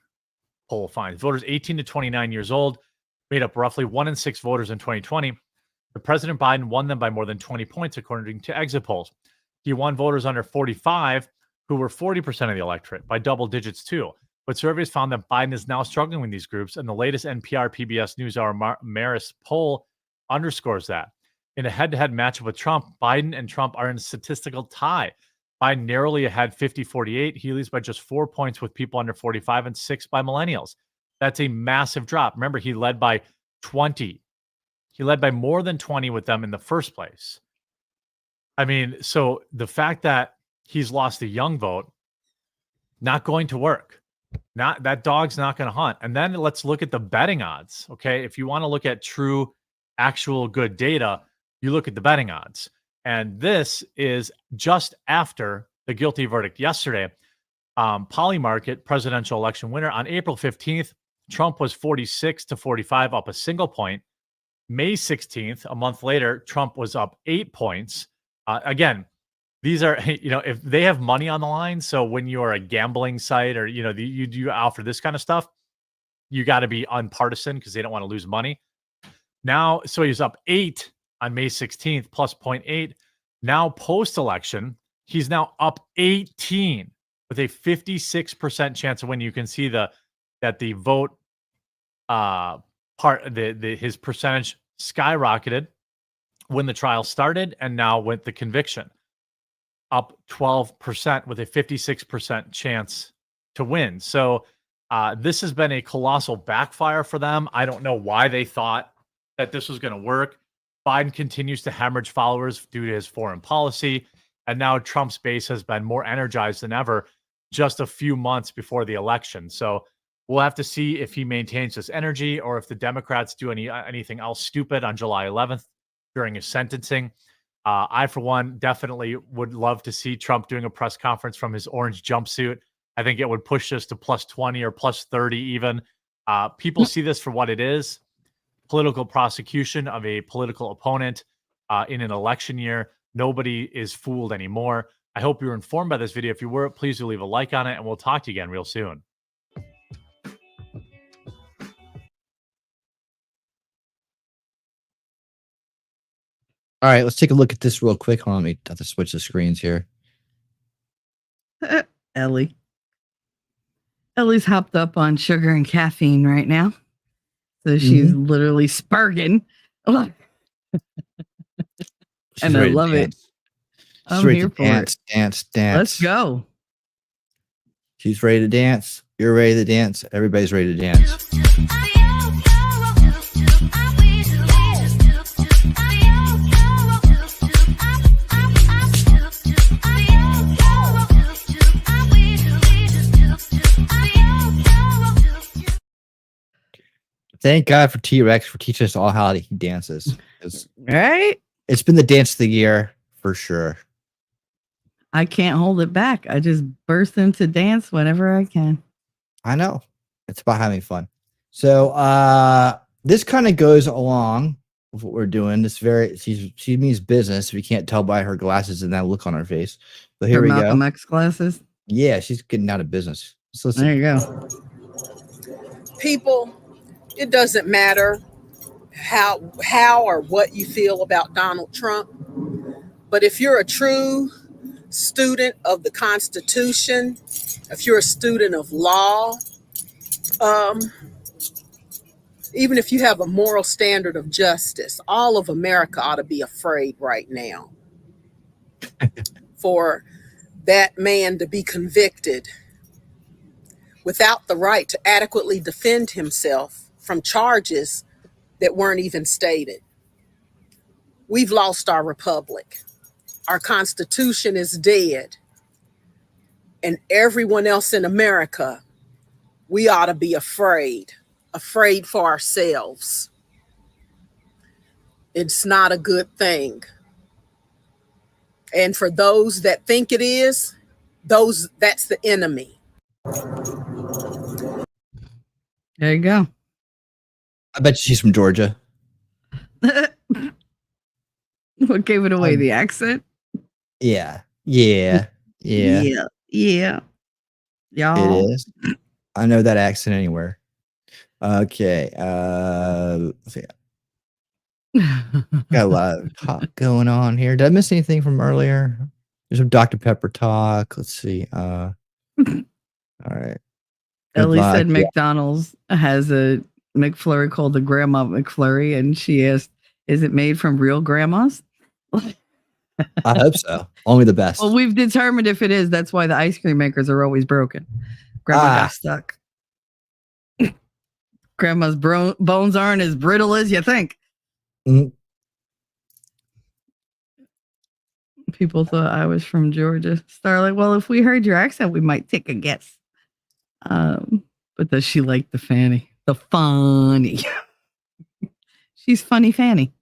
Poll finds voters 18 to 29 years old made up roughly 1 in 6 voters in 2020. The President Biden won them by more than 20 points, according to exit polls. He won voters under 45, who were 40% of the electorate, by double digits too. But surveys found that Biden is now struggling with these groups, and the latest NPR PBS NewsHour Marist poll underscores that. In a head-to-head matchup with Trump, Biden and Trump are in a statistical tie. Biden narrowly ahead 50-48. He leads by just 4 points with people under 45 and 6 by millennials. That's a massive drop. Remember, he led by 20. He led by more than 20 with them in the first place. I mean, so the fact that he's lost the young vote, not going to work. Not that dog's not going to hunt. And then let's look at the betting odds. Okay. If you want to look at true, actual good data, you look at the betting odds. And this is just after the guilty verdict yesterday. Polymarket presidential election winner on April 15th, Trump was 46-45, up a single point. May 16th, a month later, Trump was up 8 points. Again, these are, if they have money on the line. So when you're a gambling site or, you do offer this kind of stuff, you got to be unpartisan because they don't want to lose money. Now, so he's up 8 on May 16th, plus 0.8. Now, post-election, he's now up 18 with a 56% chance of winning. You can see that the vote his percentage skyrocketed when the trial started, and now with the conviction, up 12% with a 56% chance to win. So this has been a colossal backfire for them. I don't know why they thought that this was going to work. Biden continues to hemorrhage followers due to his foreign policy, and now Trump's base has been more energized than ever just a few months before the election. So we'll have to see if he maintains this energy or if the Democrats do anything else stupid on July 11th during his sentencing. I, for one, definitely would love to see Trump doing a press conference from his orange jumpsuit. I think it would push us to plus 20 or plus 30 even. People see this for what it is, political prosecution of a political opponent in an election year. Nobody is fooled anymore. I hope you were informed by this video. If you were, please do leave a like on it, and we'll talk to you again real soon. All right, let's take a look at this real quick. Hold on, let me have to switch the screens here. Ellie's hopped up on sugar and caffeine right now. So she's literally spurging. And I love it. She's ready to dance, dance. Let's go. She's ready to dance. You're ready to dance. Everybody's ready to dance. Thank God for T-Rex for teaching us all how he dances. Right? It's been the dance of the year for sure. I can't hold it back. I just burst into dance whenever I can. I know. It's about having fun. So this kind of goes along with what we're doing. She means business. We can't tell by her glasses and that look on her face. But here we go. Malcolm X glasses. Yeah, she's getting out of business. So there you go. People, it doesn't matter how or what you feel about Donald Trump, but if you're a true student of the Constitution, if you're a student of law, even if you have a moral standard of justice, all of America ought to be afraid right now for that man to be convicted without the right to adequately defend himself from charges that weren't even stated. We've lost our republic. Our Constitution is dead. And everyone else in America, we ought to be afraid for ourselves. It's not a good thing. And for those that think it is, that's the enemy. There you go. I bet she's from Georgia. What gave it away? The accent? Yeah. Y'all. It is. I know that accent anywhere. Okay. Let's see. Got a lot of talk going on here. Did I miss anything from earlier? There's some Dr. Pepper talk. Let's see. All right. Ellie said McDonald's has a McFlurry called the Grandma McFlurry, and she asked, "Is it made from real grandmas?" I hope so. Only the best. Well, we've determined if it is, that's why the ice cream makers are always broken. Grandma got stuck. Grandma's bones aren't as brittle as you think. People thought I was from Georgia. Starlight, well, if we heard your accent, we might take a guess. But does she like the Fanny? The funny. She's funny Fanny.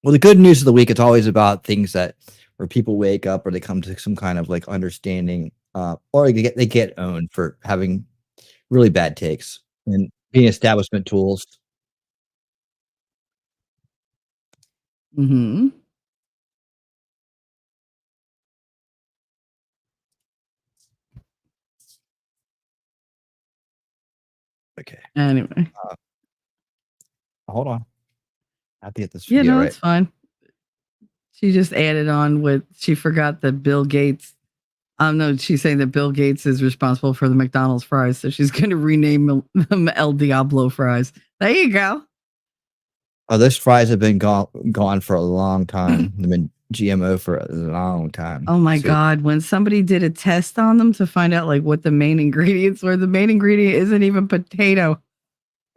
Well, the good news of the week, it's always about things that where people wake up or they come to some kind of like understanding, or they get owned for having really bad takes and being establishment tools. Mm-hmm. Okay. Anyway. Hold on. I have to get this. Yeah, no, right. it's fine. She just added on with, she forgot that Bill Gates. No, she's saying that Bill Gates is responsible for the McDonald's fries, so she's going to rename them El Diablo fries. There you go. Oh, those fries have been gone for a long time. They've been GMO for a long time. Oh my God. When somebody did a test on them to find out like what the main ingredients were, the main ingredient isn't even potato.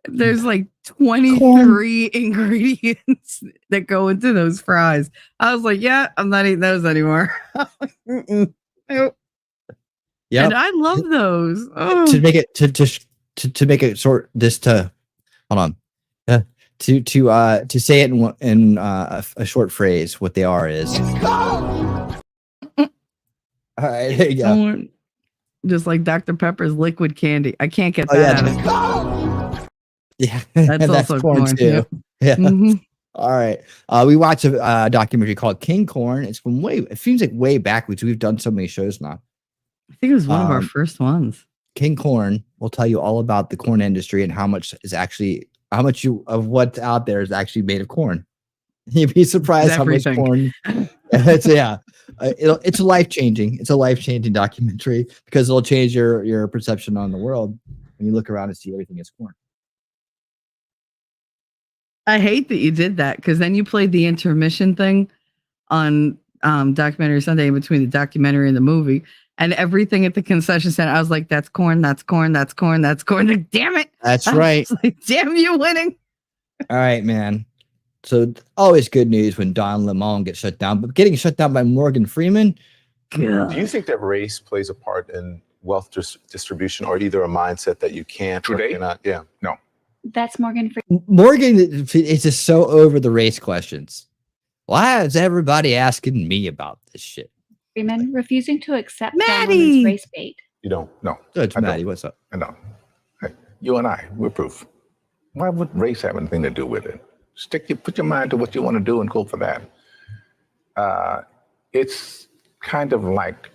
There's like 23 ingredients that go into those fries. I was like, yeah, I'm not eating those anymore. Nope. Yeah. And I love those. Oh. To make it to make it short, hold on. To say it in a short phrase, what they are is. All right, there you go. Just like Dr. Pepper's liquid candy. I can't get that out of it. Yeah, that's also corn too. Yep. Yeah. Mm-hmm. All right. We watched a documentary called King Corn. It's from it seems like way back, which we've done so many shows now. I think it was one of our first ones. King Corn will tell you all about the corn industry and how much of what's out there is actually made of corn. You'd be surprised how much corn. It's a life-changing. It's a life-changing documentary because it'll change your perception on the world when you look around and see everything as corn. I hate that you did that because then you played the intermission thing on Documentary Sunday in between the documentary and the movie, and everything at the concession stand. I was like, "That's corn. That's corn. That's corn. That's corn." Like, damn it! That's right. Like, damn you winning. All right, man. So always good news when Don Lemon gets shut down, but getting shut down by Morgan Freeman. Do you think that race plays a part in wealth distribution, or either a mindset that you can't or cannot? Yeah. No. That's Morgan Freeman. Morgan is just so over the race questions. Why is everybody asking me about this shit? Freeman refusing to accept Maddie! race bait. You don't? No. Judge Maddie, what's up? No. Hey, you and I, we're proof. Why would race have anything to do with it? Put your mind to what you want to do and go for that. It's kind of like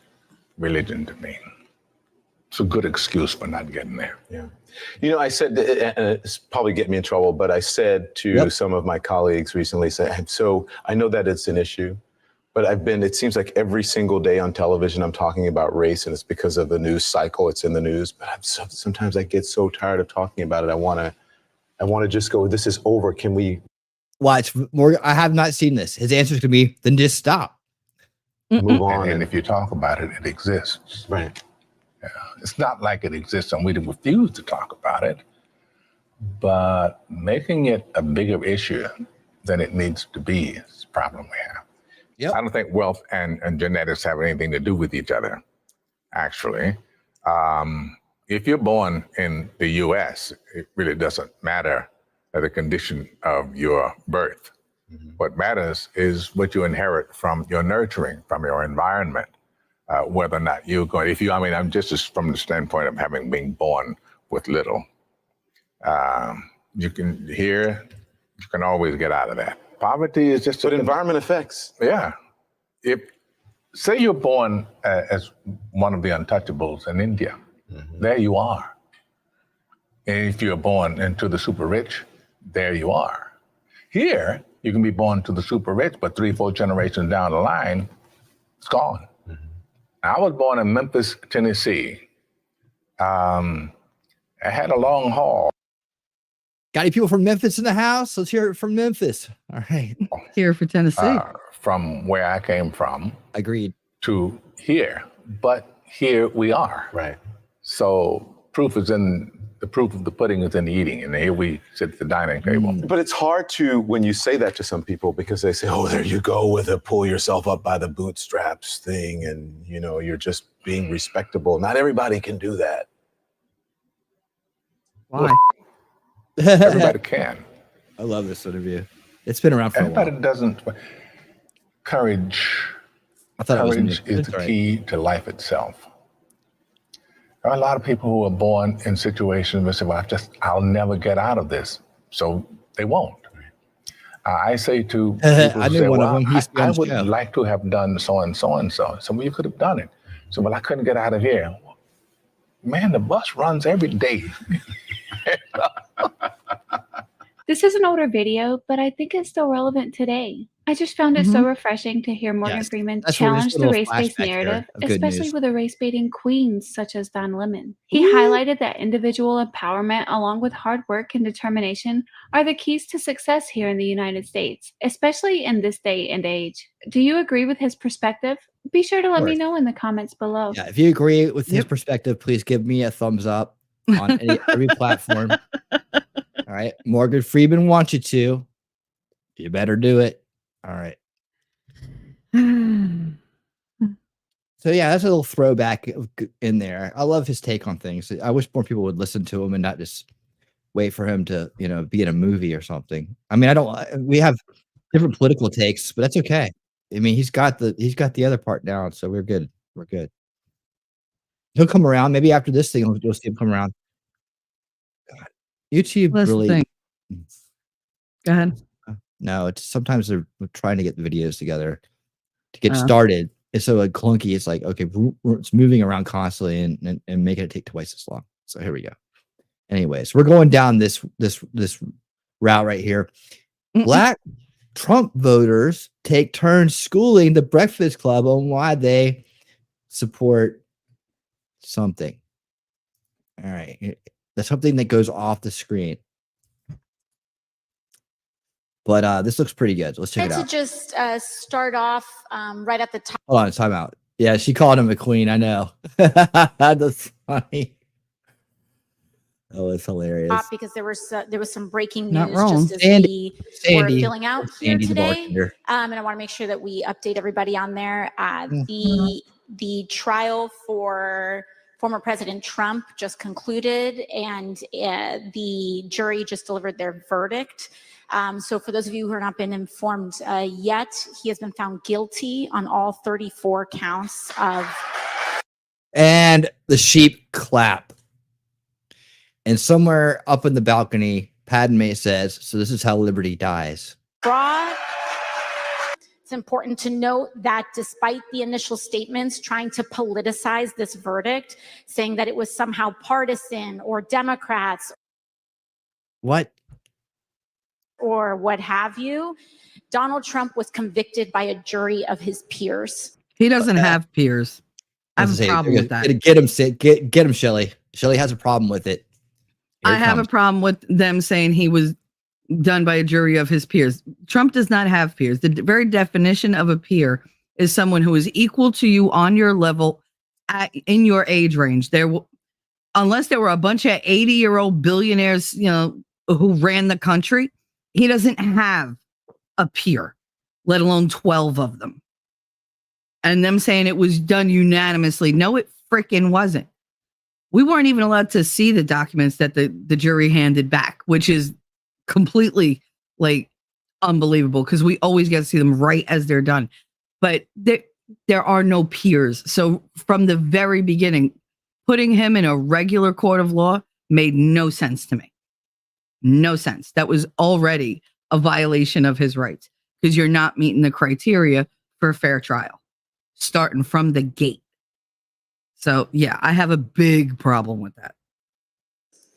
religion to me. It's a good excuse for not getting there. Yeah. You know, I said, and it's probably getting me in trouble, but I said to some of my colleagues recently, so I know that it's an issue, but it seems like every single day on television, I'm talking about race, and it's because of the news cycle. It's in the news, but sometimes I get so tired of talking about it. I want to just go, this is over. Can we watch more? I have not seen this. His answer to me, then just stop. Move on. And if you talk about it, it exists. Right. Yeah. It's not like it exists and we refuse to talk about it, but making it a bigger issue than it needs to be is the problem we have. Yep. I don't think wealth and genetics have anything to do with each other, actually. If you're born in the U.S., it really doesn't matter the condition of your birth. Mm-hmm. What matters is what you inherit from your nurturing, from your environment. Whether or not you're going, I'm just from the standpoint of having been born with little. You can always get out of that. Poverty is just. But environment effects. Yeah. Say you're born as one of the untouchables in India, there you are. And if you're born into the super rich, there you are. Here, you can be born to the super rich, but 3-4 generations down the line, it's gone. I was born in Memphis, Tennessee. I had a long haul. Got any people from Memphis in the house? Let's hear it from Memphis. All right. Here for Tennessee. From where I came from. Agreed. To here. But here we are. Right. So the proof of the pudding is in the eating. And here we sit at the dining table. But it's hard when you say that to some people, because they say, oh, there you go with a pull yourself up by the bootstraps thing. And, you're just being respectable. Not everybody can do that. Why? Everybody can. I love this interview. It's been around for a while. Everybody doesn't. Courage. Courage is the key to life itself. There are a lot of people who are born in situations where they say, well, I'll never get out of this. So they won't. I say to people, I knew one of them. I would like to have done so and so and so. So you could have done it. So, well, I couldn't get out of here. Man, the bus runs every day. This is an older video, but I think it's still relevant today. I just found it so refreshing to hear Morgan Freeman challenge the race-based narrative, especially with a race-baiting queens such as Don Lemon. He highlighted that individual empowerment along with hard work and determination are the keys to success here in the United States, especially in this day and age. Do you agree with his perspective? Be sure to let me know in the comments below. Yeah, if you agree with his perspective, please give me a thumbs up on every platform. All right. Morgan Freeman wants you to. You better do it. All right. So yeah, that's a little throwback in there. I love his take on things. I wish more people would listen to him and not just wait for him to, be in a movie or something. I mean, we have different political takes, but that's okay. I mean, he's got the other part down, so we're good. We're good. He'll come around. Maybe after this thing, you'll see him come around. God, YouTube really. Go ahead. No, it's sometimes they're trying to get the videos together to get started. It's so clunky. It's like, okay, it's moving around constantly and making it take twice as long. So here we go. Anyways, we're going down this route right here. Black Trump voters take turns schooling the Breakfast Club on why they support something. All right. That's something that goes off the screen. But this looks pretty good. Let's check it out. To just start off right at the top. Hold on, time out. Yeah, she called him a queen. I know. That's funny. That was hilarious. Because there was some breaking Not news wrong. just as we were filling out here today. And I want to make sure that we update everybody on there. The trial for former President Trump just concluded, and the jury just delivered their verdict. So for those of you who have not been informed yet, he has been found guilty on all 34 counts of. And the sheep clap. And somewhere up in the balcony, Padme says, so this is how liberty dies. Fraud. It's important to note that despite the initial statements trying to politicize this verdict, saying that it was somehow partisan or Democrats. What? Or what have you, Donald Trump was convicted by a jury of his peers. He doesn't have peers. I have a problem with that. Get him, Shelley. Shelley has a problem with it. I have a problem with them saying he was done by a jury of his peers. Trump does not have peers. The very definition of a peer is someone who is equal to you on your level in your age range. Unless there were a bunch of 80-year-old billionaires, who ran the country, he doesn't have a peer, let alone 12 of them. And them saying it was done unanimously. No, it freaking wasn't. We weren't even allowed to see the documents that the jury handed back, which is completely unbelievable because we always get to see them right as they're done. But there are no peers. So from the very beginning, putting him in a regular court of law made no sense to me. No sense. That was already a violation of his rights because you're not meeting the criteria for a fair trial, starting from the gate. So, yeah, I have a big problem with that.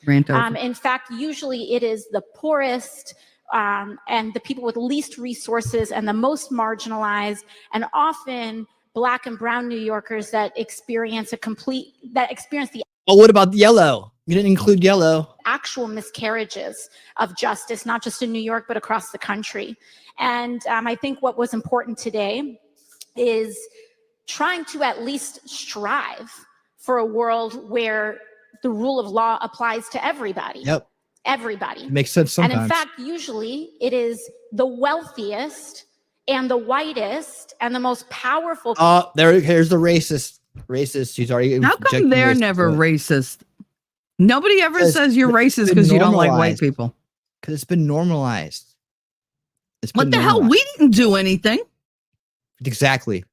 In fact, usually it is the poorest and the people with least resources and the most marginalized, and often Black and brown New Yorkers that experience the. Oh, what about yellow? You didn't include yellow. Actual miscarriages of justice, not just in New York, but across the country. And I think what was important today is trying to at least strive for a world where the rule of law applies to everybody. Yep. Everybody. It makes sense sometimes. And in fact, usually it is the wealthiest and the whitest and the most powerful. Oh, here's the racist. He's already. How come they're never racist? Nobody ever says you're racist because you don't like white people. Because it's been normalized. What the hell? We didn't do anything. Exactly.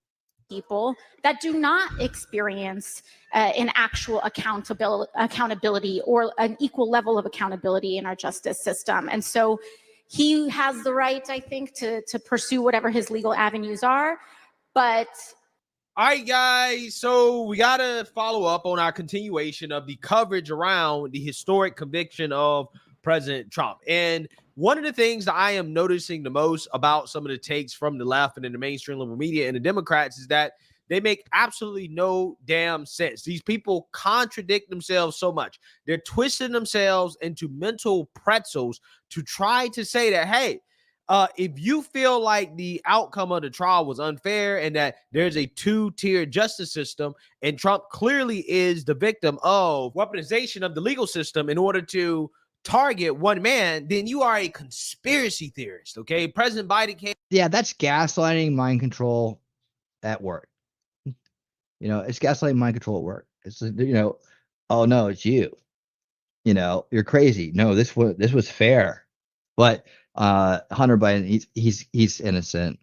People that do not experience an actual accountability or an equal level of accountability in our justice system. And so he has the right, I think, to pursue whatever his legal avenues are. But all right, guys, so we got to follow up on our continuation of the coverage around the historic conviction of President Trump. And one of the things that I am noticing the most about some of the takes from the left and in the mainstream liberal media and the Democrats is that they make absolutely no damn sense. These people contradict themselves so much. They're twisting themselves into mental pretzels to try to say that, hey, if you feel like the outcome of the trial was unfair and that there's a two-tier justice system and Trump clearly is the victim of weaponization of the legal system in order to target one man, then you are a conspiracy theorist, okay? President Biden came. Yeah, that's gaslighting, mind control at work. It's gaslighting, mind control at work. It's, oh, no, it's you. You're crazy. No, this was fair. But Hunter Biden, he's innocent.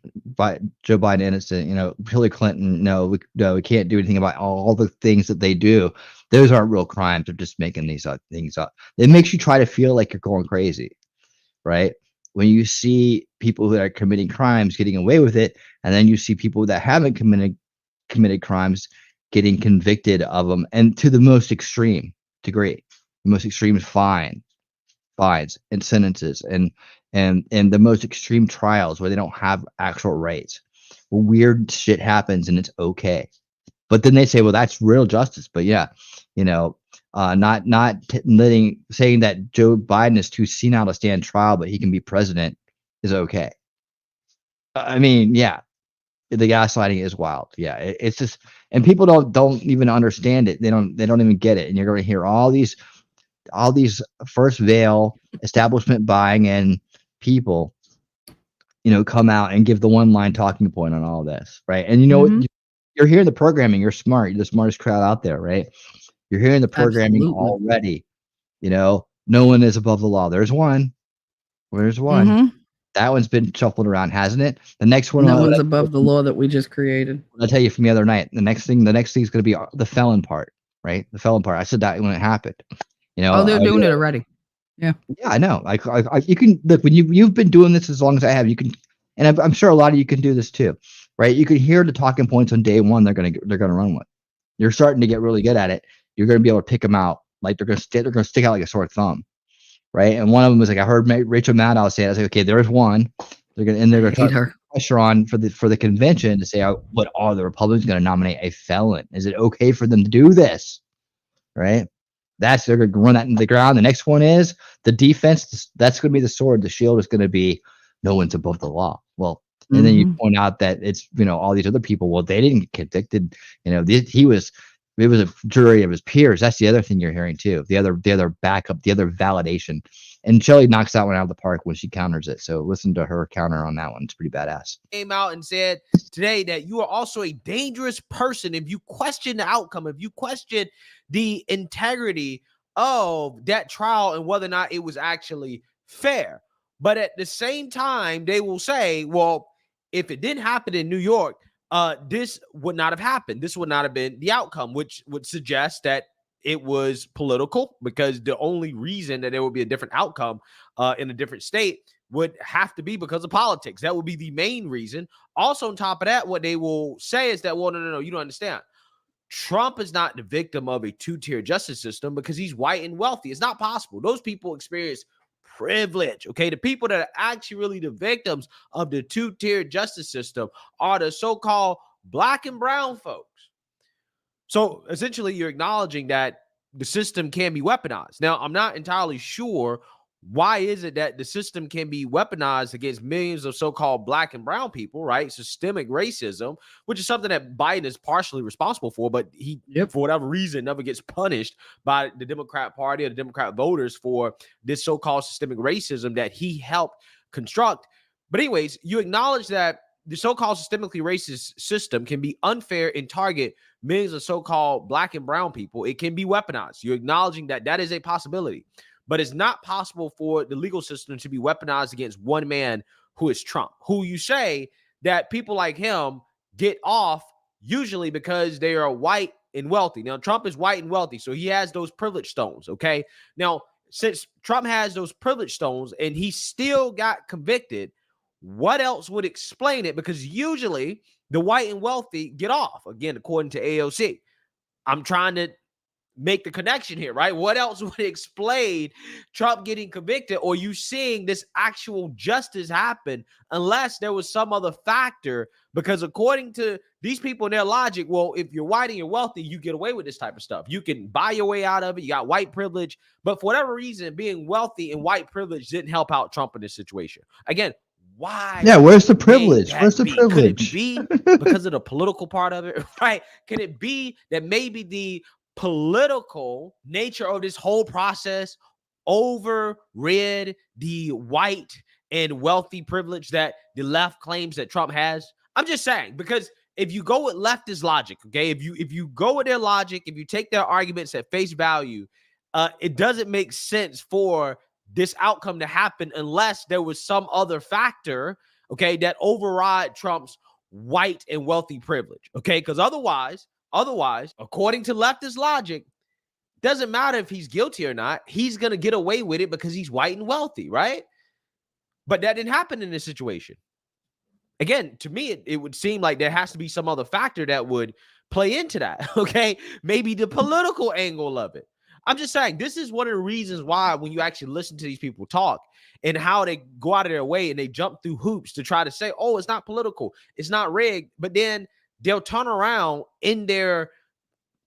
Joe Biden innocent. Hillary Clinton, no, we can't do anything about all the things that they do. Those aren't real crimes. They're just making these things up. It makes you try to feel like you're going crazy, right? When you see people that are committing crimes getting away with it, and then you see people that haven't committed crimes getting convicted of them, and to the most extreme degree, the most extreme fines and sentences, and the most extreme trials where they don't have actual rights. Weird shit happens and it's okay. But then they say, well, that's real justice. But yeah, not saying that Joe Biden is too senile to stand trial, but he can be president is okay. I mean, yeah, the gaslighting is wild. Yeah, it's just, and people don't even understand it. They don't even get it. And you're going to hear all these first veil establishment buying in people, come out and give the one line talking point on all this, right? And you're hearing the programming. You're smart. You're the smartest crowd out there, right? You're hearing the programming already. You know, no one is above the law. There's one. There's one. Mm-hmm. That one's been shuffled around, hasn't it? The next one. No one's above the law that we just created. I'll tell you from the other night. The next thing is going to be the felon part, right? The felon part. I said that when it happened. You know, oh, they're doing it already. Yeah. Yeah, I know. You can look when you've been doing this as long as I have. You can, and I'm sure a lot of you can do this too, right? You can hear the talking points on day one. They're gonna run with. You're starting to get really good at it. You're gonna be able to pick them out. Like they're gonna stick out like a sore thumb, right? And one of them was like, I heard Rachel Maddow say it. I was like, okay, there's one. They're gonna put pressure on for the convention to say, what are the Republicans going to nominate a felon? Is it okay for them to do this? Right? They're going to run that into the ground. The next one is the defense. That's going to be the sword. The shield is going to be no one's above the law. Well, and then you point out that it's, you know, all these other people. Well, they didn't get convicted. You know, it was a jury of his peers. That's the other thing you're hearing too. The other backup, the other validation. And Shelly knocks that one out of the park when she counters it. So listen to her counter on that one. It's pretty badass. Came out and said today that you are also a dangerous person if you question the outcome, if you question the integrity of that trial and whether or not it was actually fair. But at the same time, they will say, well, if it didn't happen in New York, this would not have happened. This would not have been the outcome, which would suggest that it was political, because the only reason that there would be a different outcome in a different state would have to be because of politics. That would be the main reason. Also, on top of that, what they will say is that, well, no, you don't understand. Trump is not the victim of a two-tier justice system because he's white and wealthy. It's not possible. Those people experience privilege. Okay, the people that are actually really the victims of the two-tier justice system are the so-called black and brown folks. So essentially, you're acknowledging that the system can be weaponized. Now, I'm not entirely sure why is it that the system can be weaponized against millions of so-called black and brown people, right? Systemic racism, which is something that Biden is partially responsible for, but he, for whatever reason, never gets punished by the Democrat Party or the Democrat voters for this so-called systemic racism that he helped construct. But anyways, you acknowledge that the so-called systemically racist system can be unfair and target millions of so-called black and brown people. It can be weaponized. You're acknowledging that that is a possibility, but it's not possible for the legal system to be weaponized against one man who is Trump, who you say that people like him get off usually because they are white and wealthy. Now, Trump is white and wealthy, so he has those privilege stones, okay? Now, since Trump has those privilege stones and he still got convicted, what else would explain it? Because usually the white and wealthy get off, again, according to AOC. I'm trying to make the connection here, right? What else would explain Trump getting convicted or you seeing this actual justice happen unless there was some other factor? Because according to these people and their logic, well, if you're white and you're wealthy, you get away with this type of stuff. You can buy your way out of it. You got white privilege. But for whatever reason, being wealthy and white privilege didn't help out Trump in this situation. Again, why? Yeah, where's the privilege? Where's the privilege? Could it be because of the political part of it, right? Can it be that maybe the political nature of this whole process overrid the white and wealthy privilege that the left claims that Trump has? I'm just saying, because if you go with leftist logic, okay, if you go with their logic, if you take their arguments at face value, it doesn't make sense for this outcome to happen unless there was some other factor, okay, that override Trump's white and wealthy privilege, okay? Because otherwise, according to leftist logic, doesn't matter if he's guilty or not, he's going to get away with it because he's white and wealthy, right? But that didn't happen in this situation. Again, to me, it would seem like there has to be some other factor that would play into that, okay? Maybe the political angle of it. I'm just saying, this is one of the reasons why when you actually listen to these people talk and how they go out of their way and they jump through hoops to try to say, oh, it's not political, it's not rigged, but then they'll turn around in their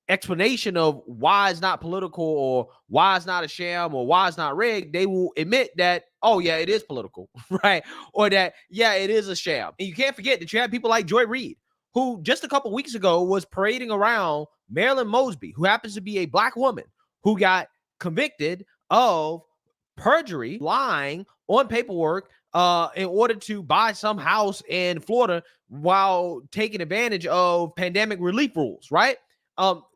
explanation of why it's not political or why it's not a sham or why it's not rigged. They will admit that, oh, yeah, it is political, right? Or that, yeah, it is a sham. And you can't forget that you have people like Joy Reid, who just a couple weeks ago was parading around Marilyn Mosby, who happens to be a black woman, who got convicted of perjury, lying on paperwork in order to buy some house in Florida while taking advantage of pandemic relief rules, right?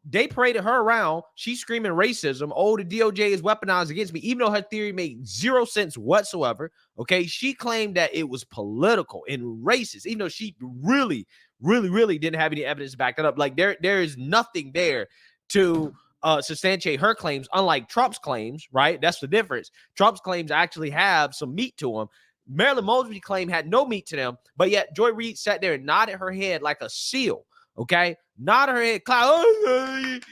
They paraded her around. She's screaming racism. Oh, the DOJ is weaponized against me, even though her theory made zero sense whatsoever. Okay, she claimed that it was political and racist, even though she really didn't have any evidence to back that up. Like there is nothing there to substantiate her claims, unlike Trump's claims, right? That's the difference. Trump's claims actually have some meat to them. Marilyn Mosby's claim had no meat to them, but yet Joy Reid sat there and nodded her head like a seal. Okay, nodded her head,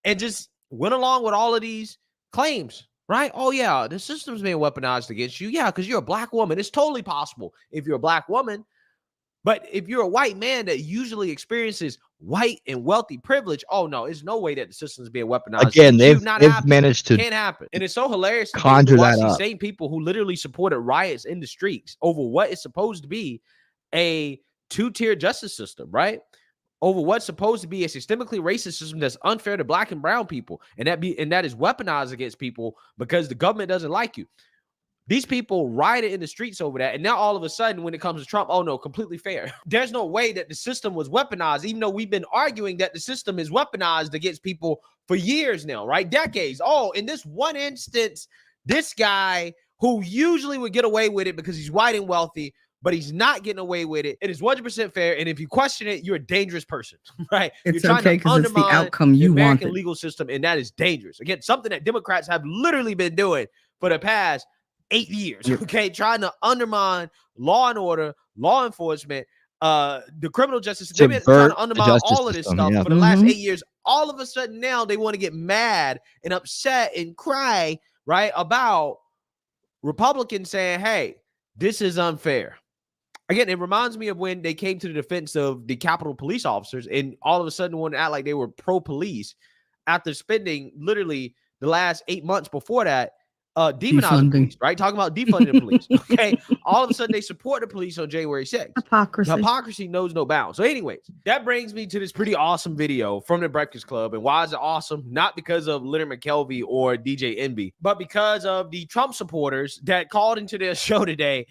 and just went along with all of these claims, right? Oh yeah, the system's being weaponized against you. Yeah, because you're a black woman. It's totally possible if you're a black woman. But if you're a white man that usually experiences white and wealthy privilege, oh no, there's no way that the system is being weaponized. Again, they've managed to can't happen. And it's so hilarious conjure to watch that these up. same people who literally supported riots in the streets over what is supposed to be a two-tier justice system, right? Over what's supposed to be a systemically racist system that's unfair to black and brown people, and that is weaponized against people because the government doesn't like you. These people rioted in the streets over that, and now all of a sudden, when it comes to Trump, oh no, completely fair. There's no way that the system was weaponized, even though we've been arguing that the system is weaponized against people for years now, right? Decades. Oh, in this one instance, this guy who usually would get away with it because he's white and wealthy, but he's not getting away with it. It is 100% fair, and if you question it, you're a dangerous person, right? It's you're okay because it's the outcome you the American wanted. legal system, and that is dangerous. Again, something that Democrats have literally been doing for the past 8 years, okay? Trying to undermine law and order, law enforcement, the criminal justice system. They've been trying to undermine all of this stuff for the last 8 years. All of a sudden now they want to get mad and upset and cry, right, about Republicans saying, hey, this is unfair. Again, it reminds me of when they came to the defense of the Capitol police officers and all of a sudden wanted to act like they were pro-police after spending literally the last 8 months before that demonizing the police, right? Talking about defunding the police. Okay. All of a sudden they support the police on January 6th. Hypocrisy. The hypocrisy knows no bounds. So anyways, that brings me to this pretty awesome video from the Breakfast Club. And why is it awesome? Not because of Leonard McKelvey or DJ Envy, but because of the Trump supporters that called into their show today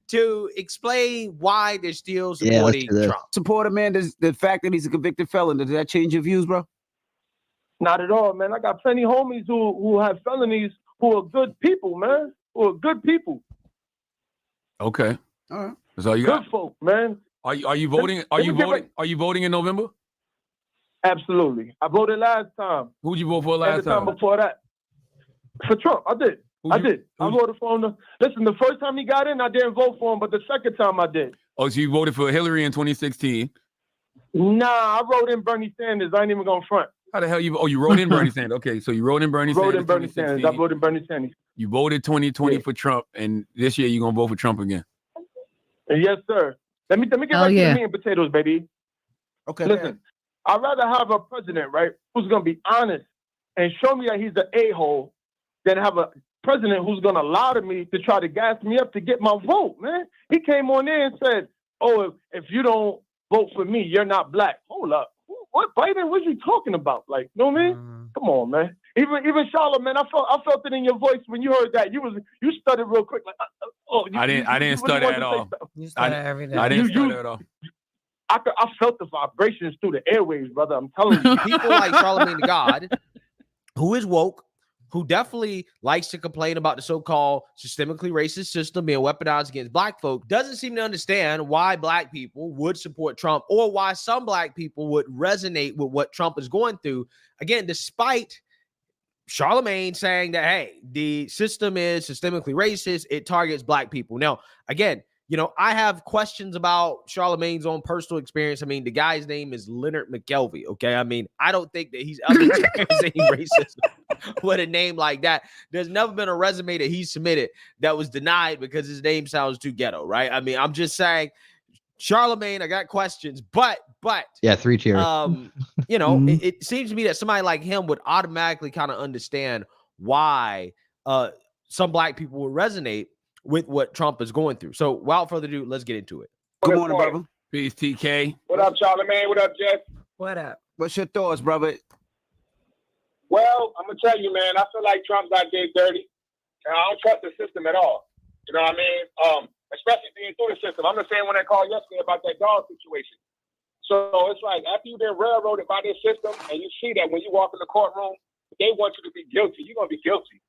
to explain why they're still supporting Trump. Support a man, the fact that he's a convicted felon, does that change your views, bro? Not at all, man. I got plenty of homies who have felonies who are good people, man. Who are good people. Okay. All right. That's all you got. Good folk, man. Are you voting? Are you voting in November? Absolutely. I voted last time. Who'd you vote for last and the time before that? For Trump. I did. I voted for him. Listen, the first time he got in, I didn't vote for him, but the second time I did. Oh, so you voted for Hillary in 2016? Nah, I wrote in Bernie Sanders. I ain't even gonna front. How the hell you? Oh, you wrote in Bernie Sanders. Okay, so you wrote in Bernie Sanders. Wrote in Bernie Sanders. I voted in Bernie Sanders. You voted 2020 for Trump, and this year you're gonna vote for Trump again. Yes, sir. Let me get right to the meat and potatoes, baby. Okay. Listen, I'd rather have a president, right, who's gonna be honest and show me that he's the a-hole than have a president who's gonna lie to me to try to gas me up to get my vote, man. He came on there and said, "Oh, if you don't vote for me, you're not black." Hold up. What Biden? What you talking about? Like, you know what I mean? Come on, man. Even Charlotte, man, I felt it in your voice when you heard that. You stuttered real quick, like, I didn't stutter at all. You stutter every day. I didn't stutter at all. I felt the vibrations through the airwaves, brother. I'm telling you. People like Charlamagne the God, who is woke, who definitely likes to complain about the so-called systemically racist system being weaponized against black folk, doesn't seem to understand why black people would support Trump or why some black people would resonate with what Trump is going through. Again, despite Charlamagne saying that, hey, the system is systemically racist, it targets black people. Now, again, you know, I have questions about Charlamagne's own personal experience. I mean, the guy's name is Leonard McKelvey, okay? I mean, I don't think that he's ever experienced any racism with a name like that. There's never been a resume that he submitted that was denied because his name sounds too ghetto, right? I mean, I'm just saying, Charlamagne, I got questions, but yeah, 3 tiers. You know, it seems to me that somebody like him would automatically kind of understand why some black people would resonate with what Trump is going through. So without further ado, let's get into it. Good morning, brother. Peace, TK. What up, Charlamagne? What up, Jeff? What up? What's your thoughts, brother? Well, I'm gonna tell you, man, I feel like Trump got did dirty. And I don't trust the system at all. You know what I mean? Especially being through the system. I'm the same one that called yesterday about that dog situation. So it's like after you've been railroaded by this system, and you see that when you walk in the courtroom, they want you to be guilty. You're gonna be guilty.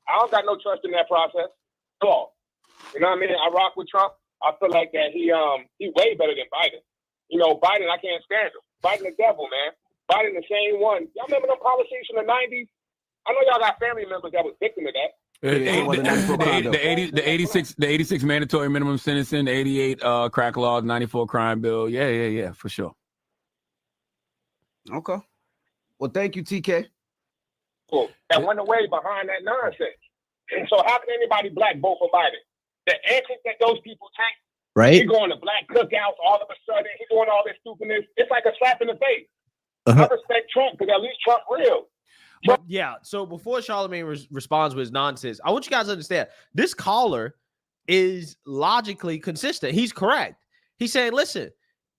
I don't got no trust in that process at all. You know what I mean? I rock with Trump. I feel like that he way better than Biden. You know, Biden, I can't stand him. Biden the devil, man. Biden the same one. Y'all remember them policies from the 90s? I know y'all got family members that was victim of that. The 86 mandatory minimum sentencing, the 88 crack laws, 94 crime bill. Yeah, for sure. Okay. Well, thank you, TK. Cool. That went away behind that nonsense. And so how can anybody black vote for Biden? The antics that those people take, right? He going to black cookouts all of a sudden. He doing all this stupidness. It's like a slap in the face. I respect Trump because at least Trump real. But yeah, so before Charlemagne responds with his nonsense, I want you guys to understand this caller is logically consistent. He's correct. He's saying, listen,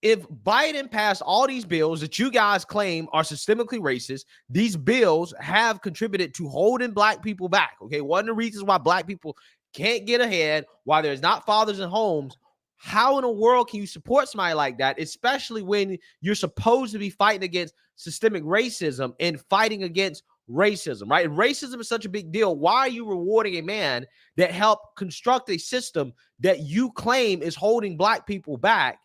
if Biden passed all these bills that you guys claim are systemically racist, these bills have contributed to holding black people back. Okay, one of the reasons why black people can't get ahead, why there's not fathers in homes. How in the world can you support somebody like that, especially when you're supposed to be fighting against systemic racism and fighting against racism, right? If racism is such a big deal, why are you rewarding a man that helped construct a system that you claim is holding black people back?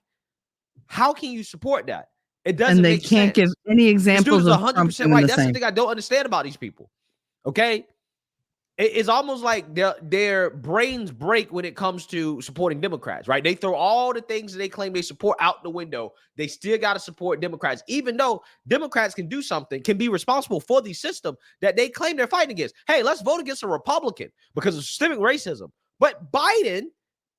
How can you support that? It doesn't make sense. And they can't give any examples of 100% right. That's the thing I don't understand about these people. Okay? It's almost like their brains break when it comes to supporting Democrats, right? They throw all the things that they claim they support out the window. They still got to support Democrats, even though Democrats can do something, can be responsible for the system that they claim they're fighting against. Hey, let's vote against a Republican because of systemic racism. But Biden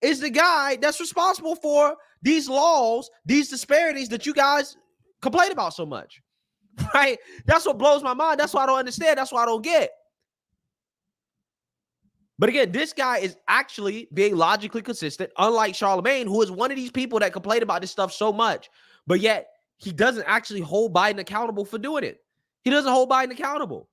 is the guy that's responsible for these laws, these disparities that you guys complain about so much, right? That's what blows my mind. That's why I don't understand. That's why I don't get. But again, this guy is actually being logically consistent, unlike Charlemagne, who is one of these people that complain about this stuff so much, but yet he doesn't actually hold Biden accountable for doing it. He doesn't hold Biden accountable.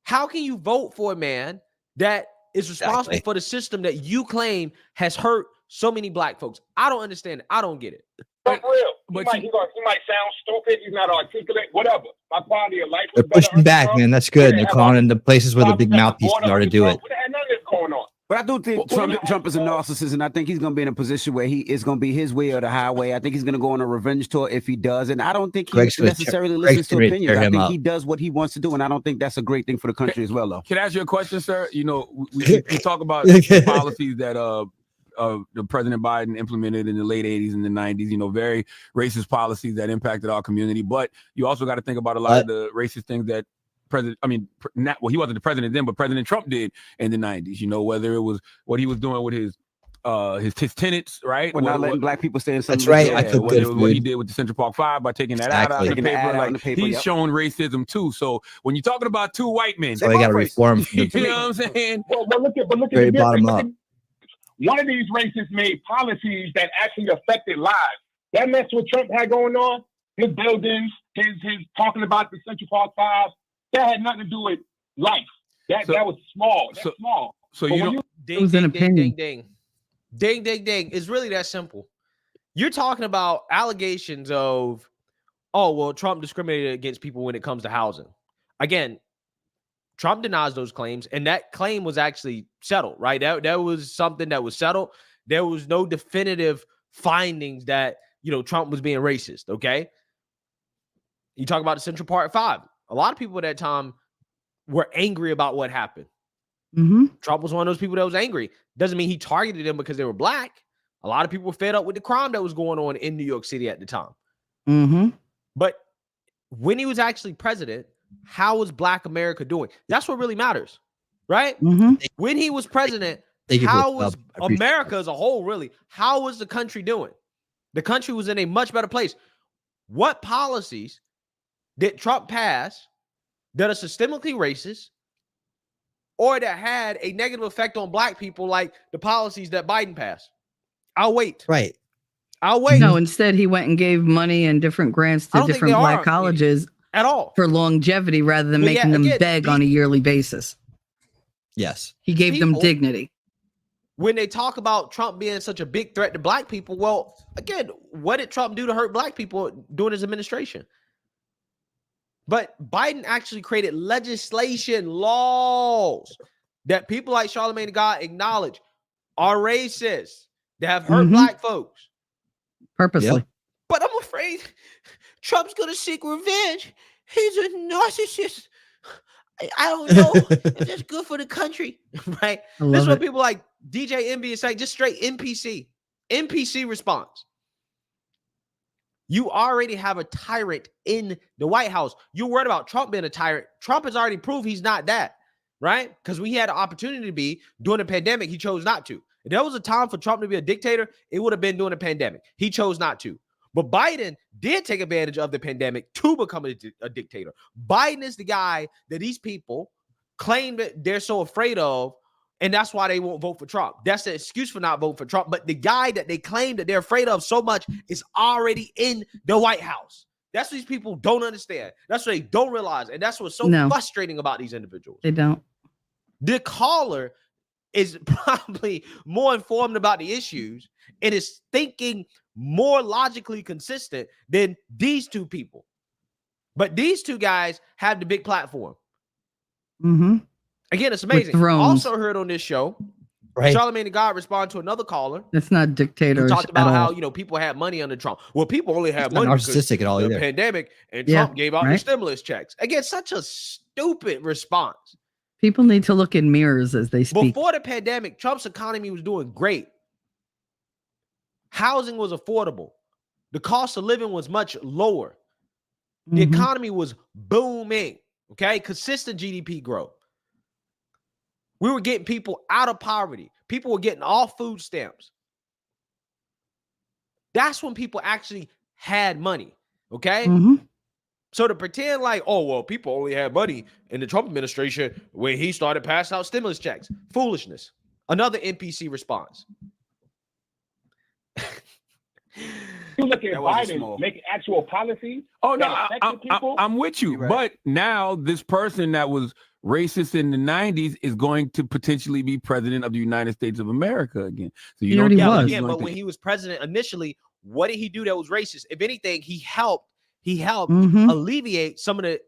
How can you vote for a man that is responsible for the system that you claim has hurt so many black folks? I don't understand it. I don't get it. But real. He might sound stupid. He's not articulate. Whatever. My quality of life. They're pushing back, man. That's good. They're calling in the places where the big mouthpieces are to do it. None of this going on. But I do think Trump is a narcissist, and I think he's going to be in a position where he is going to be his way or the highway. I think he's going to go on a revenge tour if he does, and I don't think he necessarily listens to opinions. I think he does what he wants to do, and I don't think that's a great thing for the country as well, though. Can I ask you a question, sir? You know, we talk about the policies that the President Biden implemented in the late 80s and the 90s, you know, very racist policies that impacted our community. But you also got to think about a lot of the racist things that he wasn't the president then, but President Trump did in the 90s, you know, whether it was what he was doing with his tenants, right? Well, not letting black people stay in some. That's right. I took whether it was what he did with the Central Park 5 by taking that out of the paper. He's showing racism too. So when you're talking about two white men, so they got to reform. You know what I'm saying? Well, look at very bottom up. One of these racists made policies that actually affected lives. That mess what Trump had going on, his buildings, his talking about the Central Park 5, that had nothing to do with life. That was small. That's small. So you ding, was an opinion. Ding. It's really that simple. You're talking about allegations of, oh, well, Trump discriminated against people when it comes to housing. Again, Trump denies those claims, and that claim was actually settled, right? That was something that was settled. There was no definitive findings that, you know, Trump was being racist, okay? You talk about the Central Park 5. A lot of people at that time were angry about what happened. Trump was one of those people that was angry. Doesn't mean he targeted them because they were black. A lot of people were fed up with the crime that was going on in New York City at the time. But when he was actually president, how was Black America doing? That's what really matters, right? When he was president, how was America as a whole, really? How was the country doing? The country was in a much better place. What policies did Trump pass that are systemically racist or that had a negative effect on black people like the policies that Biden passed? I'll wait. Right. I'll wait. No, instead he went and gave money and different grants to different black colleges at all for longevity rather than making them beg on a yearly basis. Yes. He gave them dignity. when they talk about Trump being such a big threat to black people, well, again, what did Trump do to hurt black people during his administration? But Biden actually created legislation, laws that people like Charlamagne the God acknowledge are racist, that have hurt black folks. Purposely. Yep. But I'm afraid Trump's going to seek revenge. He's a narcissist. I don't know if that's good for the country, right? This is what people like DJ Envy is saying, just straight NPC response. You already have a tyrant in the White House. You're worried about Trump being a tyrant. Trump has already proved he's not that, right? Because we had an opportunity to be during the pandemic. He chose not to. If there was a time for Trump to be a dictator, it would have been during the pandemic. He chose not to. But Biden did take advantage of the pandemic to become a dictator. Biden is the guy that these people claim that they're so afraid of, and that's why they won't vote for Trump. That's the excuse for not voting for Trump. But the guy that they claim that they're afraid of so much is already in the White House. That's what these people don't understand. That's what they don't realize. And that's what's so frustrating about these individuals. They don't. The caller is probably more informed about the issues and is thinking more logically consistent than these two people. But these two guys have the big platform. Mm-hmm. Again, it's amazing. Also heard on this show, Charlamagne the God respond to another caller. It's not dictators. Who talked about how, you know, people had money under Trump. Well, people only have money narcissistic at all the either. Pandemic, and Trump gave out the stimulus checks. Again, such a stupid response. People need to look in mirrors as they speak. Before the pandemic, Trump's economy was doing great. Housing was affordable. The cost of living was much lower. The economy was booming. Okay, consistent GDP growth. We were getting people out of poverty. People were getting off food stamps. That's when people actually had money. Okay. So to pretend like, oh, well, people only had money in the Trump administration when he started passing out stimulus checks. Foolishness. Another NPC response. You look at Biden making actual policies. Oh, no, I'm with you. Right. But now this person that was racist in the 90s is going to potentially be president of the United States of America again. So you don't but when he was president initially, what did he do that was racist? If anything, he helped alleviate some of the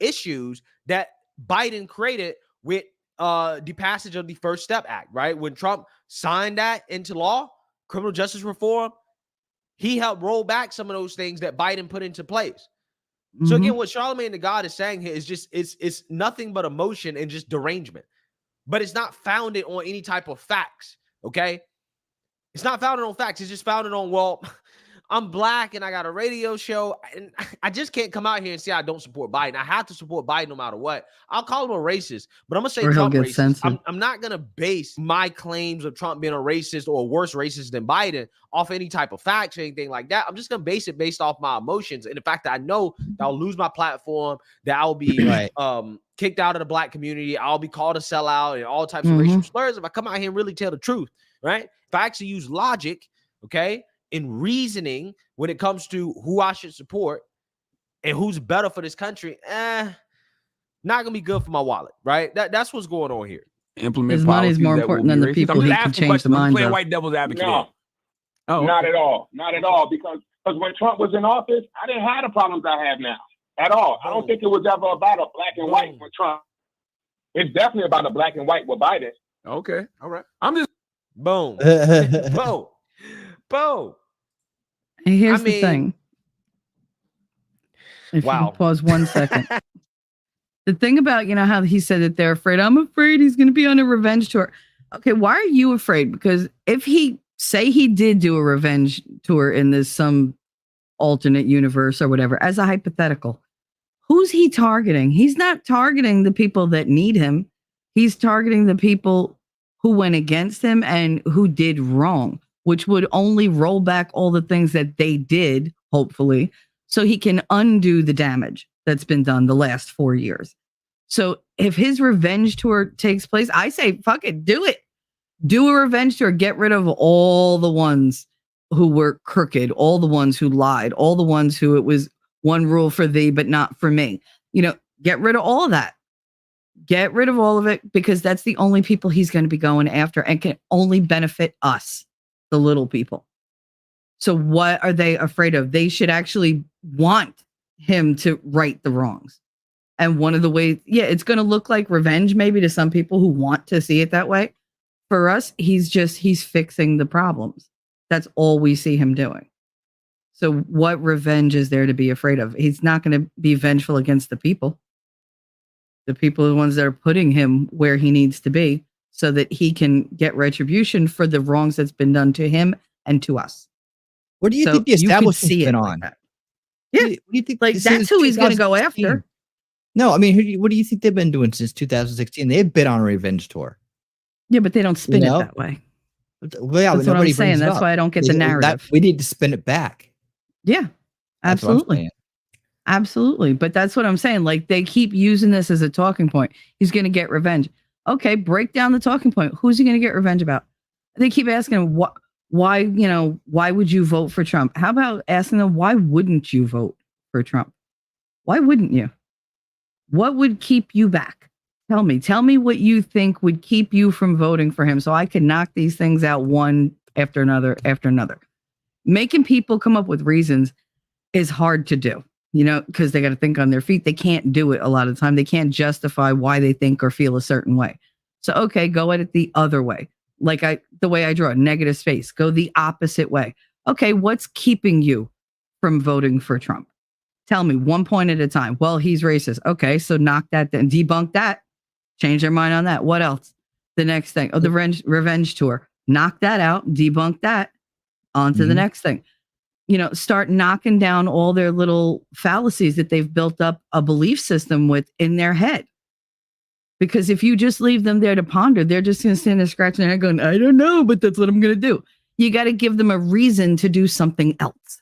issues that Biden created with the passage of the First Step Act, right? When Trump signed that into law, criminal justice reform, he helped roll back some of those things that Biden put into place. So again, what Charlamagne the God is saying here is just it's nothing but emotion and just derangement. But it's not founded on any type of facts. Okay. It's not founded on facts. It's just founded on, well, I'm black and I got a radio show, and I just can't come out here and say I don't support Biden. I have to support Biden no matter what. I'll call him a racist, but I'm gonna say Trump racist. I'm not gonna base my claims of Trump being a racist or a worse racist than Biden off any type of facts or anything like that. I'm just gonna base it based off my emotions and the fact that I know that I'll lose my platform, that I'll be kicked out of the black community, I'll be called a sellout and all types of racial slurs if I come out here and really tell the truth, right? If I actually use logic, okay, in reasoning when it comes to who I should support and who's better for this country, not gonna be good for my wallet, right? That's what's going on here. Implement his money is more important than the people he can change the mind. Playing white devil's advocate. No, not at all, not at all. Because when Trump was in office, I didn't have the problems I have now at all. I don't think it was ever about a black and white with Trump. It's definitely about a black and white with Biden. Okay, all right. I'm just boom, boom. And here's the thing. If you pause 1 second. The thing about, you know, how he said that they're afraid, I'm afraid he's going to be on a revenge tour. Okay, why are you afraid? Because if he did do a revenge tour in this some alternate universe or whatever, as a hypothetical, who's he targeting? He's not targeting the people that need him. He's targeting the people who went against him and who did wrong, which would only roll back all the things that they did, hopefully, so he can undo the damage that's been done the last 4 years. So if his revenge tour takes place, I say, fuck it, do it. Do a revenge tour. Get rid of all the ones who were crooked, all the ones who lied, all the ones who it was one rule for thee, but not for me. You know, get rid of all of that. Get rid of all of it, because that's the only people he's going to be going after and can only benefit us, the little people. So what are they afraid of? They should actually want him to right the wrongs. And one of the ways, it's going to look like revenge maybe to some people who want to see it that way. For us, he's fixing the problems. That's all we see him doing. So what revenge is there to be afraid of? He's not going to be vengeful against the people. The people are the ones that are putting him where he needs to be so that he can get retribution for the wrongs that's been done to him and to us. What do you think the establishment's been on? What do you think? Like, that's who he's going to go after. No, I mean, what do you think they've been doing since 2016? They've been on a revenge tour. Yeah, but they don't spin it that way. Well, yeah, that's what I'm saying. That's why I don't get the narrative. We need to spin it back. Yeah, absolutely. Absolutely. But that's what I'm saying. Like, they keep using this as a talking point. He's going to get revenge. Okay, break down the talking point. Who's he going to get revenge about? They keep asking him, why would you vote for Trump? How about asking them, why wouldn't you vote for Trump? Why wouldn't you? What would keep you back? Tell me what you think would keep you from voting for him so I can knock these things out one after another after another. Making people come up with reasons is hard to do, because they got to think on their feet. They can't do it a lot of the time. They can't justify why they think or feel a certain way. So, okay, go at it the other way. Like the way I draw, negative space, go the opposite way. Okay, what's keeping you from voting for Trump? Tell me one point at a time. Well, he's racist. Okay, so knock that down, debunk that, change their mind on that. What else? The next thing, the revenge tour, knock that out, debunk that, on to the next thing. Start knocking down all their little fallacies that they've built up a belief system with in their head. Because if you just leave them there to ponder, they're just going to stand there scratching their head going, I don't know, but that's what I'm going to do. You got to give them a reason to do something else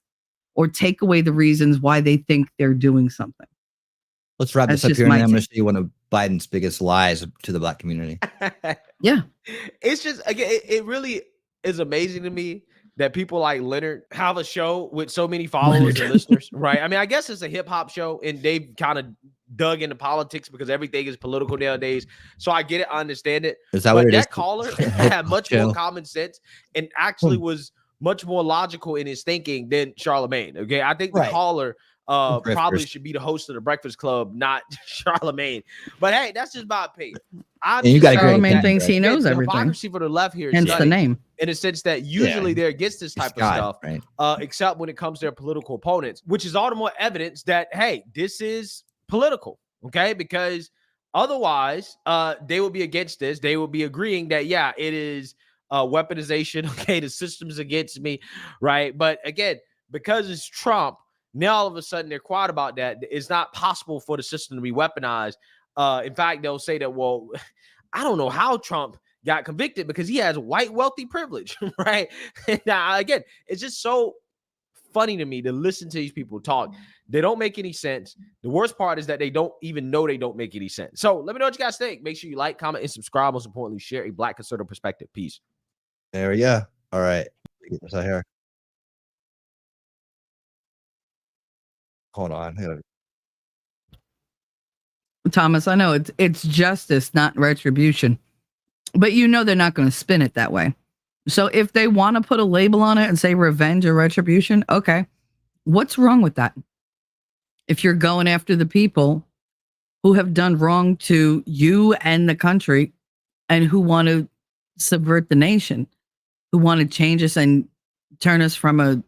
or take away the reasons why they think they're doing something. Let's wrap this up here, and I'm going to show you one of Biden's biggest lies to the Black community. Yeah. It's just, again, it really is amazing to me that people like Leonard have a show with so many followers and listeners, right? I mean, I guess it's a hip hop show and they've kind of dug into politics because everything is political nowadays. So I get it. I understand it. Is that what it is? That caller had much more common sense and actually was much more logical in his thinking than Charlemagne. Okay. I think the caller probably should be the host of the Breakfast Club, not Charlemagne. But hey, that's just my opinion. Charlemagne thinks he knows everything. Hypocrisy for the left here, hence the name. In a sense that usually they're against this type of stuff, except when it comes to their political opponents, which is all the more evidence that hey, this is political. Okay, because otherwise, they will be against this. They will be agreeing that it is weaponization. Okay, the system's against me, right? But again, because it's Trump. Now, all of a sudden, they're quiet about that. It's not possible for the system to be weaponized. In fact, they'll say that, well, I don't know how Trump got convicted because he has white wealthy privilege, right? Now, again, it's just so funny to me to listen to these people talk. They don't make any sense. The worst part is that they don't even know they don't make any sense. So let me know what you guys think. Make sure you like, comment, and subscribe. Most importantly, share a Black conservative perspective. Peace. There we go. All right. Get this out here. Hold on. Thomas, I know it's justice, not retribution. But they're not going to spin it that way. So if they want to put a label on it and say revenge or retribution, okay. What's wrong with that? If you're going after the people who have done wrong to you and the country and who want to subvert the nation, who want to change us and turn us from a,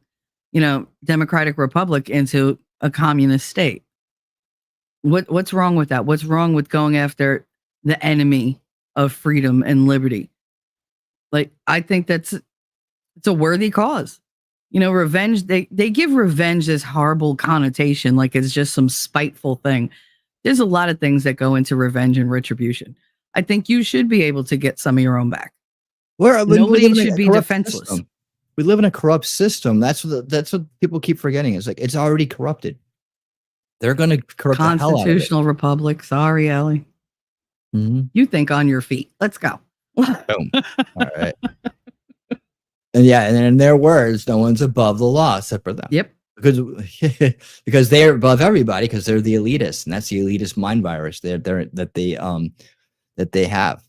democratic republic into a communist state. What's wrong with that? What's wrong with going after the enemy of freedom and liberty? Like, I think it's a worthy cause. Revenge, they give revenge this horrible connotation, like it's just some spiteful thing. There's a lot of things that go into revenge and retribution. I think you should be able to get some of your own back. Nobody should be defenseless. System. We live in a corrupt system. That's what people keep forgetting. It's like it's already corrupted. They're going to corrupt the hell out of it. Constitutional republic. Sorry, Ellie. You think on your feet. Let's go. Boom. All right. And in their words, no one's above the law except for them. Yep. because they're above everybody, because they're the elitists, and that's the elitist mind virus that they have.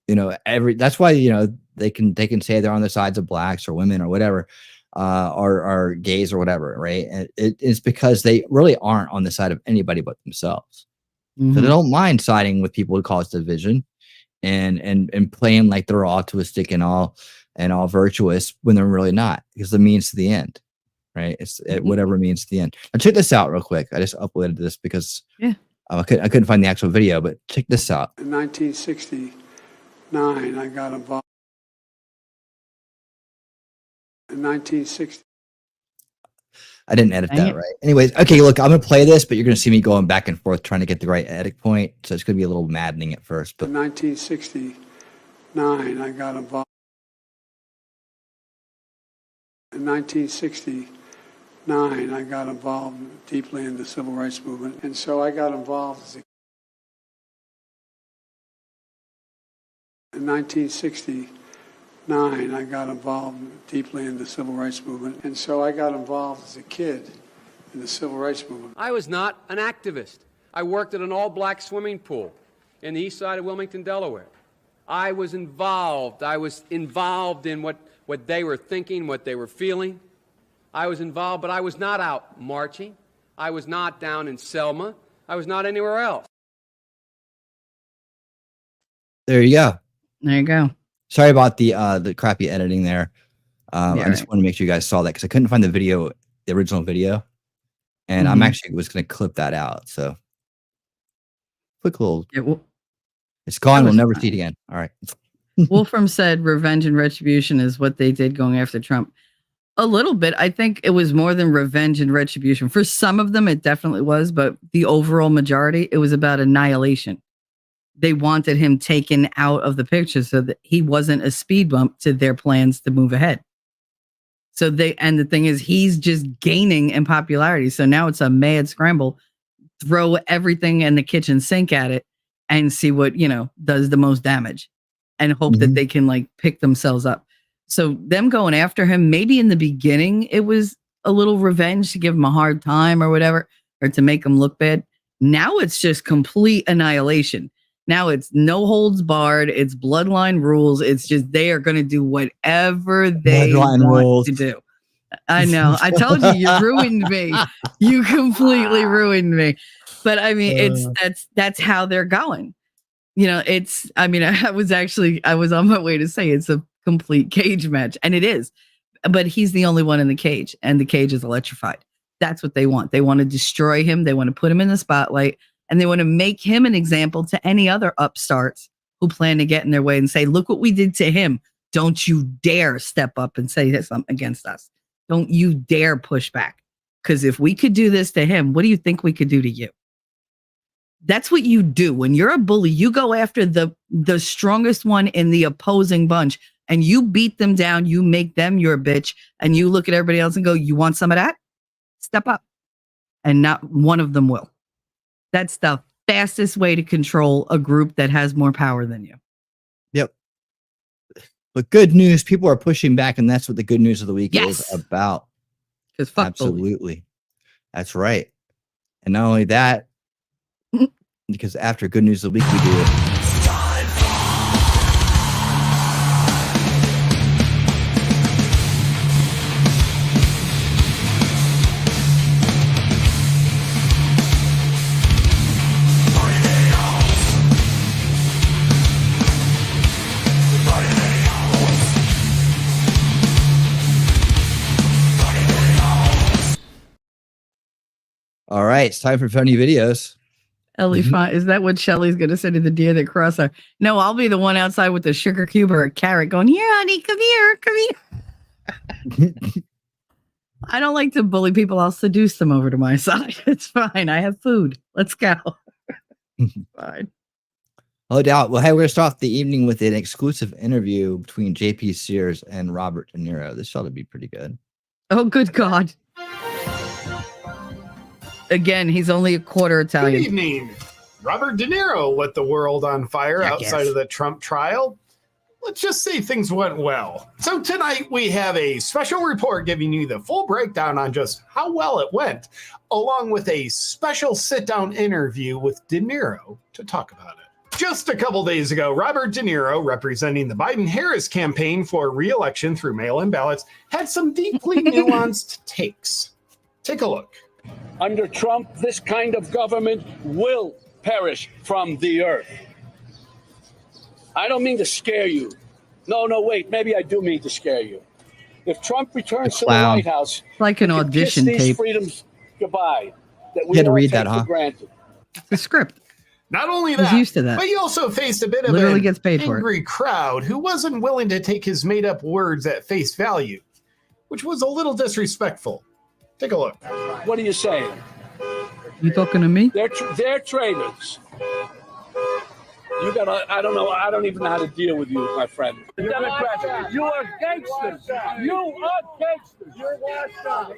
You know, that's why, you know, they can say they're on the sides of blacks or women or whatever, or gays or whatever, right? And it's because they really aren't on the side of anybody but themselves. So they don't mind siding with people who cause division and playing like they're altruistic and all virtuous when they're really not, because the means to the end, right? It's whatever means to the end. Now check this out real quick. I just uploaded this because I couldn't find the actual video, but check this out. In 1969, I got involved. In 1960. I didn't edit that right. Anyways, okay, look, I'm gonna play this, but you're gonna see me going back and forth trying to get the right edit point. So it's gonna be a little maddening at first. But in 1969, I got involved. In 1969, I got involved deeply in the civil rights movement, and so I got involved as in 1969, I got involved deeply in the civil rights movement, and so I got involved as a kid in the civil rights movement. I was not an activist. I worked at an all-black swimming pool in the east side of Wilmington, Delaware. I was involved. I was involved in what they were thinking, what they were feeling. I was involved, but I was not out marching. I was not down in Selma. I was not anywhere else. There you go. There you go. Sorry about the crappy editing there. I just want to make sure you guys saw that, because I couldn't find the original video, and I'm actually was going to clip that out. So quick little, it's gone. We'll never see it again. All right. Wolfram said revenge and retribution is what they did going after Trump. A little bit. I think it was more than revenge and retribution. For some of them, it definitely was, but the overall majority, it was about annihilation. They wanted him taken out of the picture so that he wasn't a speed bump to their plans to move ahead. So and the thing is, he's just gaining in popularity. So now it's a mad scramble. Throw everything in the kitchen sink at it and see what, does the most damage, and hope that they can like pick themselves up. So them going after him, maybe in the beginning, it was a little revenge to give him a hard time or whatever, or to make him look bad. Now it's just complete annihilation. Now it's no holds barred. It's bloodline rules. It's just they are going to do whatever they want to do. I know. I told you, you ruined me. You completely ruined me. But I mean, that's how they're going. I was on my way to say it's a complete cage match, and it is. But he's the only one in the cage, and the cage is electrified. That's what they want. They want to destroy him. They want to put him in the spotlight. And they want to make him an example to any other upstarts who plan to get in their way and say, look what we did to him. Don't you dare step up and say something against us. Don't you dare push back. Because if we could do this to him, what do you think we could do to you? That's what you do. When you're a bully, you go after the strongest one in the opposing bunch, and you beat them down. You make them your bitch, and you look at everybody else and go, you want some of that? Step up. And not one of them will. That's the fastest way to control a group that has more power than you. Yep. But good news, people are pushing back, and that's what the good news of the week is about. Because absolutely. That's right. And not only that, because after good news of the week, we do it. All right, it's time for funny videos. Ellie, is that what Shelly's going to say to the deer that cross her? No, I'll be the one outside with the sugar cube or a carrot going, here, honey, come here. I don't like to bully people. I'll seduce them over to my side. It's fine. I have food. Let's go. Fine. No doubt. Well, hey, we're going to start off the evening with an exclusive interview between JP Sears and Robert De Niro. This ought to be pretty good. Oh, good God. Again, he's only a quarter Italian. Good evening. Robert De Niro lit the world on fire outside of the Trump trial. let's just say things went well. So tonight we have a special report giving you the full breakdown on just how well it went, along with a special sit-down interview with De Niro to talk about it. Just a couple days ago, Robert De Niro, representing the Biden-Harris campaign for re-election through mail-in ballots, had some deeply nuanced takes. Take a look. Under Trump, this kind of government will perish from the earth. I don't mean to scare you. No, wait, maybe I do mean to scare you. If Trump returns to the White House, like an audition kiss these tape. freedoms goodbye that we You had to all read take that, for huh? granted. The script. Not only He's that, used to that. but he also faced a bit of Literally an gets paid for it. angry crowd who wasn't willing to take his made-up words at face value, which was a little disrespectful. Take a look. What are you saying? You talking to me? They're traitors. You gotta, I don't know, I don't even know how to deal with you, my friend. Democrats, you are gangsters. You are gangsters. You're washed up.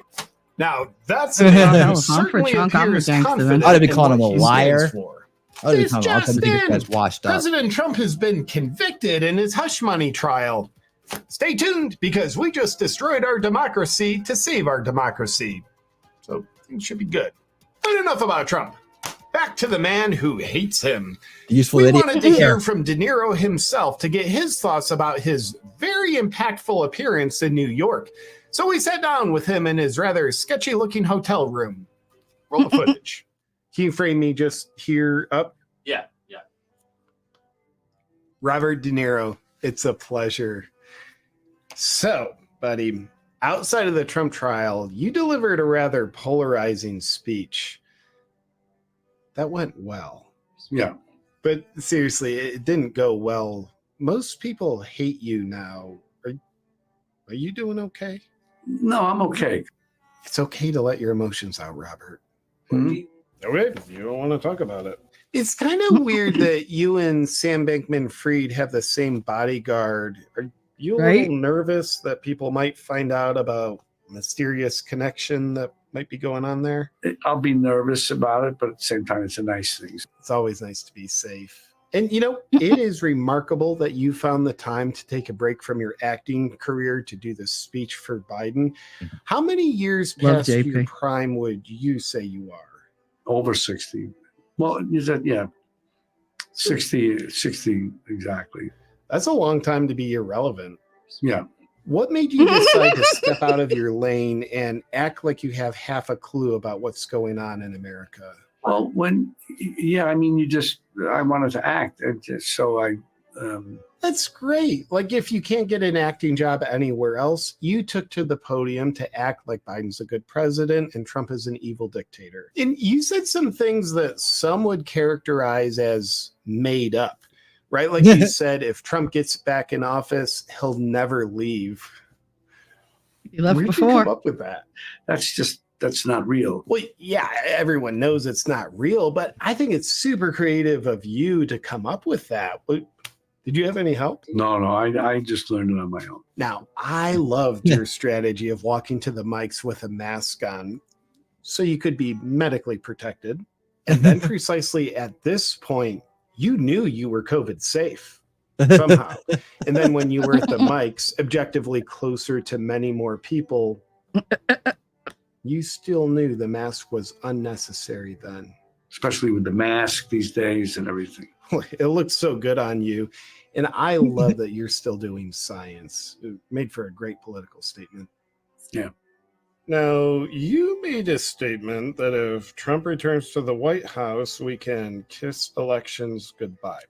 Now, that's a man who I'm for certainly Trump. I'm a appears gangster, confident man. I'd be in calling him what a he liar. stands for. I'd be This calling him all just kinds of in, guys washed up. President Trump has been convicted in his hush money trial. Stay tuned, because we just destroyed our democracy to save our democracy. So things should be good. But enough about Trump. Back to the man who hates him. Useful We idiot. wanted to hear from De Niro himself to get his thoughts about his very impactful appearance in New York. So we sat down with him in his rather sketchy-looking hotel room. Roll the footage. Can you frame me just here up? Yeah. Robert De Niro, it's a pleasure. So, buddy, outside of the Trump trial, you delivered a rather polarizing speech. That went well. Yeah. But seriously, it didn't go well. Most people hate you now. Are you doing okay? No, I'm okay. It's okay to let your emotions out, Robert. Okay, you don't want to talk about it. It's kind of weird that you and Sam Bankman-Fried have the same bodyguard. Are you a little nervous that people might find out about a mysterious connection that might be going on there? I'll be nervous about it, but at the same time, it's a nice thing. It's always nice to be safe. And, you know, it is remarkable that you found the time to take a break from your acting career to do this speech for Biden. How many years past your prime would you say you are? Over 60. Well, you said, yeah, 60 exactly. That's a long time to be irrelevant. Yeah. What made you decide to step out of your lane and act like you have half a clue about what's going on in America? Well, I wanted to act. That's great. Like, if you can't get an acting job anywhere else, you took to the podium to act like Biden's a good president and Trump is an evil dictator. And you said some things that some would characterize as made up, right? Like you said, if Trump gets back in office, he'll never leave. You left Where'd before. you come up with that? That's not real. Well, yeah, everyone knows it's not real, but I think it's super creative of you to come up with that. Did you have any help? No, I just learned it on my own. Now, I loved your strategy of walking to the mics with a mask on so you could be medically protected. And then precisely at this point, you knew you were COVID safe somehow. And then when you were at the mics, objectively closer to many more people, you still knew the mask was unnecessary then. Especially with the mask these days and everything. It looks so good on you. And I love that you're still doing science. It made for a great political statement. Yeah. Now, you made a statement that if Trump returns to the White House, we can kiss elections goodbye.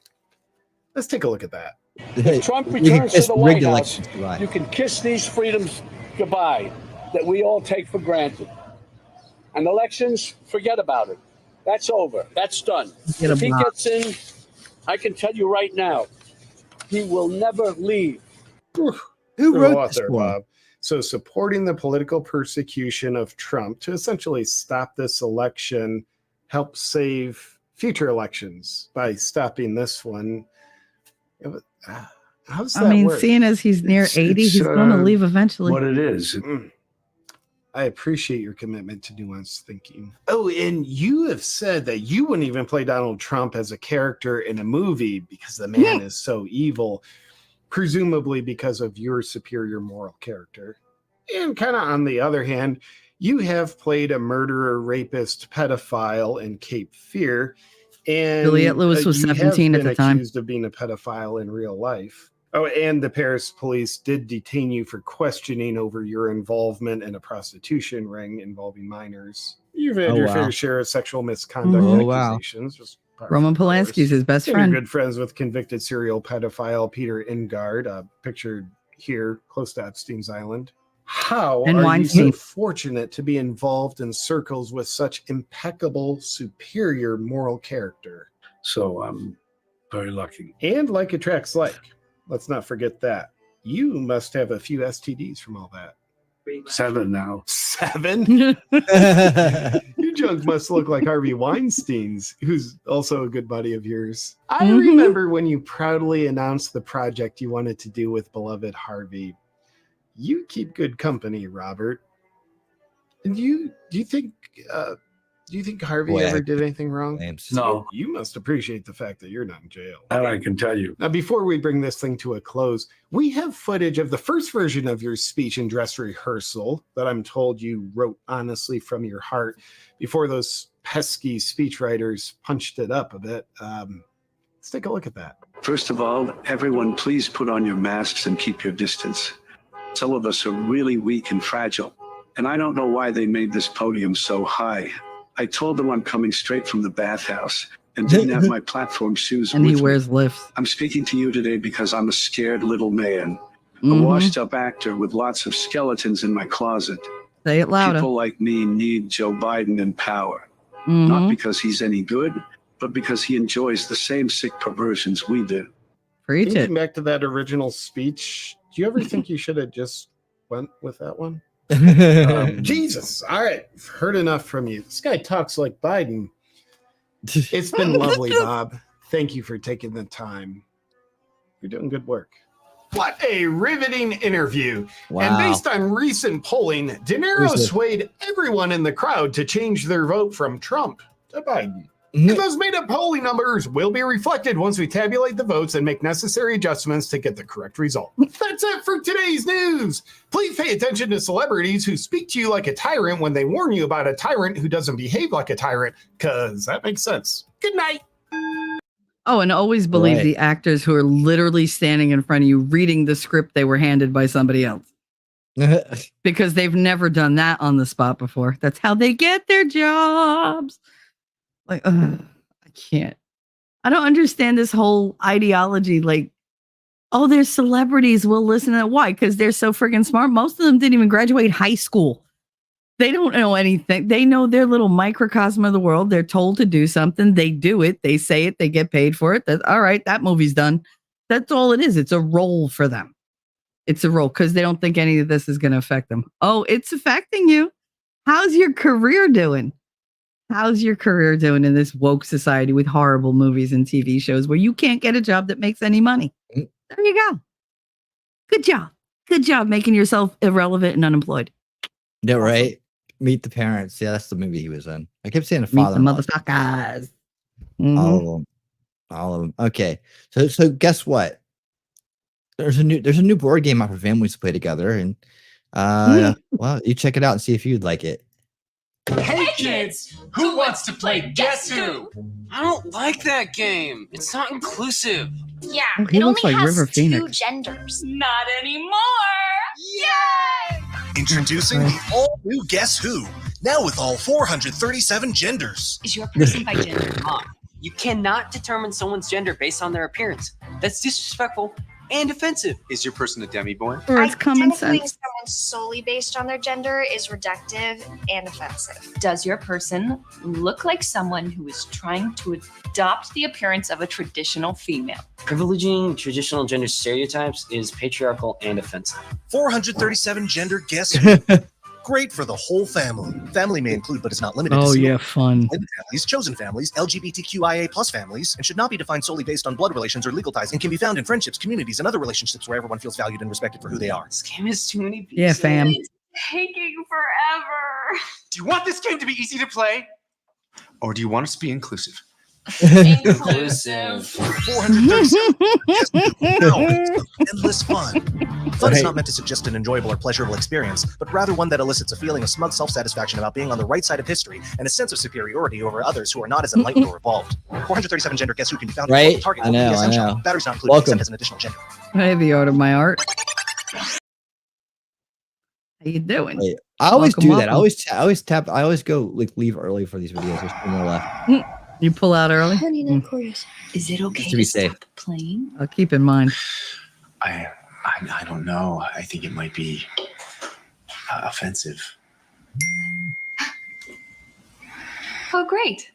Let's take a look at that. If Trump returns to the White House, you can kiss these freedoms goodbye that we all take for granted. And elections, forget about it. That's over. That's done. If he gets in, I can tell you right now, he will never leave. Who wrote this, Bob? So supporting the political persecution of Trump to essentially stop this election helps save future elections by stopping this one. How's that work? Seeing as he's near 80, he's going to leave eventually. What it is. I appreciate your commitment to nuanced thinking. Oh, and you have said that you wouldn't even play Donald Trump as a character in a movie because the man is so evil. presumably because of your superior moral character. And kind of on the other hand, you have played a murderer, rapist, pedophile in Cape Fear. And Juliette Lewis was 17 at the time. Accused of being a pedophile in real life. Oh, and the Paris police did detain you for questioning over your involvement in a prostitution ring involving minors. You've had your fair share of sexual misconduct accusations. Just Roman Polanski's his best friend. You're good friends with convicted serial pedophile Peter Ingard, pictured here close to Epstein's Island. How and are Weinstein. you so fortunate to be involved in circles with such impeccable, superior moral character? So I'm very lucky. And like attracts like. Let's not forget that. You must have a few STDs from all that. 7 now. 7? Your junk must look like Harvey Weinstein's, who's also a good buddy of yours. I remember when you proudly announced the project you wanted to do with beloved Harvey. You keep good company, Robert. And do you think Harvey ever did anything wrong? No. You must appreciate the fact that you're not in jail. That I can tell you. Now, before we bring this thing to a close, we have footage of the first version of your speech and dress rehearsal that I'm told you wrote honestly from your heart before those pesky speechwriters punched it up a bit. Let's take a look at that. First of all, everyone, please put on your masks and keep your distance. Some of us are really weak and fragile, and I don't know why they made this podium so high. I told them I'm coming straight from the bathhouse and didn't have my platform shoes and with he wears me. lifts. I'm speaking to you today because I'm a scared little man, a washed-up actor with lots of skeletons in my closet. Say it louder. People like me need Joe Biden in power, not because he's any good, but because he enjoys the same sick perversions we do. Preach it. Thinking back to that original speech, do you ever think you should have just went with that one? Jesus. All right. I've heard enough from you. This guy talks like Biden. It's been lovely, Bob. Thank you for taking the time. You're doing good work. What a riveting interview. Wow. And based on recent polling, De Niro swayed everyone in the crowd to change their vote from Trump to Biden. And those made-up polling numbers will be reflected once we tabulate the votes and make necessary adjustments to get the correct result. That's it for today's news. Please pay attention to celebrities who speak to you like a tyrant when they warn you about a tyrant who doesn't behave like a tyrant, because that makes sense. Good night. Oh, and always believe the actors who are literally standing in front of you reading the script they were handed by somebody else. Because they've never done that on the spot before. That's how they get their jobs. Like, I can't. I don't understand this whole ideology. Like, oh, they're celebrities. We'll listen to that. Why? Because they're so freaking smart. Most of them didn't even graduate high school. They don't know anything. They know their little microcosm of the world. They're told to do something. They do it. They say it. They get paid for it. That's all right. That movie's done. That's all it is. It's a role for them. It's a role because they don't think any of this is going to affect them. Oh, it's affecting you. How's your career doing? How's your career doing in this woke society with horrible movies and TV shows where you can't get a job that makes any money? There you go. Good job. Good job making yourself irrelevant and unemployed. Yeah, right. Meet the Parents. Yeah, that's the movie he was in. I kept saying the father. Meet the motherfuckers. All of them. All of them. Okay. So guess what? There's a new board game out for families to play together, and well, you check it out and see if you'd like it. Hey kids, who wants to play Guess Who? I don't like that game. It's not inclusive. Yeah, Oh, he it looks only like has River 2 Phoenix. genders. Not anymore. Yay! Introducing the all-new Guess Who, now with all 437 genders. Is your person by gender? You cannot determine someone's gender based on their appearance. That's disrespectful and offensive. Is your person a demi-boy? Or it's common Identifying sense. someone solely based on their gender is reductive and offensive. Does your person look like someone who is trying to adopt the appearance of a traditional female? Privileging traditional gender stereotypes is patriarchal and offensive. 437 gender Guess Who. Great for the whole family. Family may include, but is not limited to Oh, single yeah, fun. blended families, chosen families, LGBTQIA plus families, and should not be defined solely based on blood relations or legal ties, and can be found in friendships, communities, and other relationships where everyone feels valued and respected for who they are. This game has too many pieces. Yeah, fam. It's taking forever. Do you want this game to be easy to play? Or do you want us to be inclusive? Inclusive. 437. Endless fun. Fun is not meant to suggest an enjoyable or pleasurable experience, but rather one that elicits a feeling of smug self-satisfaction about being on the right side of history and a sense of superiority over others who are not as enlightened or evolved. 437 gender guess who can be found in the Target. I know. Batteries not included except as an additional gender. Hey, the art of my art. How you doing? Wait, I always do that. I always tap. I always go like leave early for these videos. There's 2 more left. You pull out early? Is it okay to be to safe. stop playing? I'll keep in mind. I don't know. I think it might be offensive. Oh, great.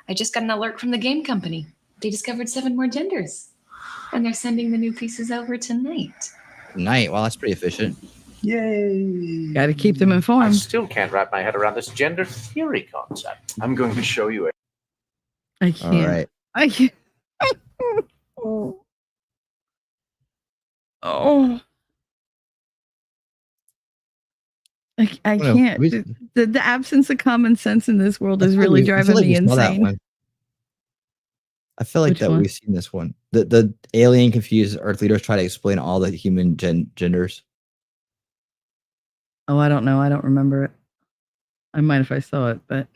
I just got an alert from the game company. They discovered 7 more genders. And they're sending the new pieces over tonight. Night. Well, that's pretty efficient. Yay! Got to keep them I informed. still can't wrap my head around this gender theory concept. I'm going to show you it. I can't. All right. I can't. Oh. I Well, can't. we- The absence of common sense in this world is really driving me insane. I feel like Which that one? we've seen this one. The alien confused Earth leaders try to explain all the human genders. Oh, I don't know. I don't remember it. I might if I saw it, but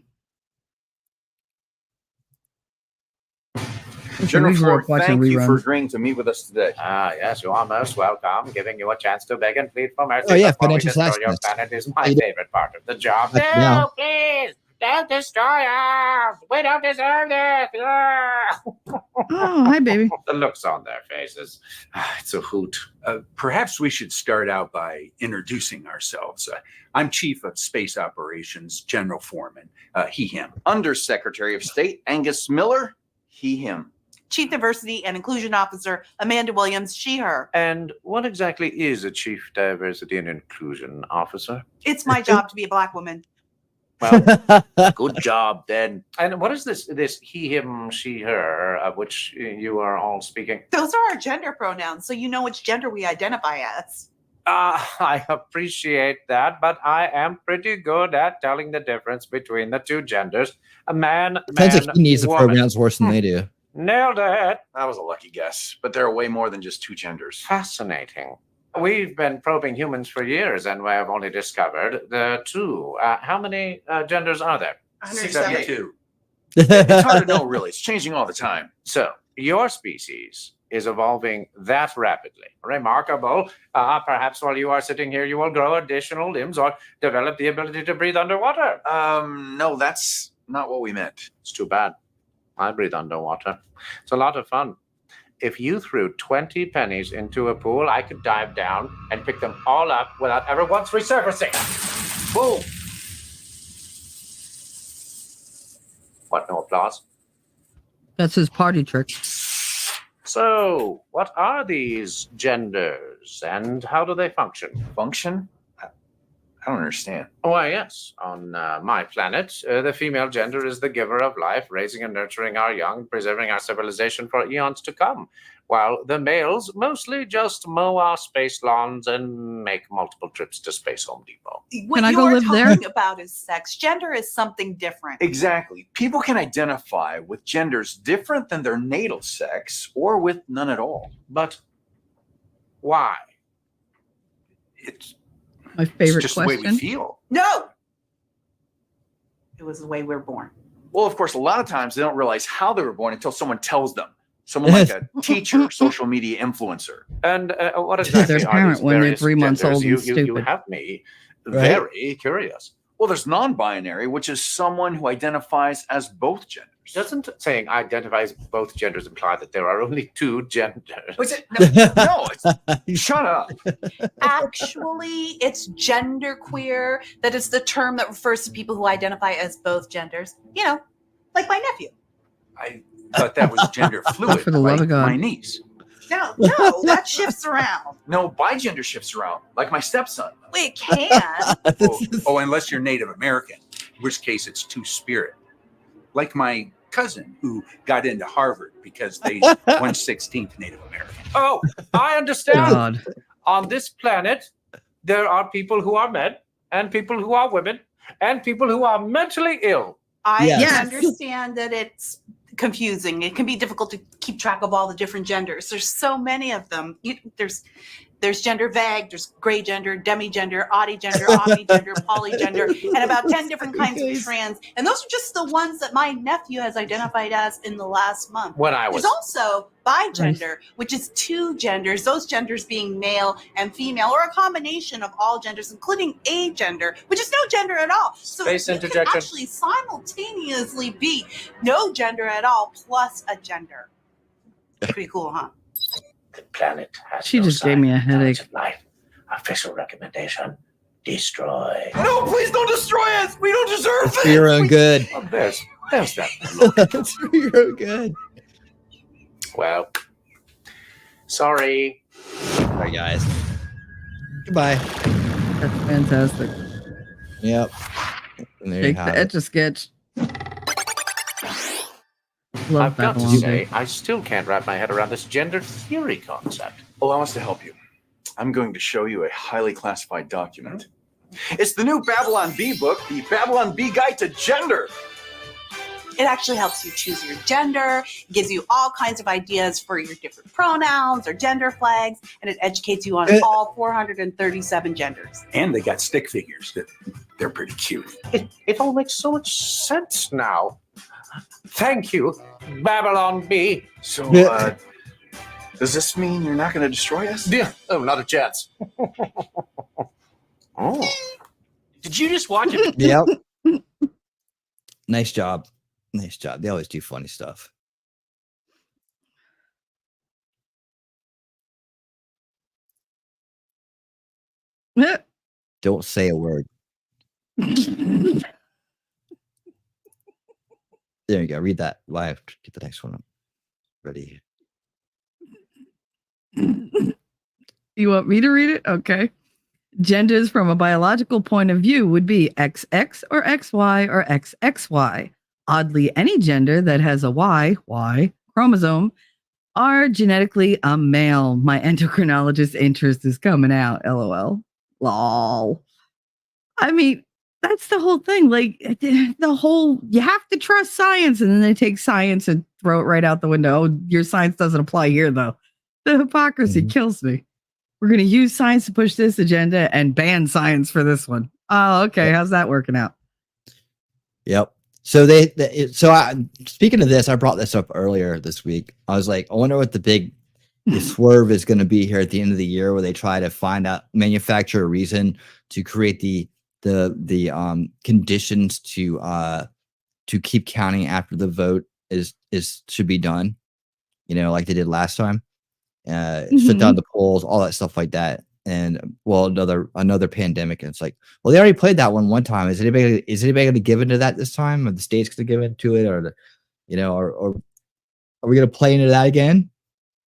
General we grew up Ford, watching thank you for reruns. agreeing to meet with us today. Yes, you are most welcome. Giving you a chance to beg and plead for mercy Oh, yeah, before we financial destroy your sacrifice. planet is How my you doing? favorite part of the job. Back now. No, please, don't destroy us. We don't deserve this. Oh, hi, baby. The looks on their faces. It's a hoot. Perhaps we should start out by introducing ourselves. I'm Chief of Space Operations, General Foreman, he, him. Undersecretary of State Angus Miller, he, him. Chief Diversity and Inclusion Officer Amanda Williams, she, her. And what exactly is a Chief Diversity and Inclusion Officer? It's my job to be a Black woman. Well, good job then. And what is this he, him, she, her, of which you are all speaking? Those are our gender pronouns, so you know which gender we identify as. I appreciate that, but I am pretty good at telling the difference between the 2 genders. A man, Sounds like he needs the woman. pronouns worse than they do. Nailed it. That was a lucky guess, but there are way more than just 2 genders. Fascinating. We've been probing humans for years, and we have only discovered the 2. How many genders are there? 172. It's hard to know, really. It's changing all the time. So, your species is evolving that rapidly. Remarkable. Perhaps while you are sitting here, you will grow additional limbs or develop the ability to breathe underwater. No, that's not what we meant. It's too bad. I breathe underwater. It's a lot of fun. If you threw 20 pennies into a pool, I could dive down and pick them all up without ever once resurfacing. Boom. What, no applause? That's his party trick. So, what are these genders and how do they function? Function? I don't understand. Why, yes. On my planet, the female gender is the giver of life, raising and nurturing our young, preserving our civilization for eons to come, while the males mostly just mow our space lawns and make multiple trips to Space Home Depot. What I go you're live there? talking about is sex. Gender is something different. Exactly. People can identify with genders different than their natal sex or with none at all. But why? It's My favorite just the way question. we feel. No. It was the way we're born. Well, of course, a lot of times they don't realize how they were born until someone tells them. Someone like a teacher, social media influencer. And what exactly Their are parent these when they're various 3 months genders? old and You stupid. have me Right. very curious. Well, there's non-binary, which is someone who identifies as both genders. Doesn't saying identifies both genders imply that there are only 2 genders? Was it? No, shut up. Actually, it's genderqueer. That is the term that refers to people who identify as both genders. You know, like my nephew. I thought that was gender fluid. For the love like of God. my niece. No, that shifts around. No, bigender shifts around, like my stepson. Wait, it can. Oh, unless you're Native American, in which case it's two-spirit. Like my cousin who got into Harvard because they 1/16th Native American. Oh, I understand. God. On this planet, there are people who are men and people who are women and people who are mentally ill. I Yes. understand that confusing. It can be difficult to keep track of all the different genders. There's so many of them. There's gender vague, there's gray gender, demigender, oddygender, omnigender, polygender, and about 10 different kinds of trans. And those are just the ones that my nephew has identified as in the last month. When I was- There's also bigender, which is 2 genders, those genders being male and female, or a combination of all genders, including agender, which is no gender at all. So Space you can interjection. actually simultaneously be no gender at all plus a gender. Pretty cool, huh? The planet has She no just gave sign me a of headache. intelligent life. Official recommendation: destroy. No, please don't destroy us. We don't deserve It's for your own good. Oh, there's that. It's for your own good. Well, sorry. All right, guys. Goodbye. That's fantastic. Yep. And there you Take have the it. Etch-a-Sketch. Love I've got to Babylon say, Bee. I still can't wrap my head around this gender theory concept. Allow us to help you. I'm going to show you a highly classified document. It's the new Babylon Bee book, the Babylon Bee Guide to Gender. It actually helps you choose your gender, gives you all kinds of ideas for your different pronouns or gender flags, and it educates you on all 437 genders. And they got stick figures. They're pretty cute. It all makes so much sense now. Thank you, Babylon Bee. So, does this mean you're not going to destroy us? Yeah. Oh, not a chance. Oh. Did you just watch it? Yep. Nice job. Nice job. They always do funny stuff. Don't say a word. There you go. Read that live. Get the next one up. Ready. You want me to read it? Okay. Genders from a biological point of view would be XX or XY or XXY. Oddly, any gender that has a Y chromosome are genetically a male. My endocrinologist interest is coming out. LOL. Lol. I mean, that's the whole thing. Like you have to trust science, and then they take science and throw it right out the window. Oh, your science doesn't apply here, though. The hypocrisy kills me. We're going to use science to push this agenda and ban science for this one. Oh, okay. How's that working out? Yep. So speaking of this, I brought this up earlier this week. I was like, I wonder what the swerve is going to be here at the end of the year, where they try to manufacture a reason to create the conditions to keep counting after the vote should be done. You know, like they did last time. Shut down the polls, all that stuff like that. And well, another pandemic, and it's like, well, they already played that one time. Is anybody going to give into that this time? Are the states going to give into it, or or are we going to play into that again?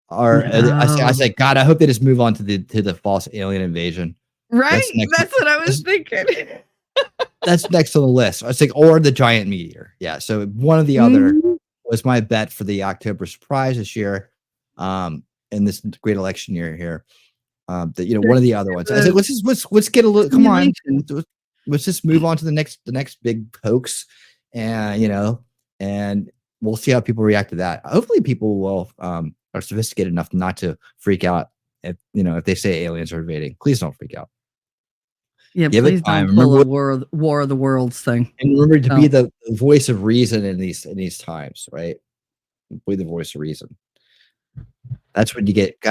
Or I say, God, I hope they just move on to the false alien invasion. Right, that's what I was thinking. That's next on the list. I was like, or the giant meteor. Yeah, so one or the other was my bet for the October surprise this year. In this great election year here, that one of the other ones. I said, let's get a little. Come on, let's just move on to the next big hoax, and and we'll see how people react to that. Hopefully, people will are sophisticated enough not to freak out if they say aliens are invading. Please don't freak out. Yeah, Give please it time. don't pull a war of the worlds thing. And remember to be the voice of reason in these times, right? Be the voice of reason. That's when you get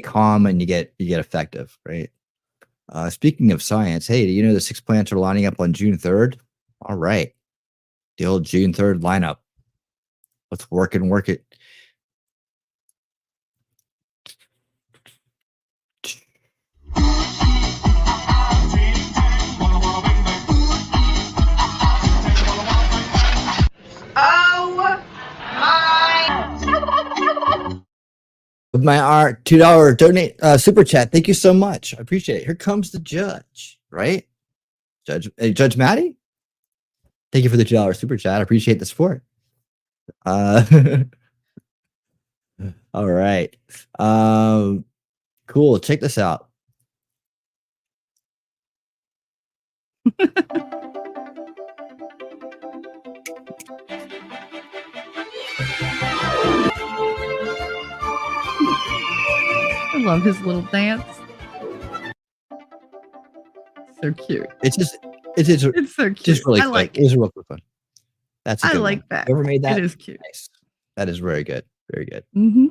calm and you get effective, right? Speaking of science, hey, do you know the 6 planets are lining up on June 3rd? All right. The old June 3rd lineup. Let's work it. With my art, $2 donate super chat. Thank you so much. I appreciate it. Here comes the judge, right? Judge Maddie. Thank you for the $2 super chat. I appreciate the support. All right. Cool. Check this out. love his little dance. So cute. It's so cute. Just really quick. like it. was real quick fun. That's a I good like one. that. Whoever made that? It is cute. Nice. That is very good. Very good. Mm-hmm.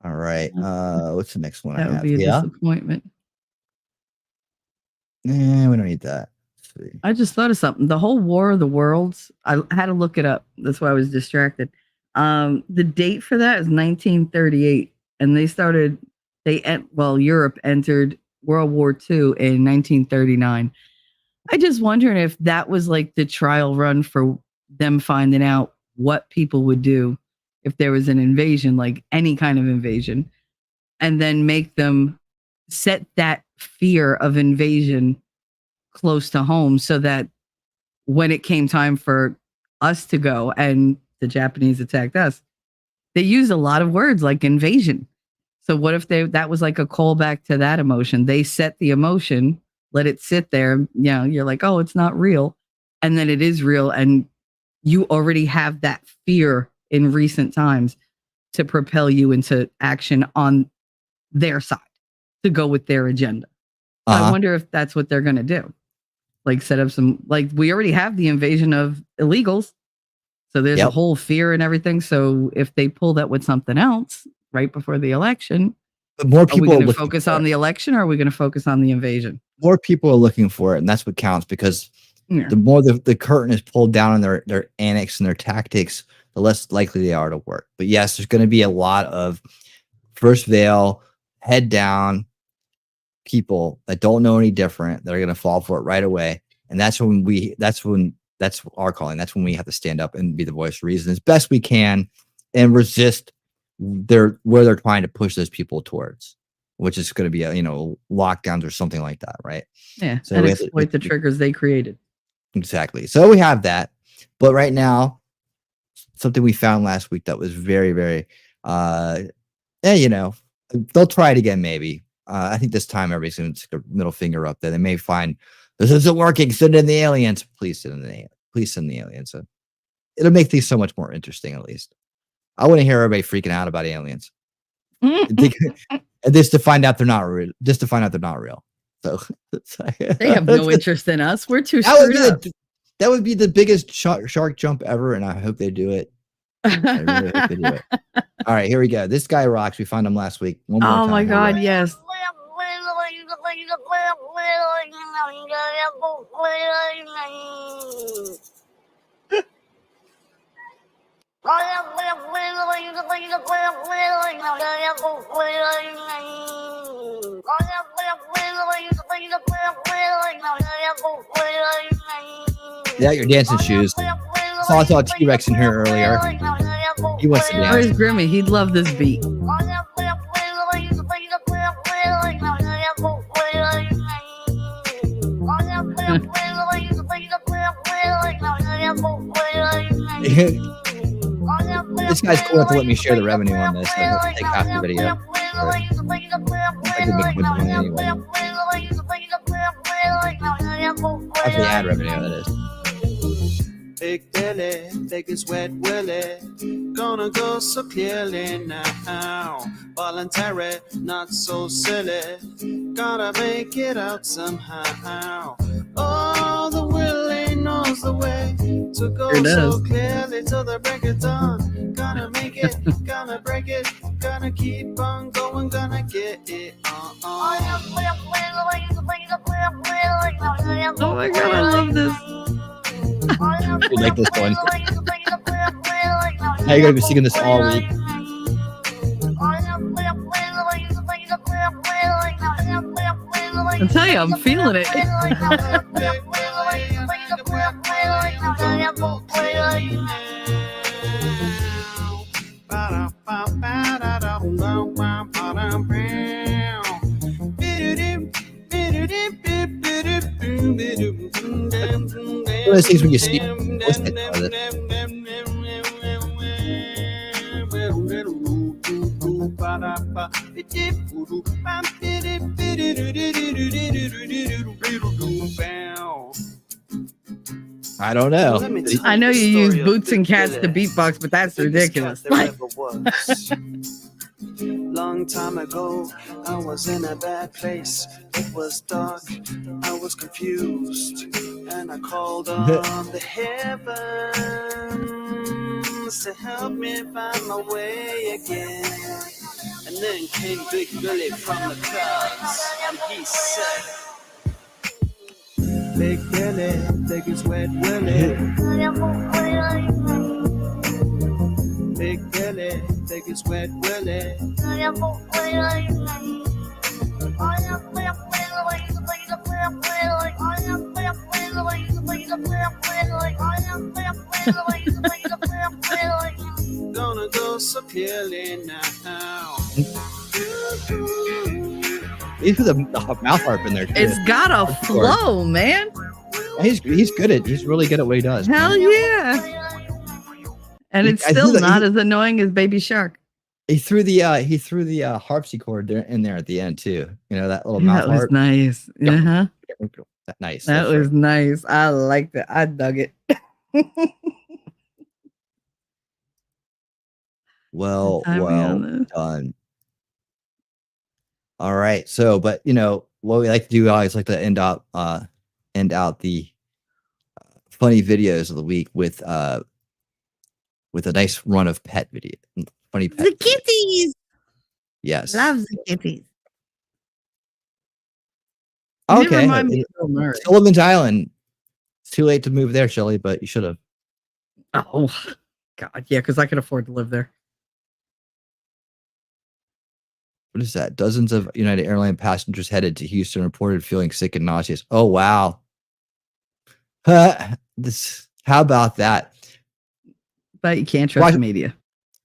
All right. What's the next one? That I would have? be a disappointment. Nah, we don't need that. Let's see. I just thought of something. The whole War of the Worlds. I had to look it up. That's why I was distracted. The date for that is 1938, and they started. Europe entered World War II in 1939. I just wondering if that was like the trial run for them finding out what people would do if there was an invasion, like any kind of invasion, and then make them set that fear of invasion close to home so that when it came time for us to go and the Japanese attacked us, they used a lot of words like invasion. So what if that was like a callback to that emotion? They set the emotion, let it sit there. You're like, oh, it's not real. And then it is real. And you already have that fear in recent times to propel you into action on their side to go with their agenda. So I wonder if that's what they're going to do. Like set up we already have the invasion of illegals. So there's a whole fear and everything. So if they pull that with something else right before the election, but more people are we going to focus on the election, or are we going to focus on the invasion? More people are looking for it, and that's what counts, because the more the curtain is pulled down on their annex and their tactics, the less likely they are to work. But yes, there's going to be a lot of first veil, head down people that don't know any different that are going to fall for it right away. And that's our calling. That's when we have to stand up and be the voice of reason as best we can and resist where they're trying to push those people towards, which is going to be lockdowns or something like that, right? Yeah, so and exploit the triggers they created. Exactly. So we have that, but right now, something we found last week that was very, very, they'll try it again maybe. I think this time everybody's going to stick a middle finger up there. They may find this isn't working. Send in the aliens. Please send the aliens. So it'll make things so much more interesting. At least I want to hear everybody freaking out about aliens. And just to find out they're not real. So they have no interest in us. We're too screwed up. That would be the biggest shark jump ever, and I hope they do it. I really hope they do it. All right, here we go. This guy rocks. We found him last week. One more time. My God, yes. Yeah, your dancing shoes. I saw T-Rex in here earlier. He wants to dance. Where's Grimmy? He'd love this beat. This guy's cool enough to let me share the revenue on this. So I'll take half the video. I could make money anyway. Half the ad revenue, that is. Big Billy, biggest wet Willie, gonna go so clearly now. Voluntary, not so silly, gotta make it out somehow. Oh, the Willie knows the way to go so clearly till the break of dawn. Gonna make it, gonna break it, gonna keep on going, gonna get it on. Oh my God, I love this. You like this one? Now you're gonna be singing this all week. I'll tell you, I'm feeling it. One of those things when you see I don't know. I know you use Boots and Cats to beatbox, but that's ridiculous. long time ago, I was in a bad place. It was dark, I was confused, and I called on the heavens to help me find my way again. And then came Big Billy from the clouds, and he said, Big Billy, big as wet Willie. Big Billy, big as wet Willie. Gonna go so clearly now. He's the mouth harp in there too. It's got a flow, man. He's really good at what he does. Hell yeah. And it's still not as annoying as Baby Shark. He threw the harpsichord in there at the end too. You know, that little mouth harp. That was nice. Uh-huh. Nice. That was nice. I liked it. I dug it. Well done. All right. So, but you know, what we like to do, I always like to end out the funny videos of the week with a nice run of pet video. Funny pet. The kitties. Yes. Love the kitties. Okay. Murray. Sullivan's Island. It's too late to move there, Shelly, but you should have. Oh God, yeah, because I can afford to live there. What is that? Dozens of United Airlines passengers headed to Houston reported feeling sick and nauseous. Oh wow. How about that? But you can't trust the media.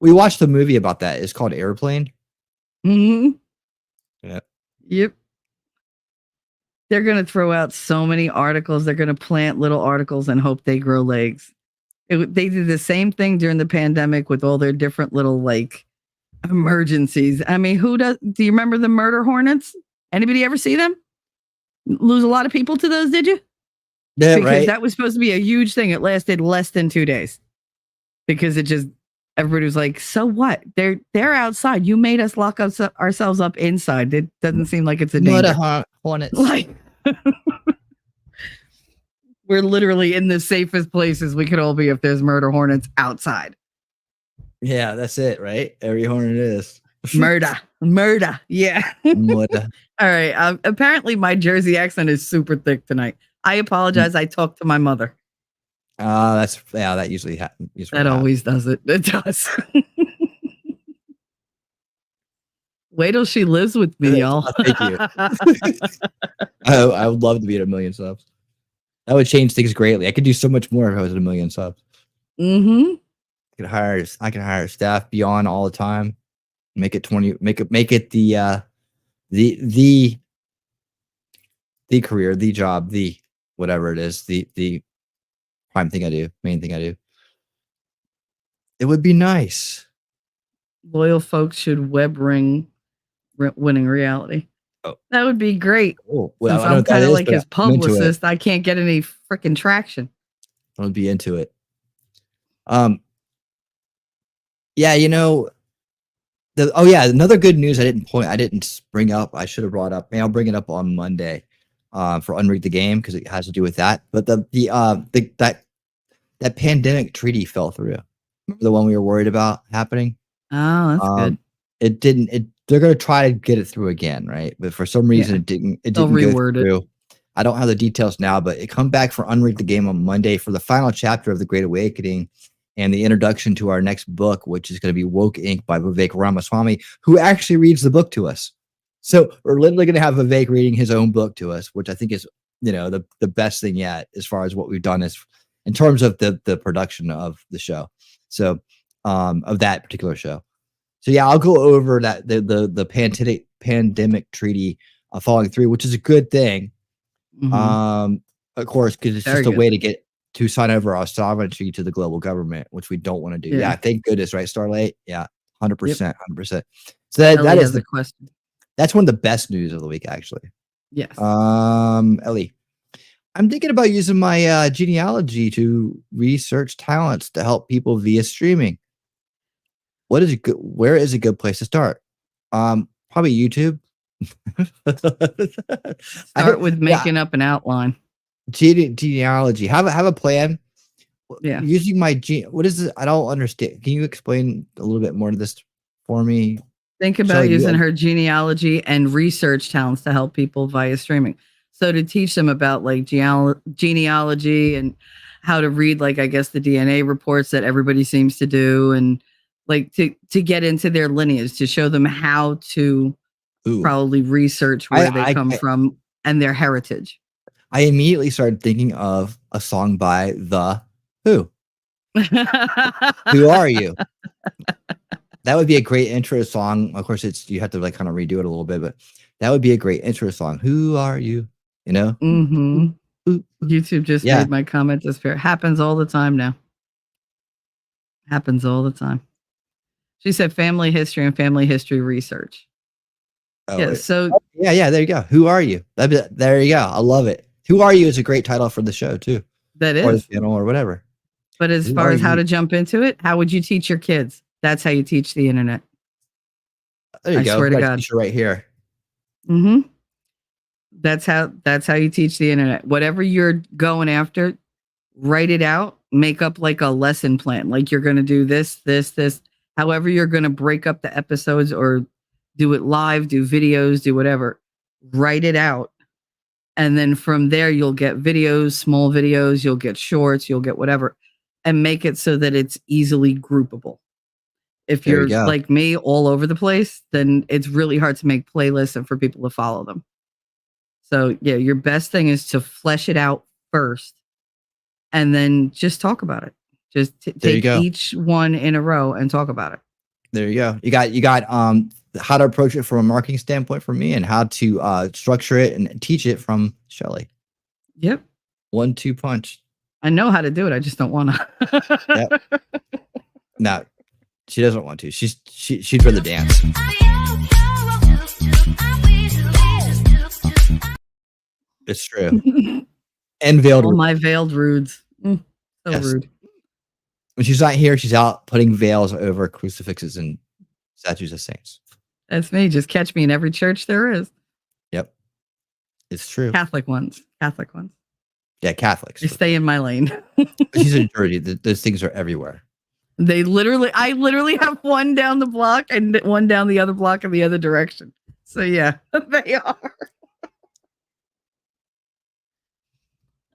We watched a movie about that. It's called Airplane. Mm-hmm. Yeah. Yep. They're going to throw out so many articles. They're going to plant little articles and hope they grow legs. They did the same thing during the pandemic with all their different little like emergencies. I mean, do you remember the murder hornets? Anybody ever see them? Lose a lot of people to those, did you? Yeah, because right. that was supposed to be a huge thing. It lasted less than 2 days because everybody was like, so what? They're outside. You made us lock ourselves up inside. It doesn't seem like it's a danger. Hornets. Like, we're literally in the safest places we could all be if there's murder hornets outside. Yeah, that's it, right? Every hornet is. Murder. Yeah. Murder. All right. Apparently my Jersey accent is super thick tonight. I apologize. I talked to my mother. That usually happens. That always does it. It does. Wait till she lives with me, y'all. Thank you. I would love to be at 1 million subs. That would change things greatly. I could do so much more if I was at 1 million subs. Mm-hmm. I can hire staff beyond all the time. Make it 20. Make it the career, the job, the whatever it is, the prime thing I do, main thing I do. It would be nice. Loyal folks should web ring winning reality. Oh, that would be great. Oh, well, I'm kind of like his publicist. I can't get any freaking traction. I would be into it. Yeah, you know. Another good news I didn't bring up. I should have brought up. I'll bring it up on Monday. For Unrig the game because it has to do with that. But that pandemic treaty fell through. Remember the one we were worried about happening? Oh, that's good. It didn't. They're going to try to get it through again, right? But for some reason, it didn't. It didn't go through. I don't have the details now, but it come back for Unrig the game on Monday for the final chapter of the Great Awakening and the introduction to our next book, which is going to be Woke Inc. by Vivek Ramaswamy, who actually reads the book to us. So we're literally going to have Vivek reading his own book to us, which I think is, the best thing yet, as far as what we've done is in terms of the production of the show. So, of that particular show. So yeah, I'll go over that, the pandemic treaty falling through, which is a good thing. Mm-hmm. Of course, because it's just a way to get to sign over our sovereignty to the global government, which we don't want to do. Yeah. Thank goodness, right, Starlight? Yeah, 100%, 100%. So that is the question. That's one of the best news of the week, actually. Yes. Ellie, I'm thinking about using my genealogy to research talents to help people via streaming. Where is a good place to start? Probably YouTube. Start with making up an outline. Genealogy. Have a plan. Yeah. Using my what is this? I don't understand. Can you explain a little bit more to this for me? Think about Shelley, using her genealogy and research talents to help people via streaming. So to teach them about like genealogy and how to read, like, I guess the DNA reports that everybody seems to do, and like to get into their lineage, to show them how to probably research where they come from and their heritage. I immediately started thinking of a song by The Who. Who are you? That would be a great intro song. Of course, you have to like kind of redo it a little bit, but that would be a great intro song. Who are you? You know? YouTube just made my comment disappear. Happens all the time now. Happens all the time. She said family history and family history research. Oh, yeah. So yeah. There you go. Who are you? There you go. I love it. Who are you is a great title for the show too. That or is the channel or whatever. But as far as how to jump into it, how would you teach your kids? That's how you teach the internet. There you go. I swear to God. Teacher right here. That's how you teach the internet. Whatever you're going after, write it out, make up like a lesson plan. Like you're going to do this. However, you're going to break up the episodes or do it live, do videos, do whatever. Write it out. And then from there, you'll get videos, small videos, you'll get shorts, you'll get whatever, and make it so that it's easily groupable. If you're like me, all over the place, then it's really hard to make playlists and for people to follow them. So yeah, your best thing is to flesh it out first and then just talk about it. Just take each one in a row and talk about it. There you go. You got how to approach it from a marketing standpoint from me, and how to structure it and teach it from Shelley. Yep. 1-2 punch. I know how to do it. I just don't want to. Yep. No, she doesn't want to. She'd rather dance. It's true. And veiled. All my veiled rudes. So rude. When she's not here, she's out putting veils over crucifixes and statues of saints. That's me. Just catch me in every church there is. Yep. It's true. Catholic ones. Yeah, Catholics. I stay in my lane. She's in Jersey. Those things are everywhere. I literally have one down the block and one down the other block in the other direction. So yeah, they are.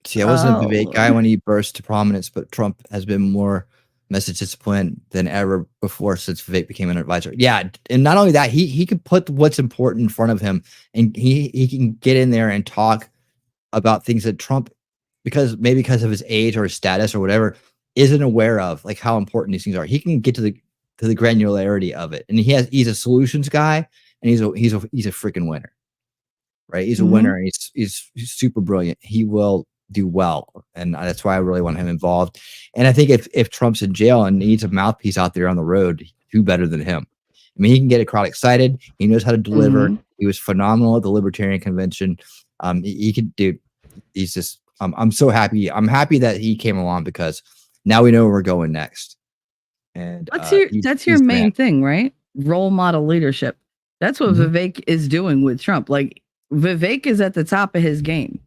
See, I wasn't a Vivek guy when he burst to prominence, but Trump has been more message discipline than ever before since Vivek became an advisor. Yeah, and not only that, he could put what's important in front of him, and he can get in there and talk about things that Trump, because of his age or his status or whatever, isn't aware of, like how important these things are. He can get to the granularity of it, and he's a solutions guy, and he's a freaking winner, right? He's a winner, and he's super brilliant. He will do well, and that's why I really want him involved. And I think if Trump's in jail and needs a mouthpiece out there on the road, who better than him? I mean, he can get a crowd excited. He knows how to deliver. He was phenomenal at the Libertarian Convention. He could do. He's just. I'm so happy. I'm happy that he came along, because now we know where we're going next. And that's your main thing, right? Role model leadership. That's what Vivek is doing with Trump. Like Vivek is at the top of his game.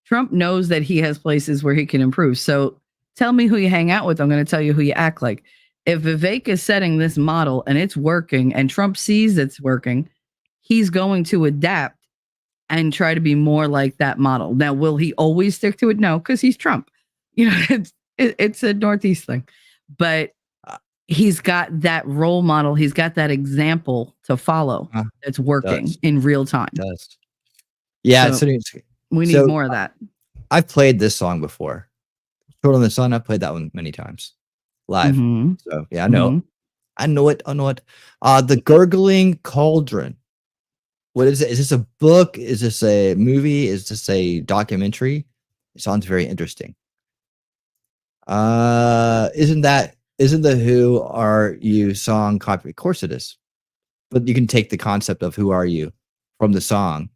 Trump knows that he has places where he can improve. So tell me who you hang out with. I'm going to tell you who you act like. If Vivek is setting this model and it's working and Trump sees it's working, he's going to adapt and try to be more like that model. Now, will he always stick to it? No, because he's Trump. You know, it's a Northeast thing. But he's got that role model. He's got that example to follow that's working in real time. It does. Yeah, so we need more of that. I've played this song before. Short on the Sun, I've played that one many times live. So yeah, I know. I know it. The Gurgling Cauldron. What is it? Is this a book? Is this a movie? Is this a documentary? It sounds very interesting. Isn't the Who Are You song copy? Of course it is. But you can take the concept of Who Are You from the song.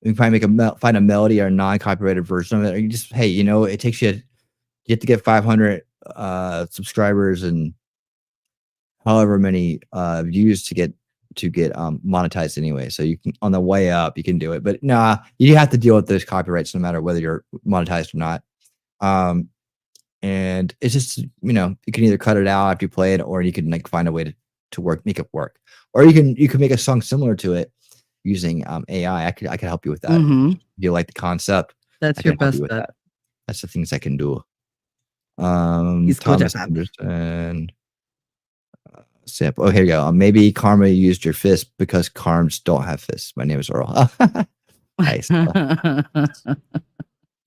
You can probably find a melody or a non-copyrighted version of it. Or you just, hey, it takes you have to get 500 subscribers and however many views to get to get monetized anyway. So you can, on the way up, you can do it. But nah, you have to deal with those copyrights no matter whether you're monetized or not. And it's just, you know, you can either cut it out after you play it, or you can like find a way to make it work. Or you can make a song similar to it using AI. I could help you with that. If you like the concept, That's your best bet. That's the things I can do. He's good at Thomas that. Anderson. Sample. Oh, here you go. Maybe Karma used your fist because Karms don't have fists. My name is Earl. Nice. All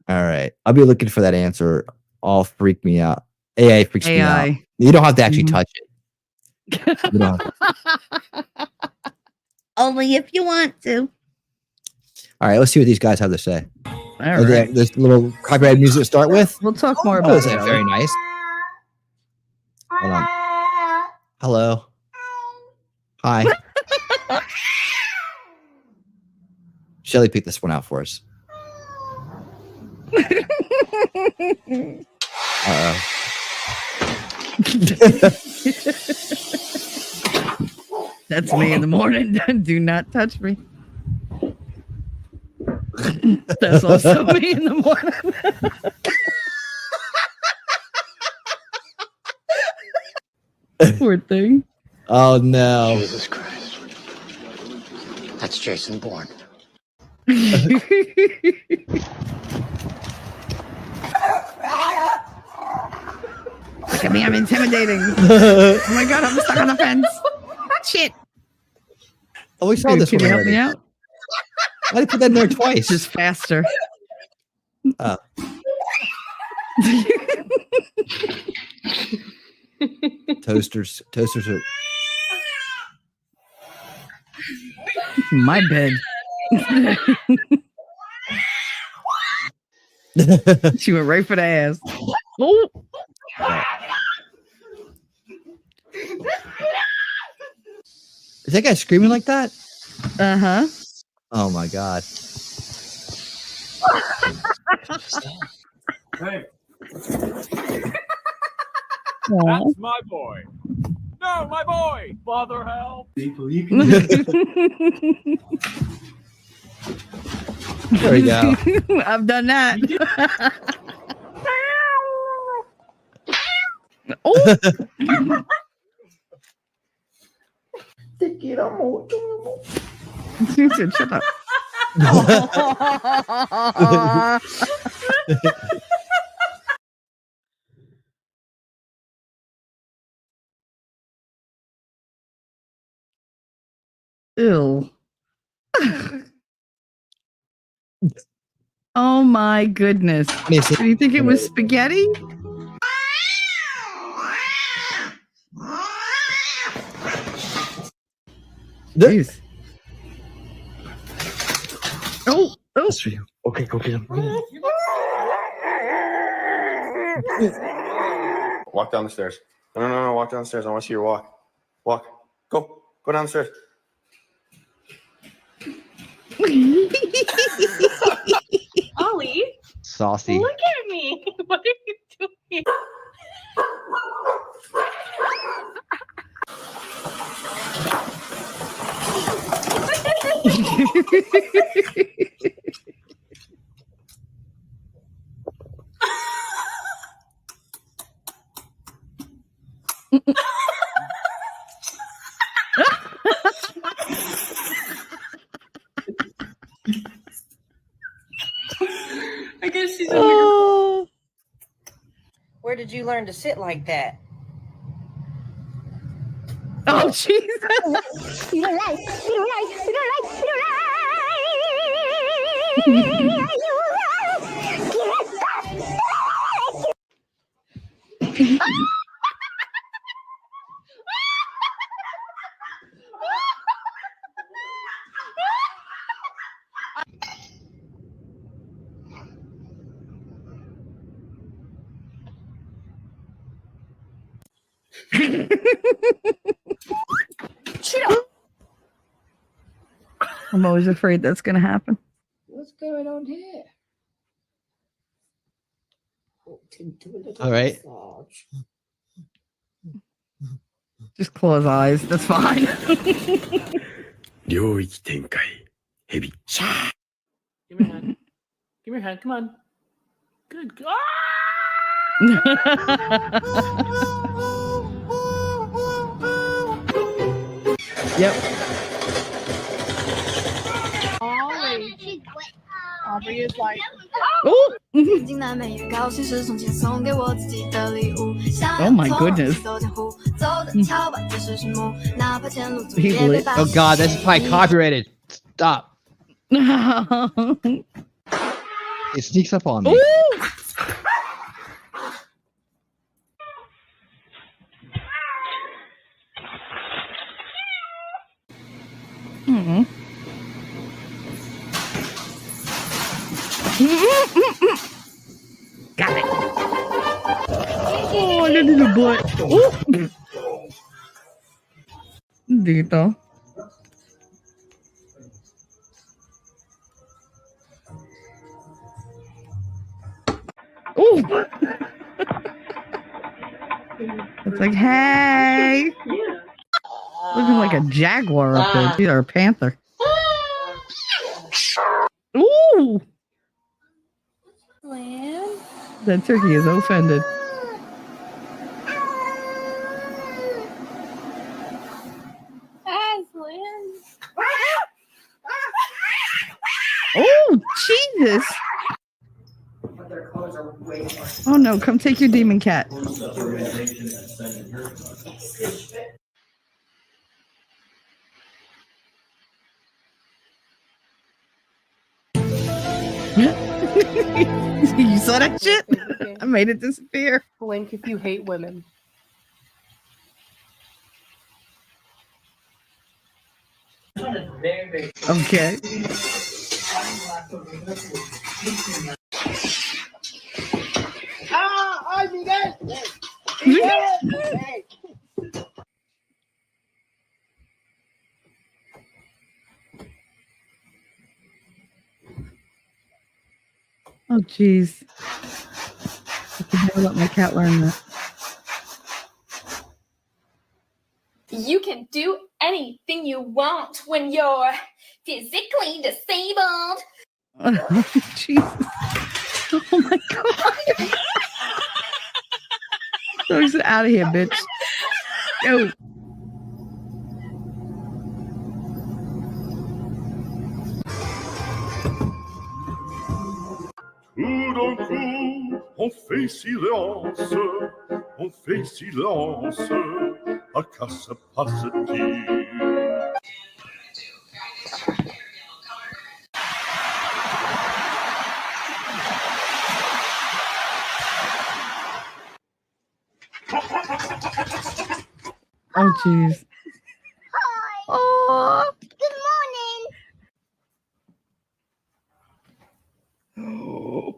right. I'll be looking for that answer. All freak me out. AI freaks me out. You don't have to actually touch it. You don't have to. Only if you want to. All right. Let's see what these guys have to say. All right. This little copyrighted music to start with. We'll talk more Oh, about is that very nice? Hold on. Hello. Hi. Shelly picked this one out for us. That's me in the morning. Do not touch me. That's also me in the morning. Poor thing. Oh no. Jesus Christ. That's Jason Bourne. Look at me, I'm intimidating. Oh my god, I'm stuck on the fence. Shit. Oh, we saw this Can one you help already. me out? Why did you put that in there twice? Just faster. Oh. Toasters are My bed. She went right for the ass. Oh. Is that guy screaming like that? Uh-huh. Oh my god. Hey. Aw. That's my boy. No, my boy. Father, help. There we go. I've done that. Oh. Te quiero mucho. Shut up. Ew. Oh my goodness. Do you think it was spaghetti? Jeez. Oh, That's for you. Okay, go get him. Walk down the stairs. No, walk down the stairs. I want to see your walk. Walk. Go down the stairs. Ollie, Saucy. look at me. What are you doing? I guess she's Oh. Where did you learn to sit like that? Oh, Jesus. I'm always afraid that's going to happen. What's going on here? All right. Just close eyes. That's fine. 領域展開ヘビ Give me your hand. Give me your hand. Come on. Good. Yep. Aubrey is like, oh my goodness. He's lit. Oh god, that's probably copyrighted. Stop. It sneaks up on me. Ooh! Got it. Oh, I need a butt. Dito. Oh. It's like, hey. Looking like a jaguar up there. Or a panther. Ooh. That turkey is offended. Oh, Jesus. Oh, no. Come take your demon cat. You saw that shit? I made it disappear. blink if you hate women. Okay. I mean that. Oh, jeez. I can never let my cat learn that. You can do anything you want when you're physically disabled. Oh, Jesus. Oh, my God. So he's out of here, bitch. Go. Tout d'un coup, on fait silence, à quoi se passe-t-il? Oh, jeez. Oh, good morning. Oh.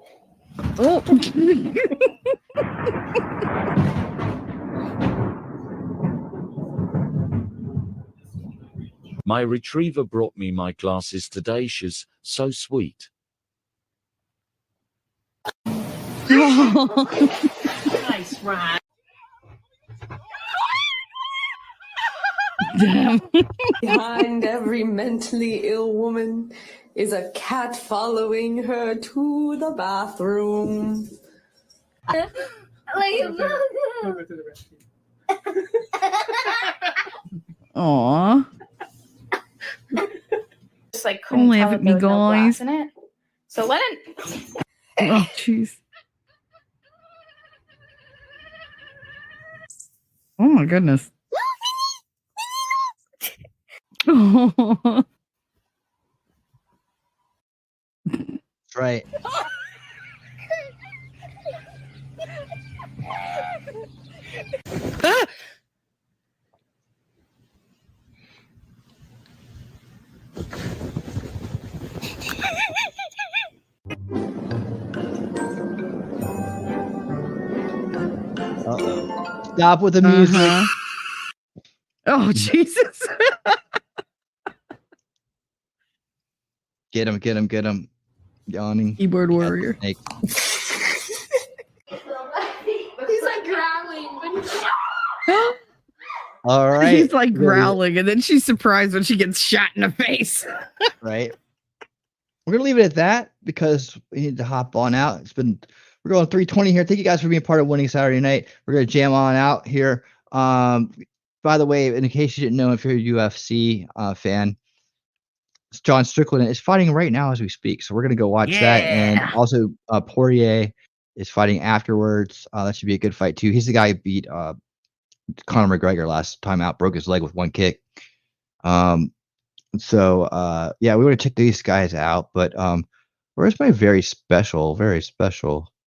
My retriever brought me my glasses today. She's so sweet. Nice, Ryan. Damn. Behind every mentally ill woman is a cat following her to the bathroom. Aw. Just like couldn't Don't tell laugh if at me, there was no glass guys. in it. So Lennon. Oh, jeez. Oh, my goodness. Oh. That's right. Ah! Uh-oh. Stop with the music. Oh, Jesus. Get him. Yawning. Keyboard warrior. Snake. He's like growling. All right. He's like We're gonna leave it- growling, and then she's surprised when she gets shot in the face. right. We're gonna leave it at that because we need to hop on out. We're going 3:20 here. Thank you guys for being part of Winning Saturday Night. We're gonna jam on out here. By the way, in case you didn't know, if you're a UFC fan, John Strickland is fighting right now as we speak. So we're gonna go watch that, and also Poirier is fighting afterwards. That should be a good fight too. He's the guy who beat Conor McGregor last time out, broke his leg with one kick. So yeah, we want to check these guys out, but where's my very special?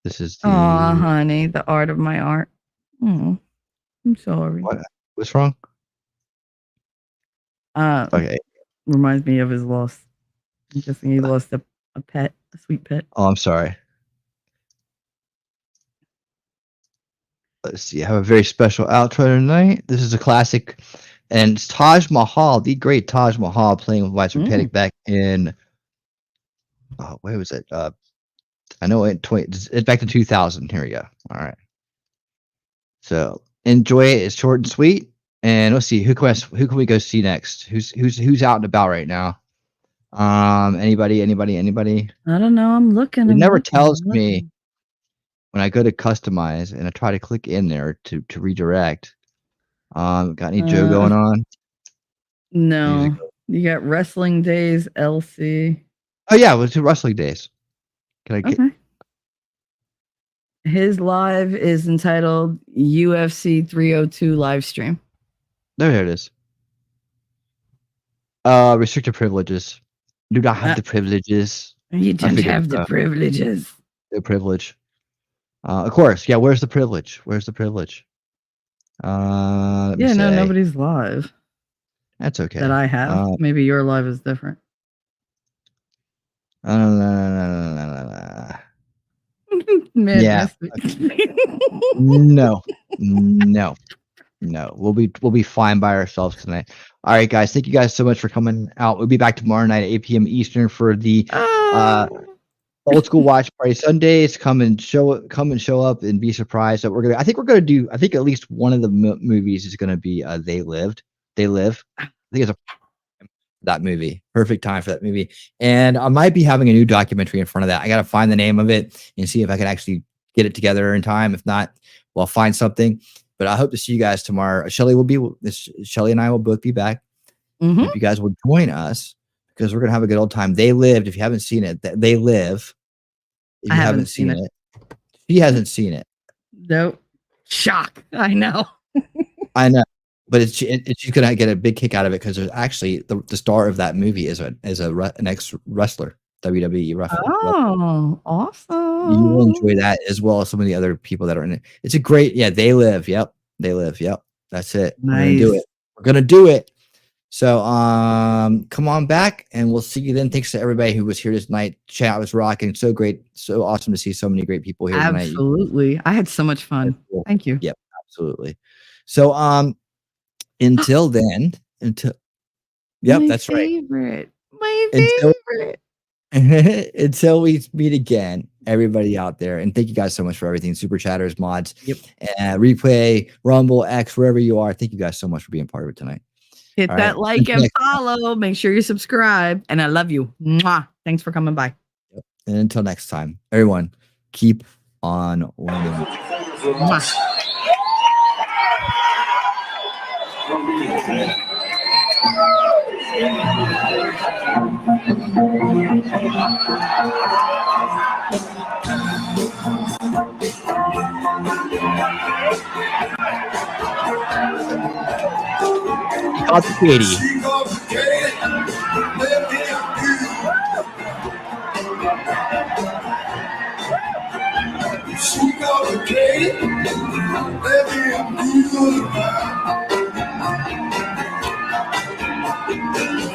This is the Aw, honey, the art of my art. Oh, I'm sorry. what's wrong? Okay. Reminds me of his loss. I'm guessing he lost a pet, a sweet pet. Oh, I'm sorry. Let's see. I have a very special outro tonight. This is a classic, and it's Taj Mahal, the great Taj Mahal, playing with White Panic back in. Oh, where was it? I know it's back to 2000. Here we go. All right. So enjoy it. It's short and sweet. And let's see who can we go see next? Who's out and about right now? Anybody? I don't know. I'm looking. It never tells me when I go to customize and I try to click in there to redirect. Got any Joe going on? No. You got Wrestling Days, LC. Oh yeah, let's do Wrestling Days. Can I get? Okay. His live is entitled UFC 302 live stream. There it is. Restricted privileges. Do not have the privileges. You don't have the privileges. The privilege. Of course. Yeah, where's the privilege? Nobody's live. That's okay. That I have. Maybe your live is different. Man, yeah. No. We'll be fine by ourselves tonight. All right, guys. Thank you guys so much for coming out. We'll be back tomorrow night at 8 p.m. Eastern for the old school watch party Sundays. Come and show up and be surprised. That I think at least one of the movies is gonna be They Live. I think it's that movie. Perfect time for that movie. And I might be having a new documentary in front of that. I gotta find the name of it and see if I can actually get it together in time. If not, we'll find something. But I hope to see you guys tomorrow. Shelly and I will both be back. Mm-hmm. If you guys will join us, because we're gonna have a good old time. They Lived. If you haven't seen it, They Live. If you haven't seen it, she hasn't seen it. Nope. Shock. I know. I know, but she's gonna get a big kick out of it because there's actually the star of that movie is an ex wrestler, WWE wrestler. Oh, awesome! You will enjoy that as well as some of the other people that are in it. It's a great, They Live. Yep, They Live. Yep, that's it. Nice. We're gonna do it. So come on back and we'll see you then. Thanks to everybody who was here this night. Chat was rocking. So great. So awesome to see so many great people here tonight. Absolutely. I had so much fun. Cool. Thank you. Yep, absolutely. So until then, that's favorite. right. My favorite. Until we meet again, everybody out there, and thank you guys so much for everything. Super chatters, mods, replay, Rumble, X, wherever you are. Thank you guys so much for being part of it tonight. Hit All that right. like and follow. Make sure you subscribe. And I love you. Mwah. Thanks for coming by. And until next time, everyone, keep on winning. Mwah. Called Katie. She called me Katie, baby, I'm good.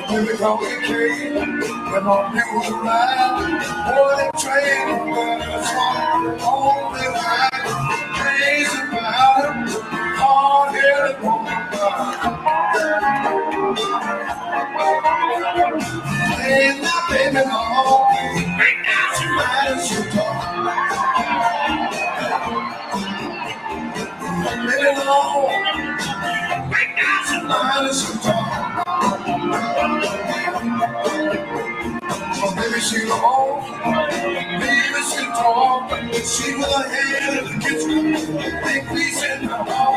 Baby, call me Katie, come on, you can ride. Boy, they train, on the ride. Crazy about it, hard-headed woman. Ain't my baby no, ain't got you right as you talk. Baby, no, ain't got down and she talk. Well, maybe she alone, maybe she talk. She with her hand in the kitchen, big piece in the hall,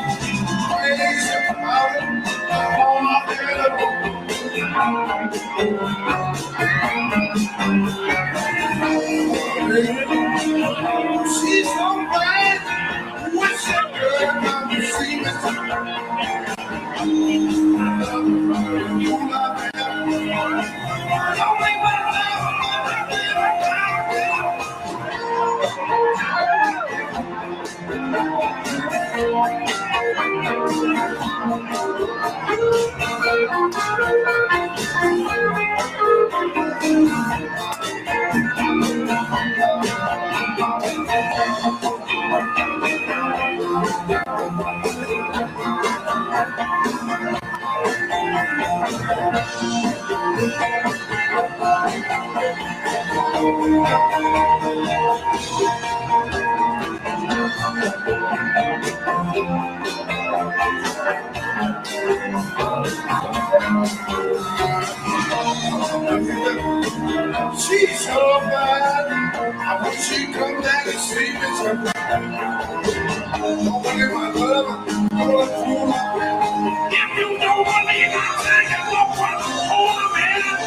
crazy about it, all my little. She's so bad, what's that girl come to see me? She's so bad, I wish she'd come back and see me sometime. Don't forget my love, all the fool I am. If you don't want me, I'll take it for one whole minute.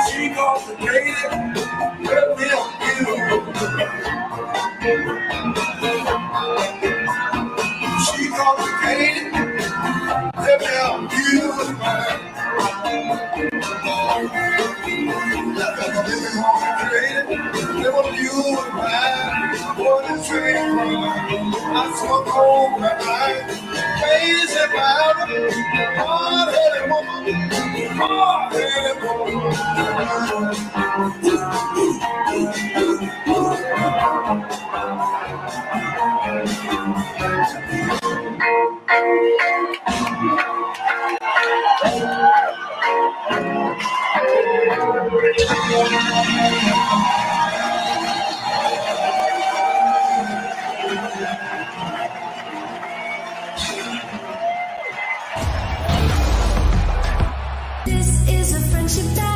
She complicated, let me help you. She complicated, let me help you. Little you and mine, what a train ride. I swung home that night, crazy about it. Hard-headed woman, hard-headed This is a friendship that